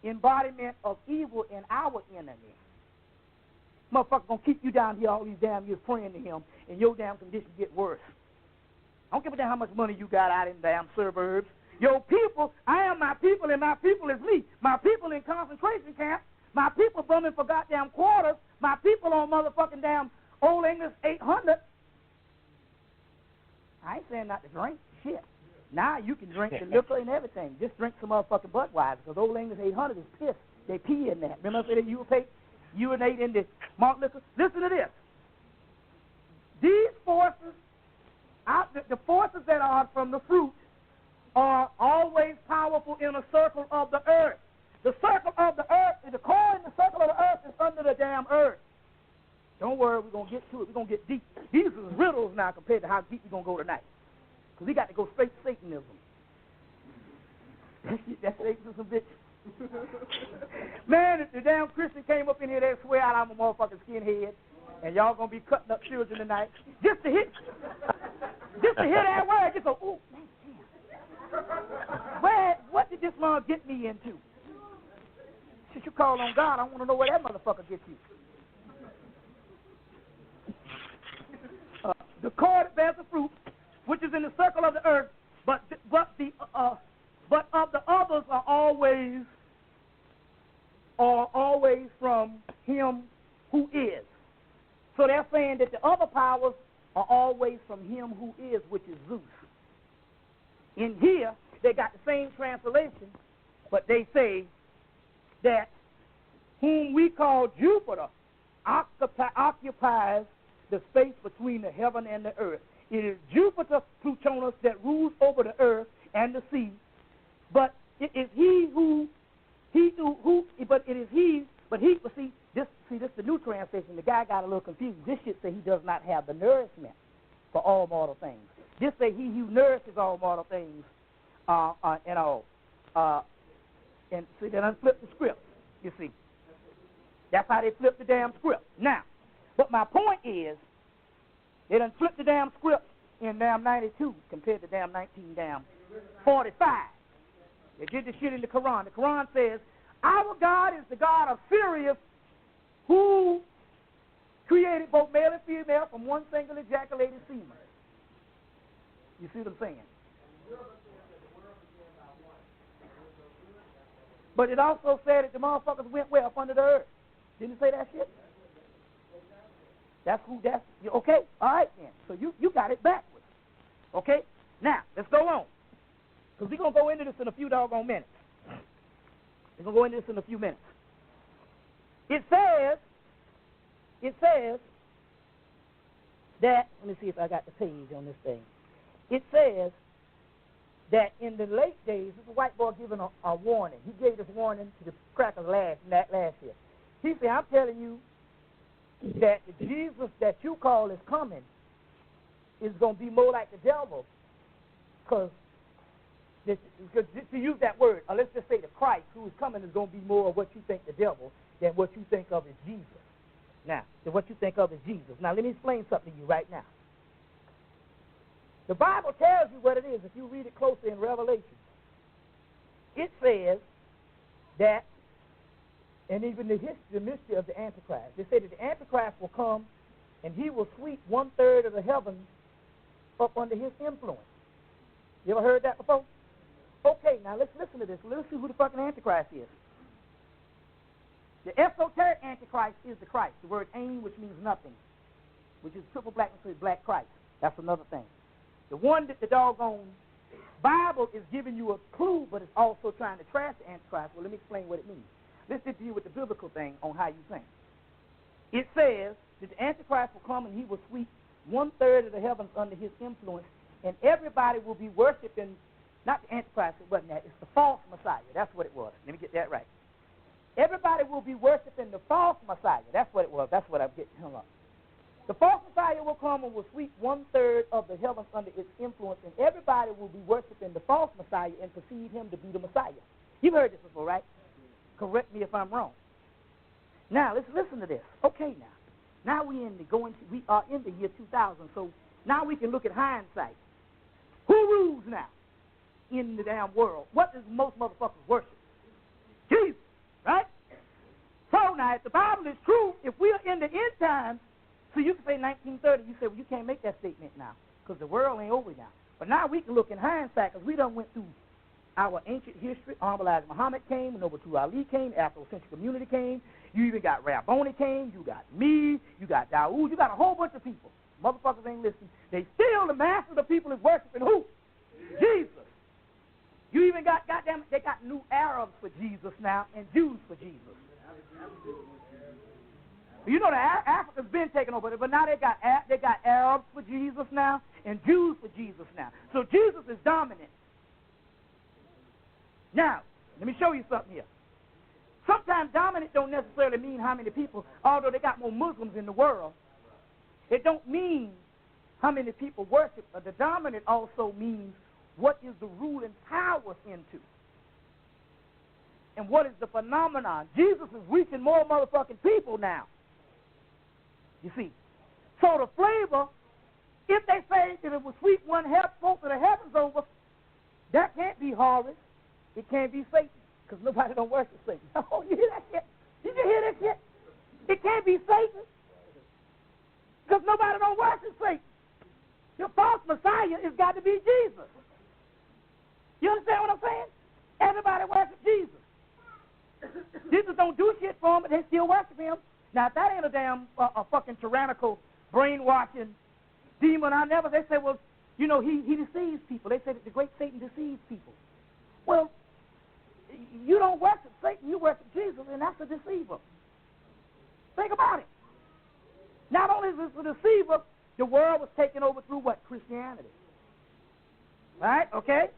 embodiment of evil in our enemy. Motherfucker gonna keep you down here all these damn years praying to him, and your damn condition get worse. I don't give a damn how much money you got out in the damn suburbs. Your people, I am my people, and my people is me. My people in concentration camps, my people bumming for goddamn quarters, my people on motherfucking damn Old English 800. I ain't saying not to drink. Shit. Now you can drink the liquor and everything. Just drink some motherfucking Budweiser, because Old English 800 is piss. They pee in that. Remember I said that urinate in the malt liquor? Listen to this. These forces, the forces that are from the fruit, are always powerful in a circle of the earth. The circle of the earth, the core in the circle of the earth is under the damn earth. Don't worry, we're going to get to it. We're going to get deep. These are riddles now compared to how deep we're going to go tonight. Because we got to go straight to Satanism. That's Satanism, bitch. Man, if the damn Christian came up in here, they'd swear out I'm a motherfucking skinhead, and y'all going to be cutting up children tonight. Just to hear that word, just go, ooh, man, damn. What did this man get me into? Since you call on God, I want to know where that motherfucker gets you. The core that bears the fruit, which is in the circle of the earth, but of the others are always from him who is. So they're saying that the other powers are always from him who is, which is Zeus. In here, they got the same translation, but they say that whom we call Jupiter occupies the space between the heaven and the earth. It is Jupiter, Plutonus, that rules over the earth and the sea. But it is this is the new translation. The guy got a little confused. This shit say he does not have the nourishment for all mortal things. This say he who nourishes all mortal things, and all. And see, they done flip the script, you see. That's how they flip the damn script. Now, but my point is, they done flipped the damn script in damn 92 compared to damn 1945. They did the shit in the Quran. The Quran says, our God is the God of Sirius, who created both male and female from one single ejaculated semen. You see what I'm saying? But it also said that the motherfuckers went way up under the earth. Didn't it say that shit? Okay? All right, then. So you got it backwards. Okay? Now, let's go on. Because we're going to go into this in a few doggone minutes. We're going to go into this in a few minutes. It says that, let me see if I got the page on this thing. It says that in the late days, this is a white boy giving a warning. He gave this warning to the crackers last year. He said, I'm telling you that the Jesus that you call is coming is going to be more like the devil, because to use that word, or let's just say the Christ who is coming is going to be more of what you think the devil than what you think of as Jesus. Now, than what you think of as Jesus. Now, let me explain something to you right now. The Bible tells you what it is if you read it closely in Revelation. It says that, and even the mystery of the Antichrist, they say that the Antichrist will come and he will sweep 1/3 of the heavens up under his influence. You ever heard that before? Okay, now let's listen to this. Let's see who the fucking Antichrist is. The esoteric Antichrist is the Christ. The word ain, which means nothing, which is triple black, and says black Christ. That's another thing. The one that the doggone Bible is giving you a clue, but it's also trying to trash the Antichrist. Well, let me explain what it means. Let's deal with the biblical thing on how you think. It says that the Antichrist will come and he will sweep 1/3 of the heavens under his influence, and everybody will be worshiping, not the Antichrist, it wasn't that, it's the false Messiah. That's what it was. Let me get that right. Everybody will be worshiping the false Messiah. That's what it was. That's what I'm getting hung up. The false Messiah will come and will sweep 1/3 of the heavens under its influence, and everybody will be worshiping the false Messiah and perceive him to be the Messiah. You've heard this before, right? Correct me if I'm wrong. Now, let's listen to this. Okay, now we are in the year 2000, so now we can look at hindsight. Who rules now in the damn world? What does most motherfuckers worship? Jesus, right? So now, if the Bible is true, if we are in the end times, so you can say 1930, you say, well, you can't make that statement now because the world ain't over now. But now we can look in hindsight because we done went through our ancient history. Honorable Elijah Muhammad came, and over to Ali came, the Afrocentric community came. You even got Rabboni came, you got me, you got Dawood, you got a whole bunch of people. Motherfuckers ain't listening. They still, the mass of the people is worshiping who? Jesus. You even got, goddamn, they got new Arabs for Jesus now and Jews for Jesus. You know, Africa's been taken over, but now they got Arabs for Jesus now and Jews for Jesus now. So Jesus is dominant. Now, let me show you something here. Sometimes dominant don't necessarily mean how many people, although they got more Muslims in the world. It don't mean how many people worship. The dominant also means what is the ruling power into. And what is the phenomenon? Jesus is reaching more motherfucking people now. You see. So the flavor, if they say that it will sweep 1/4 of the heavens over, that can't be Horus. It can't be Satan, because nobody don't worship Satan. Oh, you hear that shit? Did you hear that shit? It can't be Satan, because nobody don't worship Satan. The false Messiah has got to be Jesus. You understand what I'm saying? Everybody worships Jesus. Jesus don't do shit for them, but they still worship him. Now, if that ain't a damn a fucking tyrannical, brainwashing demon, they say, well, you know, he deceives people. They say that the great Satan deceives people. Well, you don't worship Satan, you worship Jesus, and that's a deceiver. Think about it. Not only is this a deceiver, the world was taken over through what? Christianity. Right? Okay?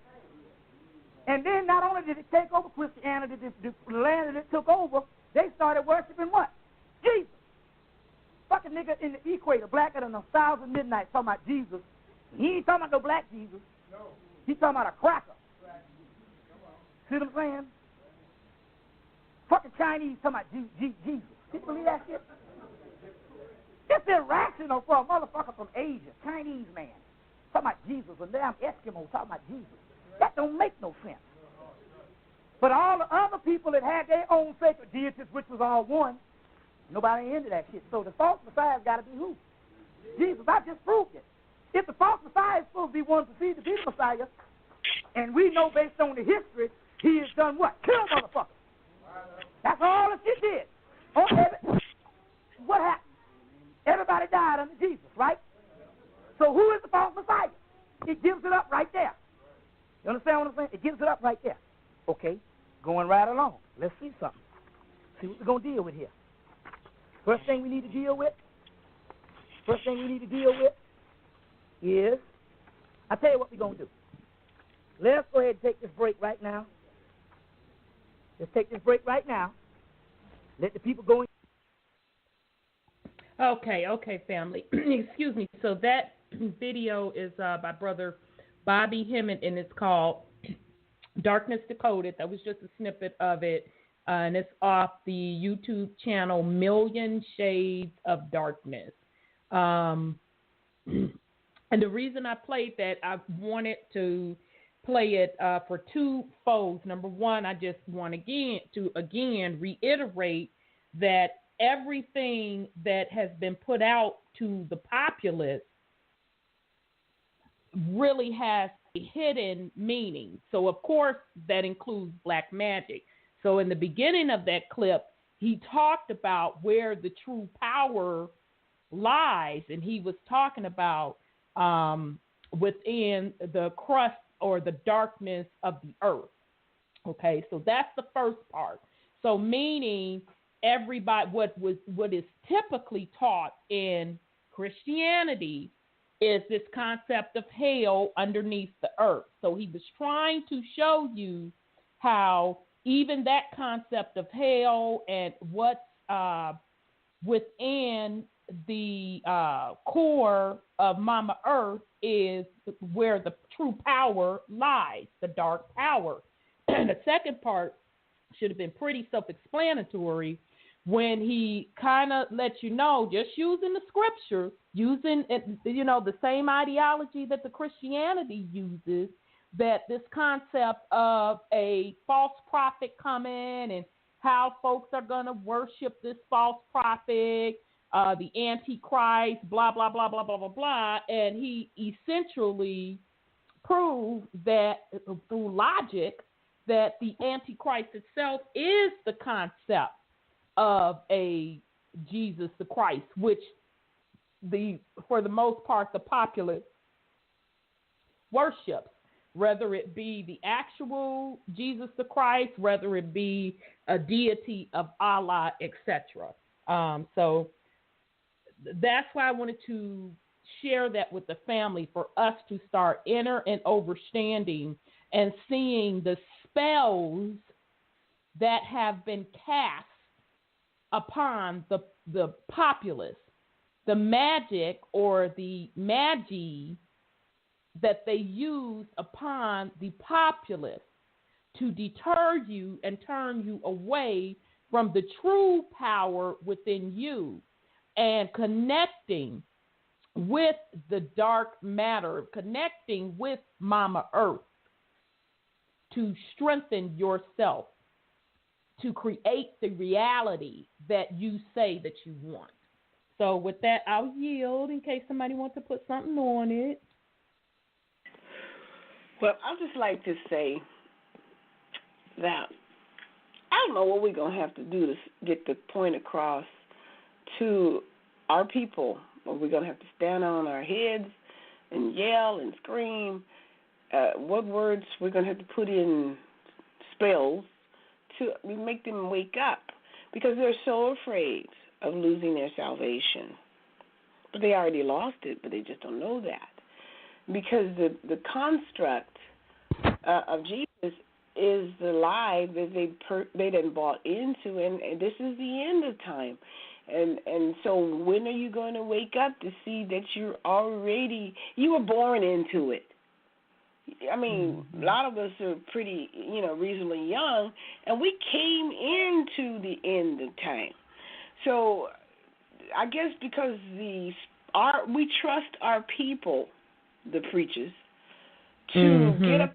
And then not only did it take over Christianity, the land that it took over, they started worshiping what? Jesus. Fucking nigga in the equator, blacker than 1,000 midnights, talking about Jesus. He ain't talking about no black Jesus. No. He's talking about a cracker. See what I'm saying? Fucking Chinese talking about Jesus. Can you believe that shit? It's irrational for a motherfucker from Asia, Chinese man, talking about Jesus, a damn Eskimo talking about Jesus. That don't make no sense. But all the other people that had their own sacred deities, which was all one, nobody into that shit. So the false Messiah's got to be who? Jesus. I just proved it. If the false Messiah is supposed to be one perceived to be the Messiah, and we know based on the history, he has done what? Kill motherfuckers. That's all the shit did. Okay, what happened? Everybody died under Jesus, right? So who is the false Messiah? It gives it up right there. You understand what I'm saying? It gives it up right there. Okay, going right along. Let's see something. See what we're going to deal with here. First thing we need to deal with is, I'll tell you what we're going to do. Let's go ahead and take this break right now. Let's take this break right now. Let the people go in. Okay, family. Excuse me. So that video is by Brother Bobby Hemmett, and it's called Darkness Decoded. That was just a snippet of it, and it's off the YouTube channel Million Shades of Darkness. And the reason I played that, I wanted to play it for two folds. Number one, I just want to reiterate that everything that has been put out to the populace really has a hidden meaning. So, of course, that includes black magic. So in the beginning of that clip, he talked about where the true power lies, and he was talking about within the crust or the darkness of the earth. Okay, so that's the first part. So meaning everybody, what is typically taught in Christianity is this concept of hell underneath the earth. So he was trying to show you how even that concept of hell and what's within the core of Mama Earth is where the true power lies, the dark power. The second part should have been pretty self-explanatory when he kind of let you know, just using the scripture, using, the same ideology that the Christianity uses, that this concept of a false prophet coming and how folks are going to worship this false prophet, the Antichrist, blah, blah, blah, blah, blah, blah, blah. And he essentially proved that through logic that the Antichrist itself is the concept of a Jesus the Christ, which for the most part the populace worships, whether it be the actual Jesus the Christ, whether it be a deity of Allah, etc. So that's why I wanted to share that with the family, for us to start inner and understanding and seeing the spells that have been cast upon the populace, the magic or the magi that they use upon the populace to deter you and turn you away from the true power within you and connecting with the dark matter, connecting with Mama Earth to strengthen yourself, to create the reality that you say that you want. So with that, I'll yield in case somebody wants to put something on it. Well, I'd just like to say that I don't know what we're going to have to do to get the point across to our people. Or we're going to have to stand on our heads and yell and scream. What words we're going to have to put in spells to make them wake up, because they're so afraid of losing their salvation. But they already lost it, but they just don't know that. Because the construct of Jesus is the lie that they done bought into, and this is the end of time. And so when are you going to wake up to see that you were born into it? I mean, a lot of us are pretty, reasonably young, and we came into the end of time. So I guess because we trust our people, the preachers, to get up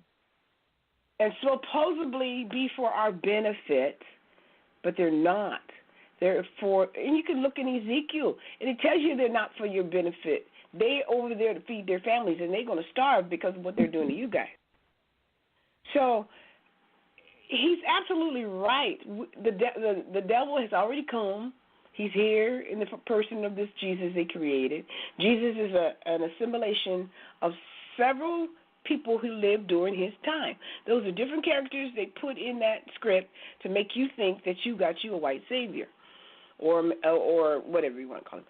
and supposedly be for our benefit, but they're not. They're for, and you can look in Ezekiel, and it tells you they're not for your benefit. They're over there to feed their families, and they're going to starve because of what they're doing to you guys. So he's absolutely right. The devil has already come. He's here in the person of this Jesus they created. Jesus is an assimilation of several people who lived during his time. Those are different characters they put in that script to make you think that you got you a white savior or whatever you want to call him.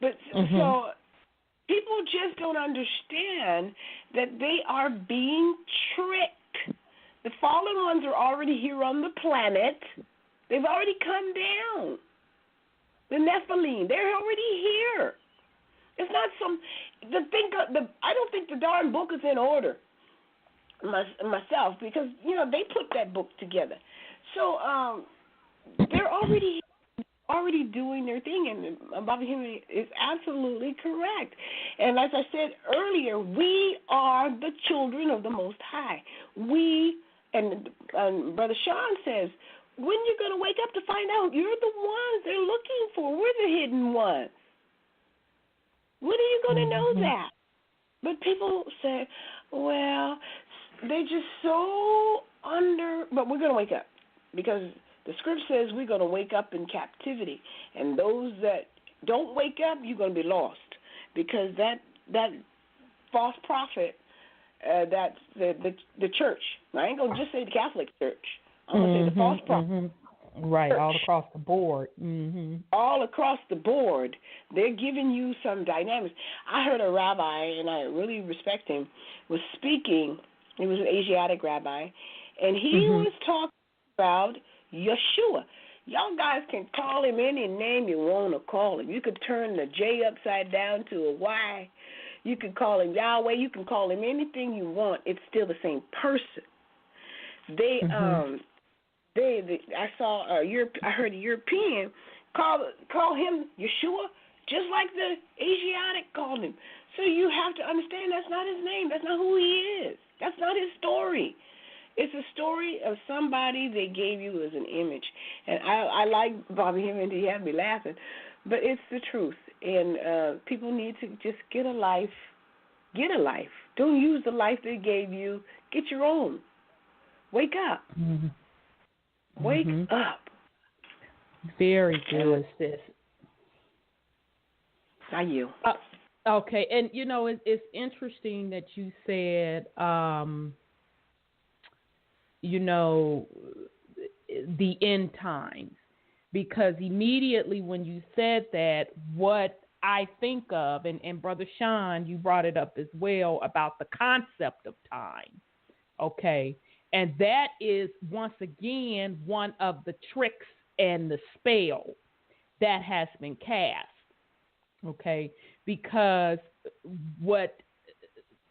But so people just don't understand that they are being tricked. The fallen ones are already here on the planet. They've already come down. The Nephilim, they're already here. It's not I don't think the darn book is in order myself, because they put that book together. So they're already doing their thing, and Bobby Henry is absolutely correct. And as I said earlier, we are the children of the Most High. We, and Brother Sean says, when you're going to wake up to find out you're the ones they're looking for. We're the hidden ones. When are you going to know that? But people say, well, they're just so but we're going to wake up, because the script says we're going to wake up in captivity. And those that don't wake up, you're going to be lost, because that false prophet, that's the church. I ain't going to just say the Catholic Church. I'm going to say the false prophet. Right, church. all across the board. All across the board. They're giving you some dynamics. I heard a rabbi, and I really respect him, was speaking. He was an Asiatic rabbi, and he was talking about Yeshua. Y'all guys can call him any name you want to call him. You could turn the J upside down to a Y. You can call him Yahweh. You can call him anything you want. It's still the same person. I heard a European call him Yeshua, just like the Asiatic called him. So you have to understand that's not his name. That's not who he is. That's not his story. It's a story of somebody they gave you as an image. And I like Bobby Hemming. He had me laughing. But it's the truth. And people need to just get a life. Get a life. Don't use the life they gave you. Get your own. Wake up. Wake up. Very good, sis. How you? Okay, and it's interesting that you said, the end times, because immediately when you said that, what I think of, and Brother Sean, you brought it up as well, about the concept of time. Okay. And that is, once again, one of the tricks and the spell that has been cast, okay? Because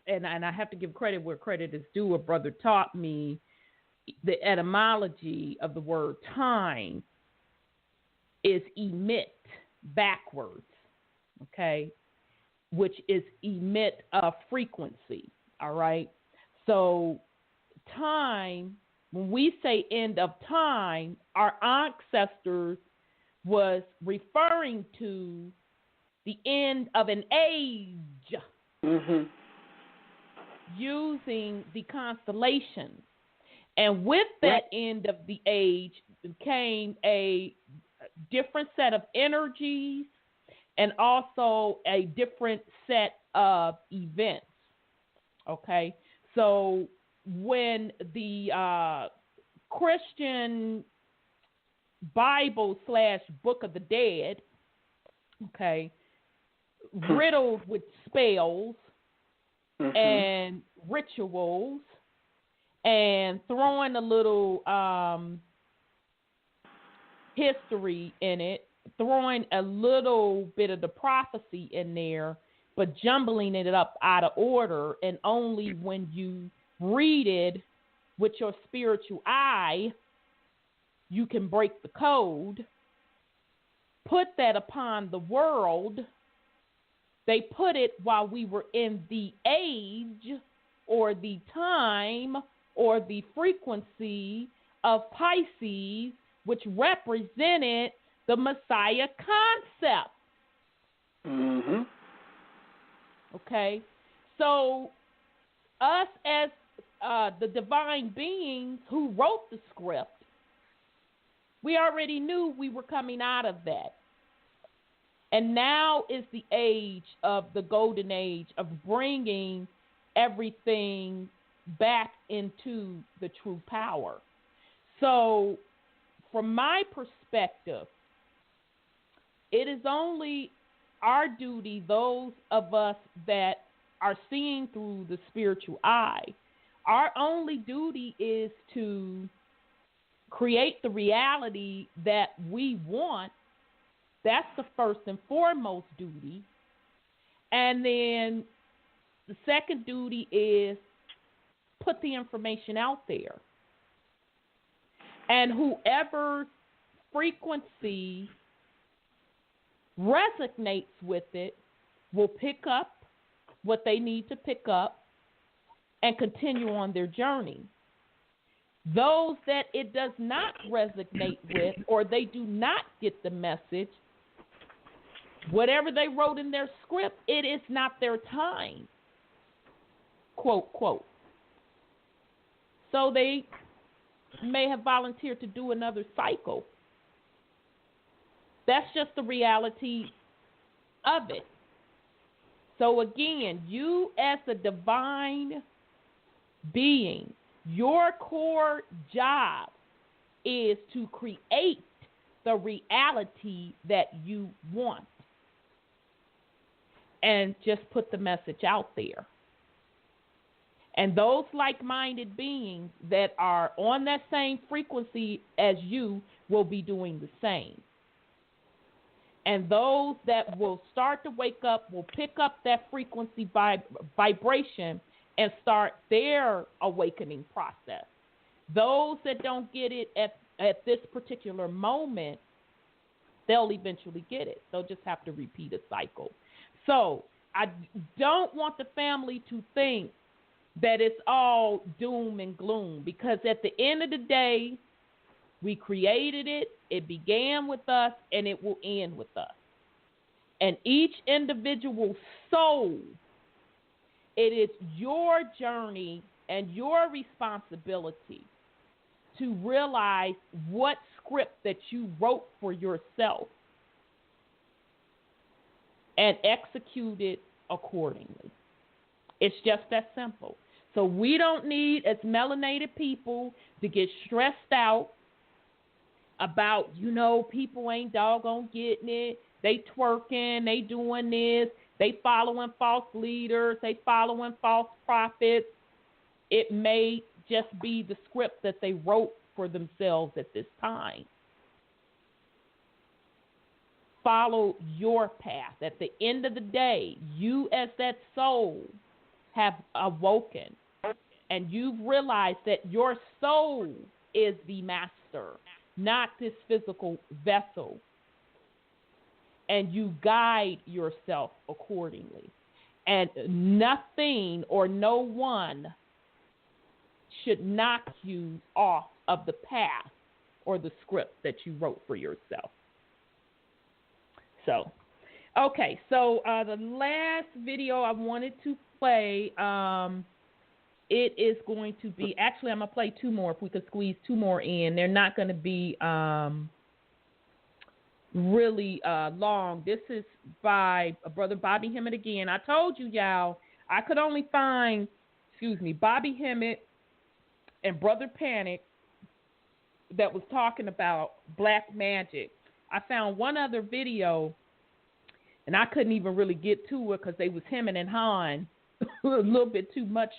and I have to give credit where credit is due, a brother taught me the etymology of the word time is emit backwards, okay? Which is emit a frequency, all right? So time, when we say end of time, our ancestors was referring to the end of an age. using the constellations. And with that end of the age came a different set of energies and also a different set of events. Okay? So when the Christian Bible / Book of the Dead, okay, riddled with spells and rituals and throwing a little history in it, throwing a little bit of the prophecy in there, but jumbling it up out of order, and only when you read it with your spiritual eye, you can break the code. Put that upon the world. They put it while we were in the age or the time or the frequency of Pisces, which represented the Messiah concept. Okay? So us as the divine beings who wrote the script, we already knew we were coming out of that. And now is the age of the golden age of bringing everything back into the true power. So from my perspective, it is only our duty, those of us that are seeing through the spiritual eye, our only duty is to create the reality that we want. That's the first and foremost duty. And then the second duty is put the information out there. And whoever frequency resonates with it will pick up what they need to pick up and continue on their journey. Those that it does not resonate with, or they do not get the message, whatever they wrote in their script, it is not their time, quote, quote. So they may have volunteered to do another cycle. That's just the reality of it. So again, you as a divine being, your core job is to create the reality that you want and just put the message out there. And those like-minded beings that are on that same frequency as you will be doing the same. And those that will start to wake up will pick up that frequency vibration and start their awakening process. Those that don't get it at this particular moment, they'll eventually get it. They'll just have to repeat a cycle. So I don't want the family to think that it's all doom and gloom, because at the end of the day, we created it, it began with us, and it will end with us. And each individual soul, it is your journey and your responsibility to realize what script that you wrote for yourself and execute it accordingly. It's just that simple. So we don't need, as melanated people, to get stressed out about, people ain't doggone getting it. They twerking, they doing this, they following false leaders, they following false prophets. It may just be the script that they wrote for themselves at this time. Follow your path. At the end of the day, you as that soul have awoken, and you've realized that your soul is the master, not this physical vessel. And you guide yourself accordingly. And nothing or no one should knock you off of the path or the script that you wrote for yourself. So, okay, so the last video I wanted to play it is going to be, actually I'm going to play two more if we could squeeze two more in. They're not going to be really long. This is by Brother Bobby Hemmett again. I told you, y'all, I could only find, Bobby Hemmett and Brother Panic that was talking about black magic. I found one other video, and I couldn't even really get to it because they was hemming and hawing a little bit too much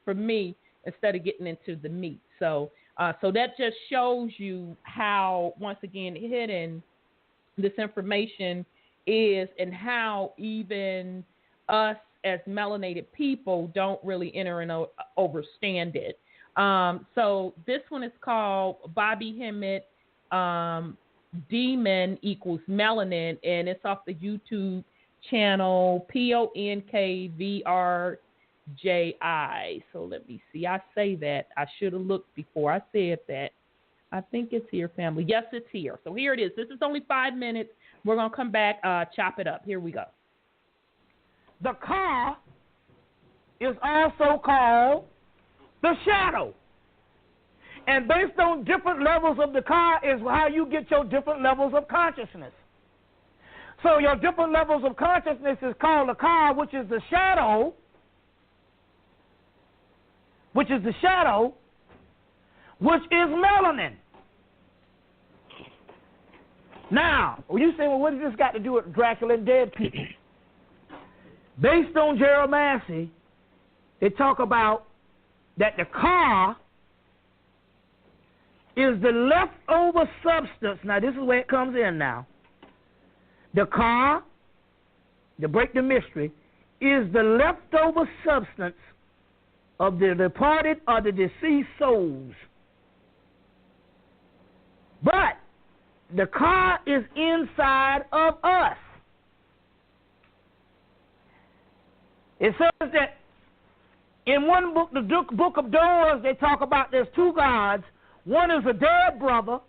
for me instead of getting into the meat. So that just shows you how, once again, hidden this information is, and how even us as melanated people don't really enter and overstand it. So this one is called Bobby Hemmett, Demon Equals Melanin, and it's off the YouTube channel PONKVRJI. So let me see. I say that. I should have looked before I said that. I think it's here, family. Yes, it's here. So here it is. This is only 5 minutes. We're going to come back, chop it up. Here we go. The car is also called the shadow. And based on different levels of the car is how you get your different levels of consciousness. So your different levels of consciousness is called the car, which is the shadow, which is melanin. Now, when you say, well, what does this got to do with Dracula and dead people? Based on Jeremiah, they talk about that the car is the leftover substance. Now, this is where it comes in now. The car, to break the mystery, is the leftover substance of the departed or the deceased souls. But the car is inside of us. It says that in one book, the Book of Doors, they talk about there's two gods. One is a dead brother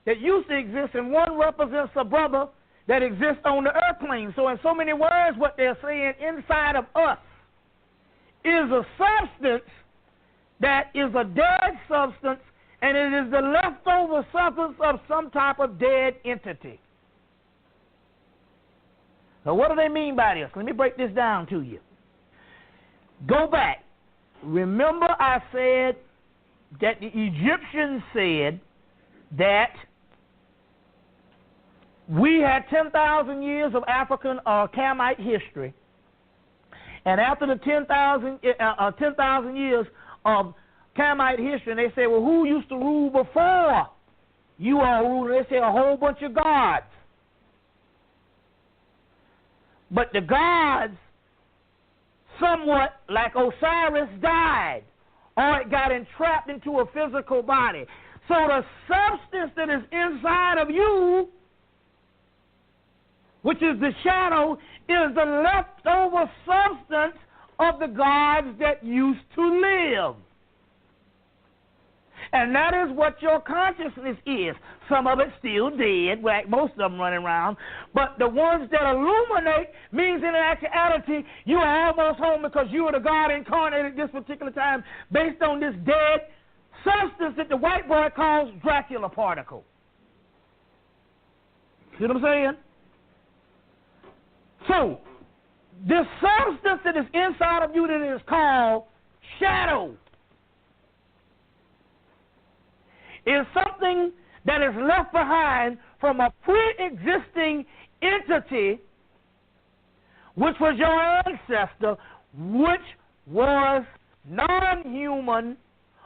that used to exist, and one represents a brother that exists on the earth plane. So in so many words, what they're saying inside of us is a substance that is a dead substance, and it is the leftover substance of some type of dead entity. Now, what do they mean by this? Let me break this down to you. Go back. Remember I said that the Egyptians said that we had 10,000 years of African or Camite history. And after the 10,000 years of Camite history, and they say, well, who used to rule before you all ruled? They say a whole bunch of gods. But the gods, somewhat like Osiris, died, or it got entrapped into a physical body. So the substance that is inside of you, which is the shadow, is the leftover substance of the gods that used to live. And that is what your consciousness is. Some of it still dead, like most of them running around. But the ones that illuminate means in actuality you are almost home because you are the God incarnated at this particular time based on this dead substance that the white boy calls Dracula particle. See what I'm saying? So, this substance that is inside of you that is called shadow is something that is left behind from a pre-existing entity, which was your ancestor, which was non-human,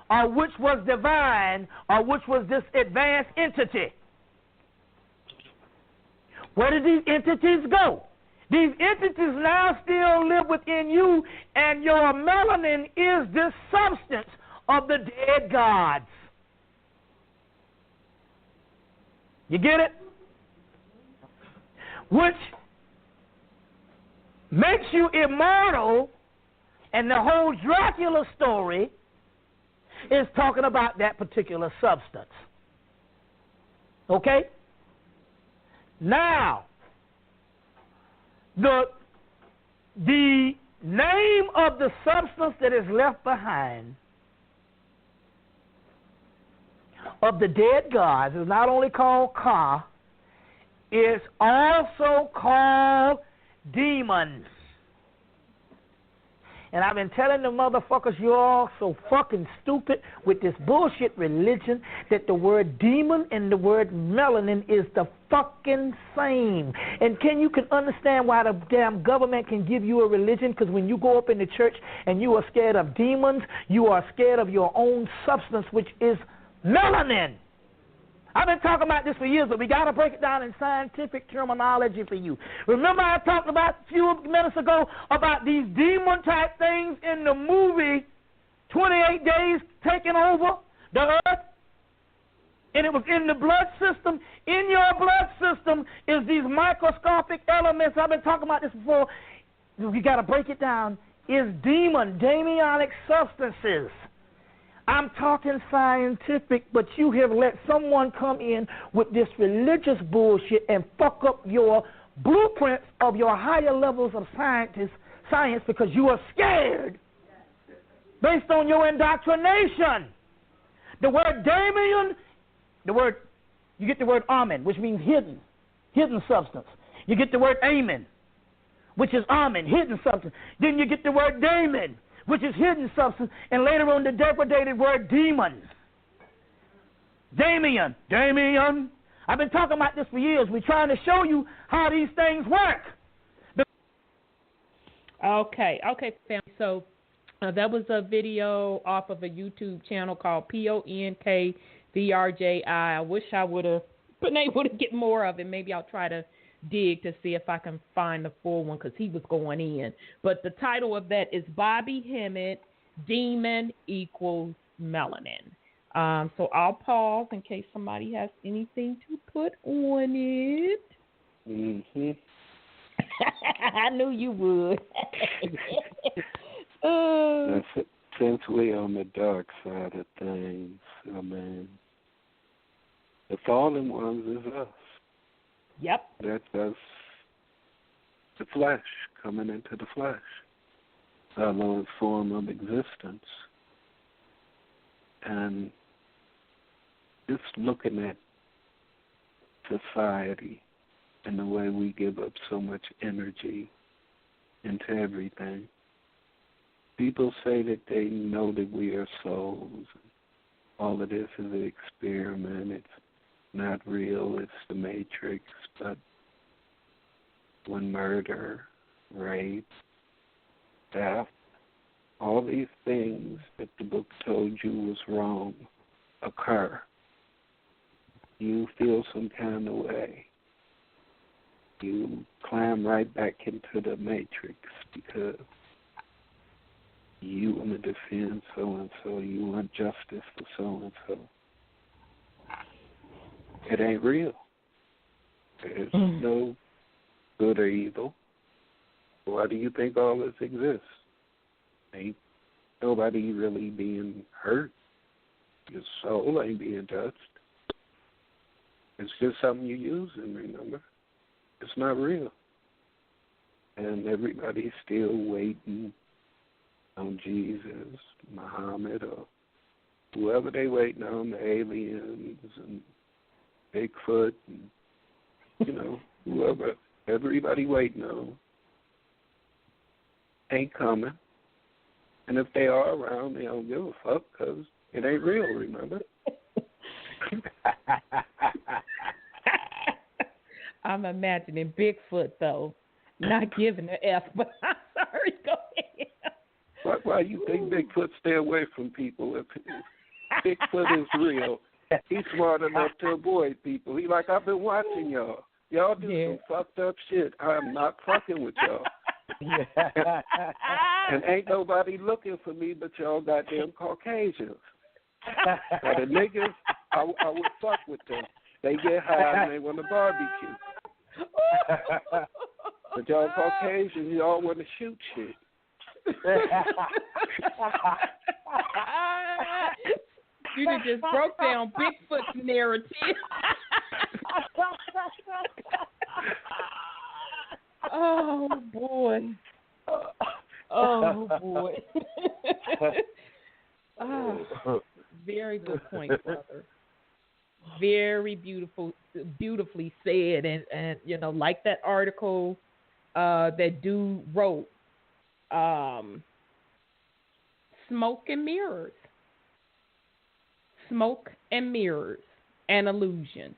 or which was divine, or which was this advanced entity. Where did these entities go? These entities now still live within you, and your melanin is this substance of the dead gods. You get it? Which makes you immortal, and the whole Dracula story is talking about that particular substance. Okay? Now, the name of the substance that is left behind of the dead gods is not only called Ka, it's also called demons. And I've been telling the motherfuckers, you're all so fucking stupid with this bullshit religion that the word demon and the word melanin is the fucking same. And you can understand why the damn government can give you a religion? Because when you go up in the church and you are scared of demons, you are scared of your own substance, which is melanin. I've been talking about this for years, but we got to break it down in scientific terminology for you. Remember I talked about a few minutes ago about these demon-type things in the movie 28 Days Taking Over the Earth? And it was in the blood system. In your blood system is these microscopic elements. I've been talking about this before. We got to break it down. Is demonic substances. I'm talking scientific, but you have let someone come in with this religious bullshit and fuck up your blueprints of your higher levels of science because you are scared based on your indoctrination. The word Damien, you get the word Amen, which means hidden substance. You get the word Amen, which is Amen, hidden substance. Then you get the word Damon, which is hidden substance, and later on the deprecated word demon. Damien. I've been talking about this for years. We're trying to show you how these things work. Okay, family. So that was a video off of a YouTube channel called PONKVRJI. I wish I would have been able to get more of it. Maybe I'll try to dig to see if I can find the full one because he was going in. But the title of that is Bobby Hemmett, Demon Equals Melanin. So I'll pause in case somebody has anything to put on it. Mm-hmm. I knew you would. Since we're on the dark side of things, I mean, the fallen ones is us. Yep. That's us, the flesh, coming into the flesh, our lowest form of existence. And just looking at society and the way we give up so much energy into everything. People say that they know that we are souls. All of this is an experiment. It's not real. It's the Matrix. But when murder, rape, theft, all these things that the book told you was wrong occur, you feel some kind of way. You climb right back into the Matrix because you want to defend so-and-so. You want justice for so-and-so. It ain't real. There's no good or evil. Why do you think all this exists? Ain't nobody really being hurt. Your soul ain't being touched. It's just something you're using, remember? It's not real. And everybody's still waiting on Jesus, Muhammad, or whoever they waiting on, the aliens and Bigfoot and, whoever, everybody waiting on ain't coming. And if they are around, they don't give a fuck because it ain't real, remember? I'm imagining Bigfoot, though, not giving an F, but I'm sorry, go ahead. Why you think Bigfoot stay away from people? If Bigfoot is real, he's smart enough to avoid people. He like, I've been watching y'all. Y'all do some fucked up shit. I'm not fucking with y'all. And ain't nobody looking for me but y'all goddamn Caucasians. So the niggas, I would fuck with them. They get high and they want to barbecue. But y'all Caucasians, y'all want to shoot shit. You just broke down Bigfoot's narrative. Oh, boy. boy. Very good point, brother. Very beautifully said, and like that article that dude wrote, smoke and mirrors, an illusion.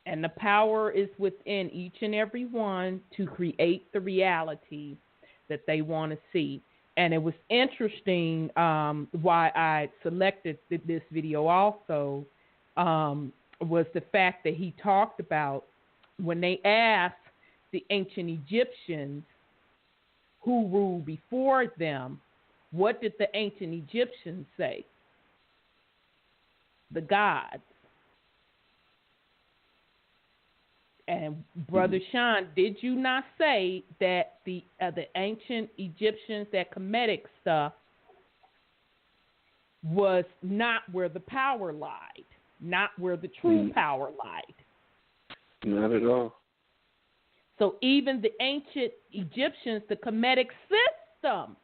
And the power is within each and every one to create the reality that they want to see. And it was interesting why I selected this video also was the fact that he talked about when they asked the ancient Egyptians who ruled before them, what did the ancient Egyptians say? The gods. And Brother Sean, did you not say that the ancient Egyptians, that Kemetic stuff, was not where the power lied, not where the true power lied? Not at all. So even the ancient Egyptians, the Kemetic system,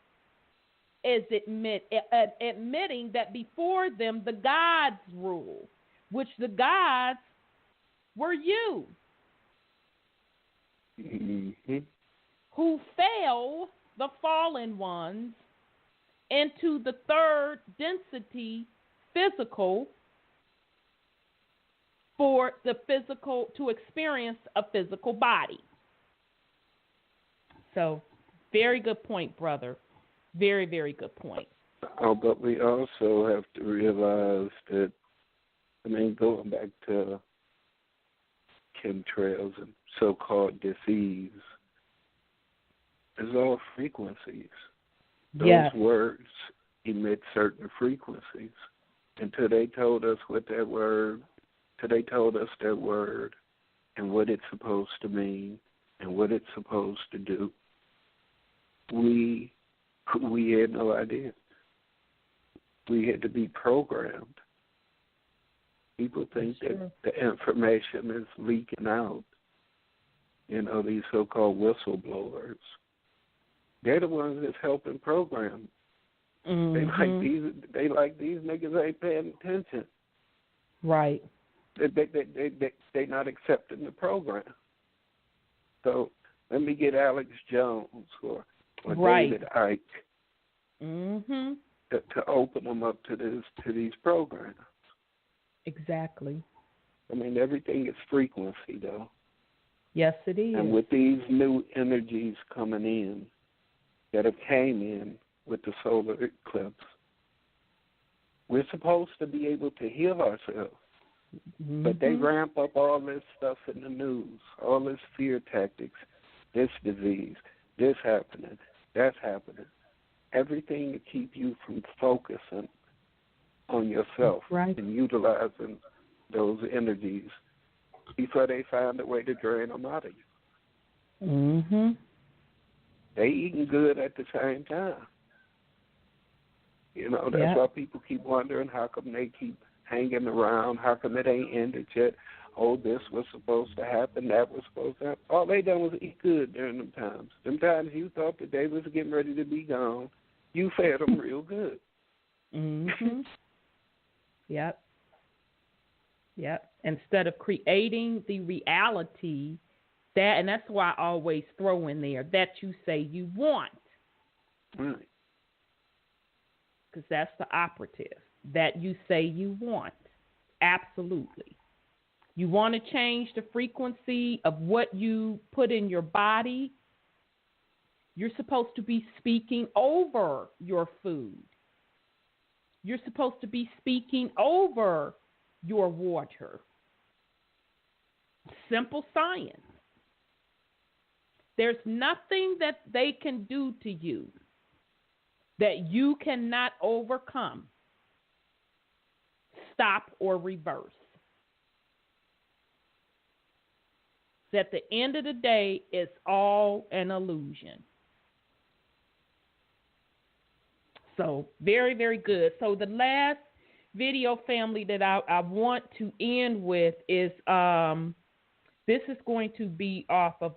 is admitting that before them the gods rule, which the gods were you. Mm-hmm. Who fell, the fallen ones, into the third density physical for the physical, to experience a physical body. So, very good point, brother. Very, very good point. Oh, but we also have to realize that, going back to chemtrails and so-called disease, it's all frequencies. Those words emit certain frequencies. Until they told us that word and what it's supposed to mean and what it's supposed to do, we had no idea. We had to be programmed. People think that the information is leaking out. These so-called whistleblowers. They're the ones that's helping program. Mm-hmm. They like these niggas ain't paying attention. Right. They not accepting the program. So let me get Alex Jones or David Icke to open them up to these programs. Exactly. Everything is frequency, though. Yes, it is. And with these new energies coming in that have came in with the solar eclipse, we're supposed to be able to heal ourselves. Mm-hmm. But they ramp up all this stuff in the news, all this fear tactics, this disease, this happening, that's happening. Everything to keep you from focusing on yourself and utilizing those energies before they find a way to drain them out of you. Mm-hmm. They eating good at the same time. That's why people keep wondering how come they keep hanging around, how come it ain't ended yet. Oh, this was supposed to happen, that was supposed to happen. All they done was eat good during them times. Them times you thought that they was getting ready to be gone, you fed them real good. Mm-hmm. Yep. Instead of creating the reality and that's why I always throw in there that you say you want. Right. Because that's the operative. That you say you want. Absolutely. You want to change the frequency of what you put in your body. You're supposed to be speaking over your food. You're supposed to be speaking over your water. Simple science. There's nothing that they can do to you that you cannot overcome, stop, or reverse. At the end of the day, it's all an illusion. So, very, very good. So, the last video, family, that I want to end with is this is going to be off of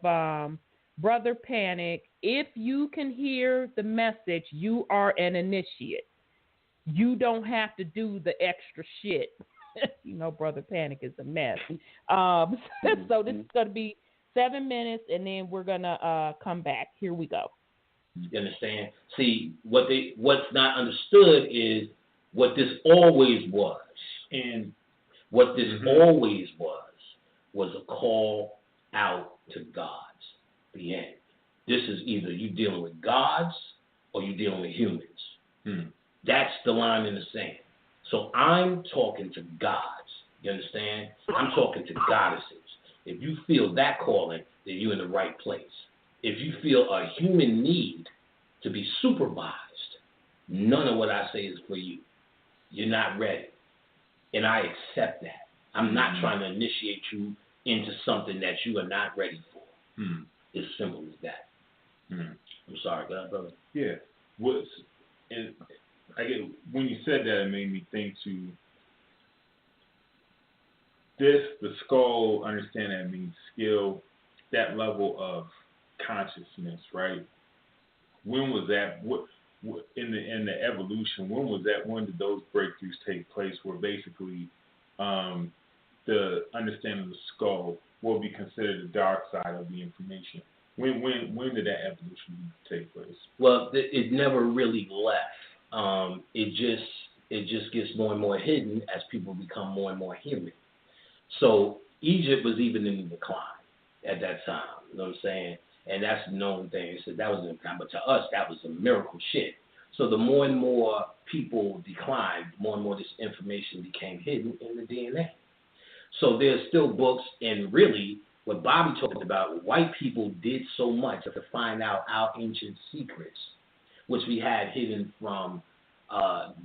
Brother Panic, if you can hear the message, you are an initiate. You don't have to do the extra shit. You know, Brother Panic is a mess. So this is going to be 7 minutes, and then we're going to come back. Here we go. You understand? See, what's not understood is what this always was. And what this always was a call out to gods. The end. This is either you dealing with gods or you dealing with humans. That's the line in the sand. So I'm talking to gods. You understand? I'm talking to goddesses. If you feel that calling, then you're in the right place. If you feel a human need to be supervised, none of what I say is for you. You're not ready. And I accept that. I'm not trying to initiate you into something that you are not ready for. It's simple as that. I'm sorry, go ahead, brother. Yeah. When you said that, it made me think to the skull, understand that means skill, that level of consciousness, right? When was that? What in the evolution? When was that? When did those breakthroughs take place? Where basically the understanding of the skull will be considered the dark side of the information. When did that evolution take place? Well, it never really left. It just gets more and more hidden as people become more and more human. So Egypt was even in decline at that time. You know what I'm saying? And that's a known thing. So that was in time, but to us, that was a miracle shit. So the more and more people declined, more and more this information became hidden in the DNA. So there's still books, and really, what Bobby talked about, white people did so much to find out our ancient secrets, which we had hidden from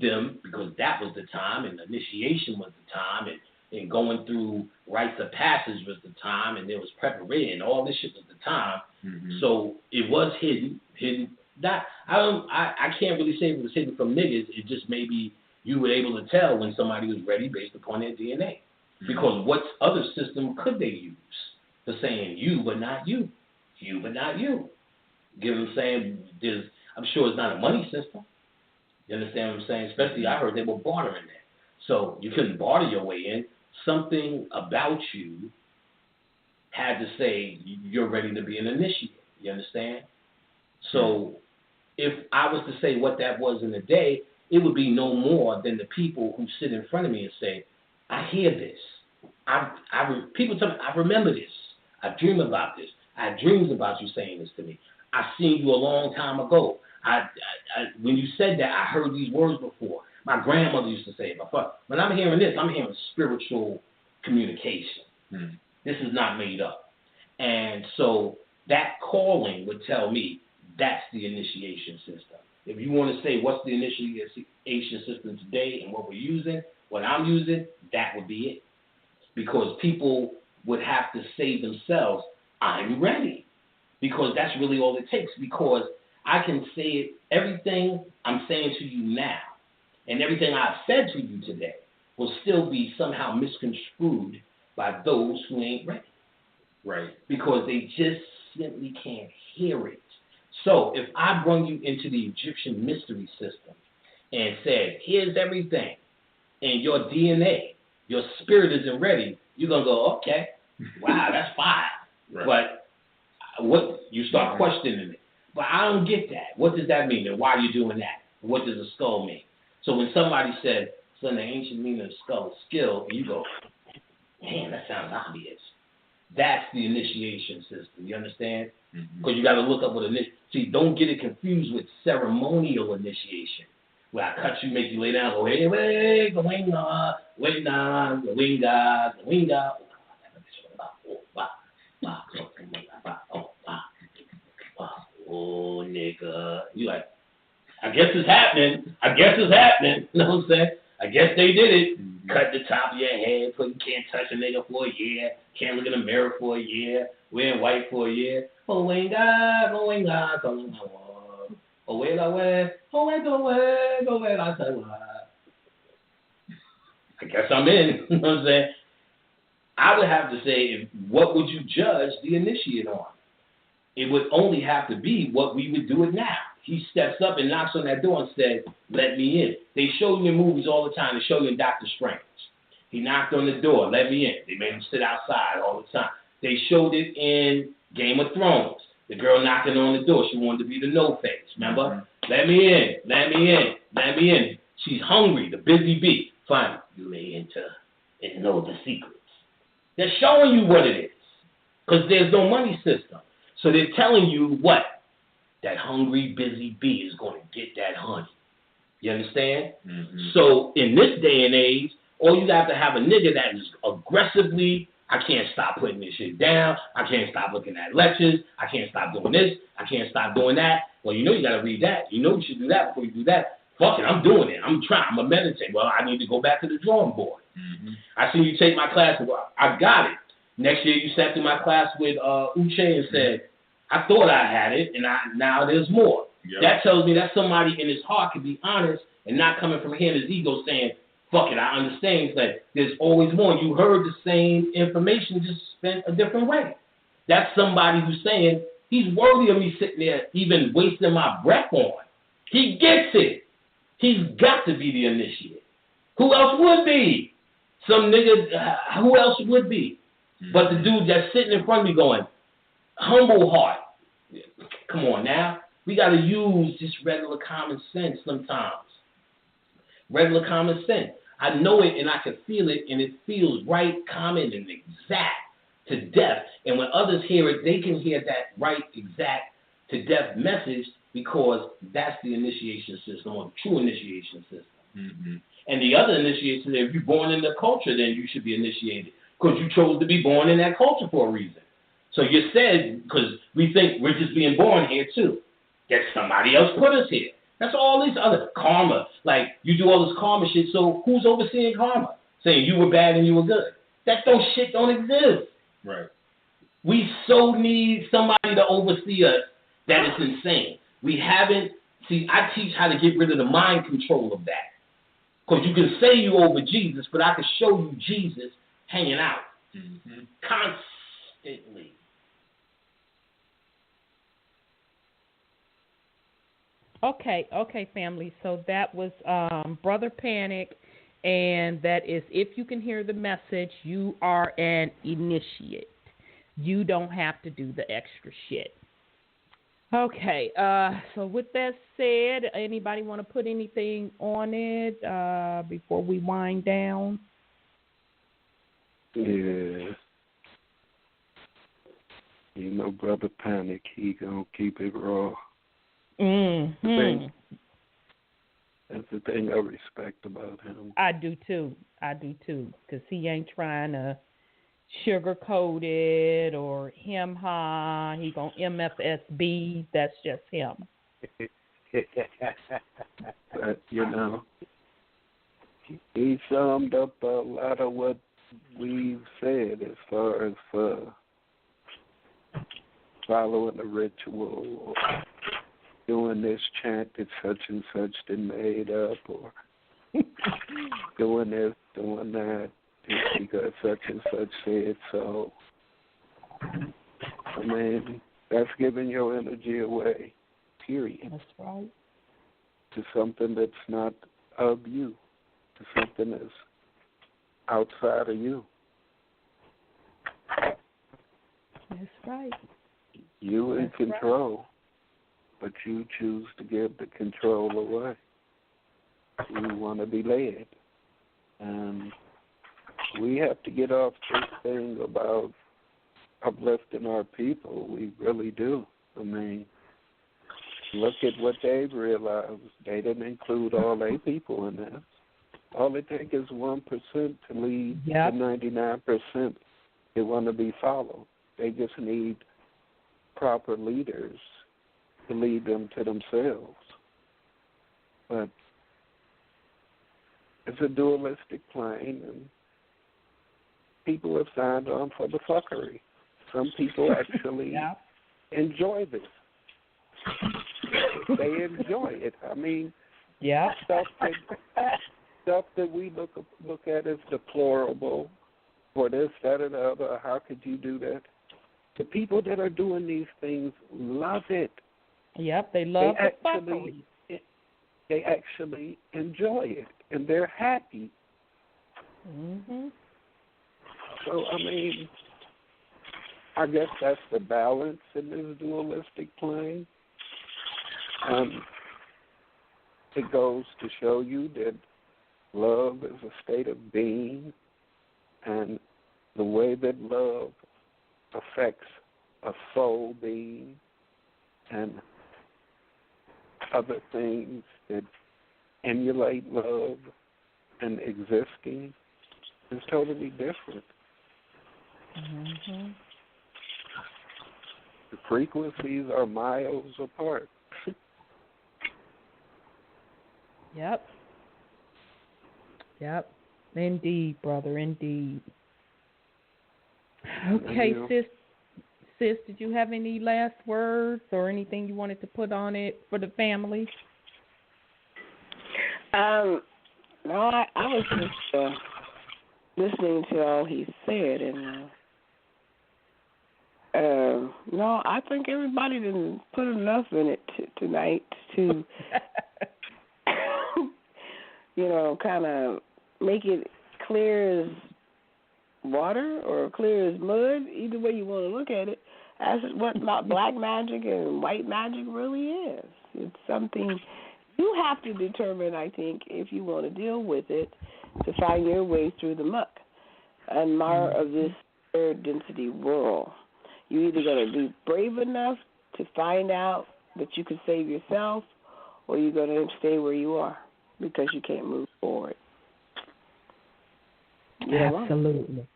them, because that was the time, and initiation was the time, and going through rites of passage was the time, and there was preparation, and all this shit was the time. So it was hidden. That I can't really say it was hidden from niggas. It just maybe you were able to tell when somebody was ready based upon their DNA. Because what other system could they use? The saying you but not you, you but not you. You know what I'm saying? I'm sure it's not a money system. You understand what I'm saying? Especially I heard they were bartering that. So you couldn't barter your way in. Something about you had to say you're ready to be an initiate. You understand? So if I was to say what that was in a day, it would be no more than the people who sit in front of me and say, I hear this. People tell me, I remember this. I dream about this. I had dreams about you saying this to me. I seen you a long time ago. When you said that, I heard these words before. My grandmother used to say it. But when I'm hearing this, I'm hearing spiritual communication. This is not made up. And so that calling would tell me that's the initiation system. If you want to say what's the initiation system today and what we're using, what I'm using, that would be it. Because people would have to say themselves, I'm ready. Because that's really all it takes. Because I can say it, everything I'm saying to you now, and everything I've said to you today will still be somehow misconstrued by those who ain't ready. Right. Because they just simply can't hear it. So if I bring you into the Egyptian mystery system and said, here's everything, and your DNA, your spirit isn't ready, you're going to go, okay, wow, that's fine. Right. But what you start questioning it. But I don't get that. What does that mean? And why are you doing that? What does a skull mean? So when somebody said, son, the ancient meaning of skull, skill, and you go, man, that sounds obvious. That's the initiation system. You understand? Because you got to look up what initiation. See, don't get it confused with ceremonial initiation, where I cut you, make you lay down, go, hey, wait, go, wait, oh, nigga. You like, I guess it's happening. You know what I'm saying? I guess they did it. Cut the top of your head, you can't touch a nigga for a year, can't look in the mirror for a year, wearing white for a year. Oh, wait, God, oh, wait, God, oh, wait, I guess I'm in. You know what I'm saying? I would have to say, what would you judge the initiate on? it would only have to be what we would do it now. He steps up and knocks on that door and said, let me in. They show you in movies all the time. They show you in Doctor Strange. He knocked on the door, let me in. They made him sit outside all the time. They showed it in Game of Thrones. The girl knocking on the door. She wanted to be the no-face, remember? Mm-hmm. Let me in, let me in, let me in. She's hungry, the busy bee. Fine, you may enter and know the secrets. They're showing you what it is because there's no money system. So they're telling you what? That hungry, busy bee is going to get that honey. You understand? Mm-hmm. So in this day and age, all you have to have a nigga that is aggressively, I can't stop putting this shit down. I can't stop looking at lectures. I can't stop doing this. I can't stop doing that. Well, you know you got to read that. You know you should do that before you do that. Fuck it, I'm doing it. I'm trying. I'm going to meditate. Well, I need to go back to the drawing board. Mm-hmm. I see you take my class. Well, I got it. Next year you sat through my class with Uche and said, I thought I had it, and now there's more. Yep. That tells me that somebody in his heart can be honest and not coming from here in his ego saying, fuck it, I understand that there's always more. You heard the same information, just spent a different way. That's somebody who's saying, he's worthy of me sitting there even wasting my breath on. He gets it. He's got to be the initiate. Who else would be? Some nigga, who else would be? Mm-hmm. But the dude that's sitting in front of me going, humble heart. Come on now. We got to use just regular common sense sometimes. Regular common sense. I know it and I can feel it, and it feels right, common, and exact to death. And when others hear it, they can hear that right, exact to death message because that's the initiation system or the true initiation system. Mm-hmm. And the other initiation, if you're born in the culture, then you should be initiated because you chose to be born in that culture for a reason. So you said, because we think we're just being born here too, that somebody else put us here. That's all these other karma. Like, you do all this karma shit, so who's overseeing karma? Saying you were bad and you were good. That shit don't exist. Right. We so need somebody to oversee us that it's insane. We haven't, I teach how to get rid of the mind control of that. Because you can say you over Jesus, but I can show you Jesus hanging out constantly. Okay, family. So that was Brother Panic, and that is, if you can hear the message, you are an initiate. You don't have to do the extra shit. Okay, so with that said, anybody want to put anything on it before we wind down? Yeah. You know, Brother Panic, he gonna keep it raw. Mm-hmm. That's the thing I respect about him. I do too, because he ain't trying to sugarcoat it or him-ha. He gonna MFSB. That's just him. But, you know, he summed up a lot of what we've said as far as following the ritual or doing this chant that such and such that made up, or doing this, doing that, because such and such said so. I mean, that's giving your energy away, period. That's right. To something that's not of you, to something that's outside of you. That's right. You in control. But you choose to give the control away. You want to be led. And we have to get off this thing about uplifting our people. We really do. I mean, look at what they've realized. They didn't include all their people in this. All it takes is 1% to lead the 99% they want to be followed. They just need proper leaders to lead them to themselves. But it's a dualistic plane, and people have signed on for the fuckery. Some people actually enjoy this. They enjoy it. I mean, stuff that we look at as deplorable, or this, that, and the other. How could you do that? the people that are doing these things love it. Yep, they love the fuckery. They actually enjoy it, and they're happy. Mhm. So, I mean, I guess that's the balance in this dualistic plane. It goes to show you that love is a state of being, and the way that love affects a soul being and other things that emulate love and existing is totally different. Mhm. The frequencies are miles apart. Yep. Indeed, brother, indeed. Okay, sis, did you have any last words or anything you wanted to put on it for the family? No, I was just listening to all he said, and no, I think everybody didn't put enough in it tonight to, kind of make it clear as water or clear as mud, either way you want to look at it, as what black magic and white magic really is. It's something you have to determine, I think, if you want to deal with it, to find your way through the muck and mire of this third density world. You're either going to be brave enough to find out that you can save yourself, or you're going to stay where you are because you can't move forward. Absolutely.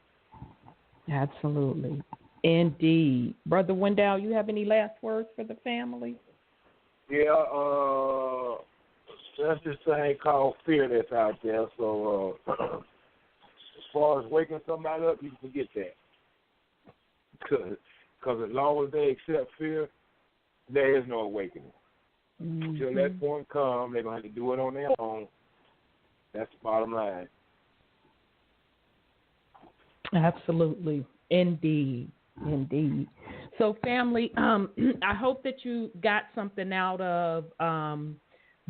Indeed. Brother Wendell, you have any last words for the family? Yeah, that's this thing called fear that's out there. So as far as waking somebody up, you can forget that. Because as long as they accept fear, there is no awakening. Mm-hmm. Until that point comes, they're going to have to do it on their own. That's the bottom line. Absolutely. Indeed. So, family, I hope that you got something out of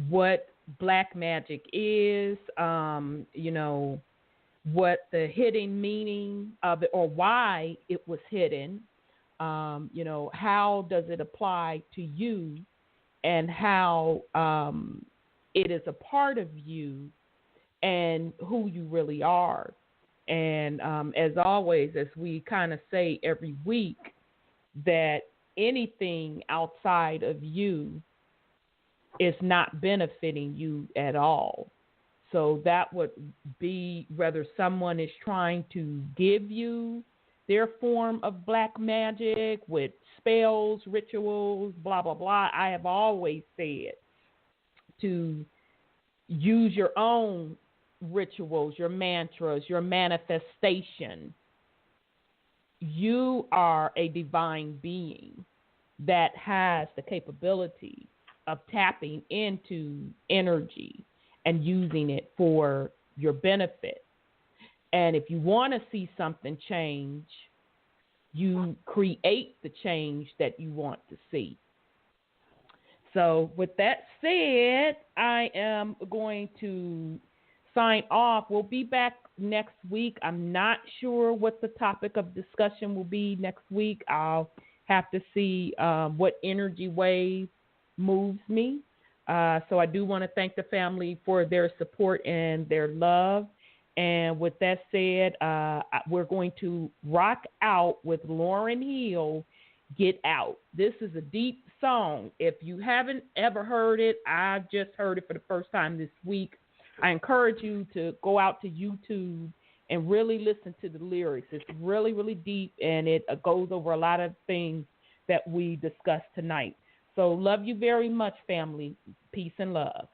what black magic is, what the hidden meaning of it, or why it was hidden, how does it apply to you, and how it is a part of you and who you really are. And as always, as we kind of say every week, that anything outside of you is not benefiting you at all. So that would be whether someone is trying to give you their form of black magic with spells, rituals, blah, blah, blah. I have always said to use your own rituals, your mantras, your manifestation. You are a divine being that has the capability of tapping into energy and using it for your benefit. And if you want to see something change, you create the change that you want to see. So with that said, I am going to sign off. We'll be back next week. I'm not sure what the topic of discussion will be next week. I'll have to see what energy wave moves me. So I do want to thank the family for their support and their love. And with that said, we're going to rock out with Lauryn Hill, Get Out. This is a deep song. If you haven't ever heard it, I just heard it for the first time this week. I encourage you to go out to YouTube and really listen to the lyrics. It's really, really deep, and it goes over a lot of things that we discussed tonight. So love you very much, family. Peace and love.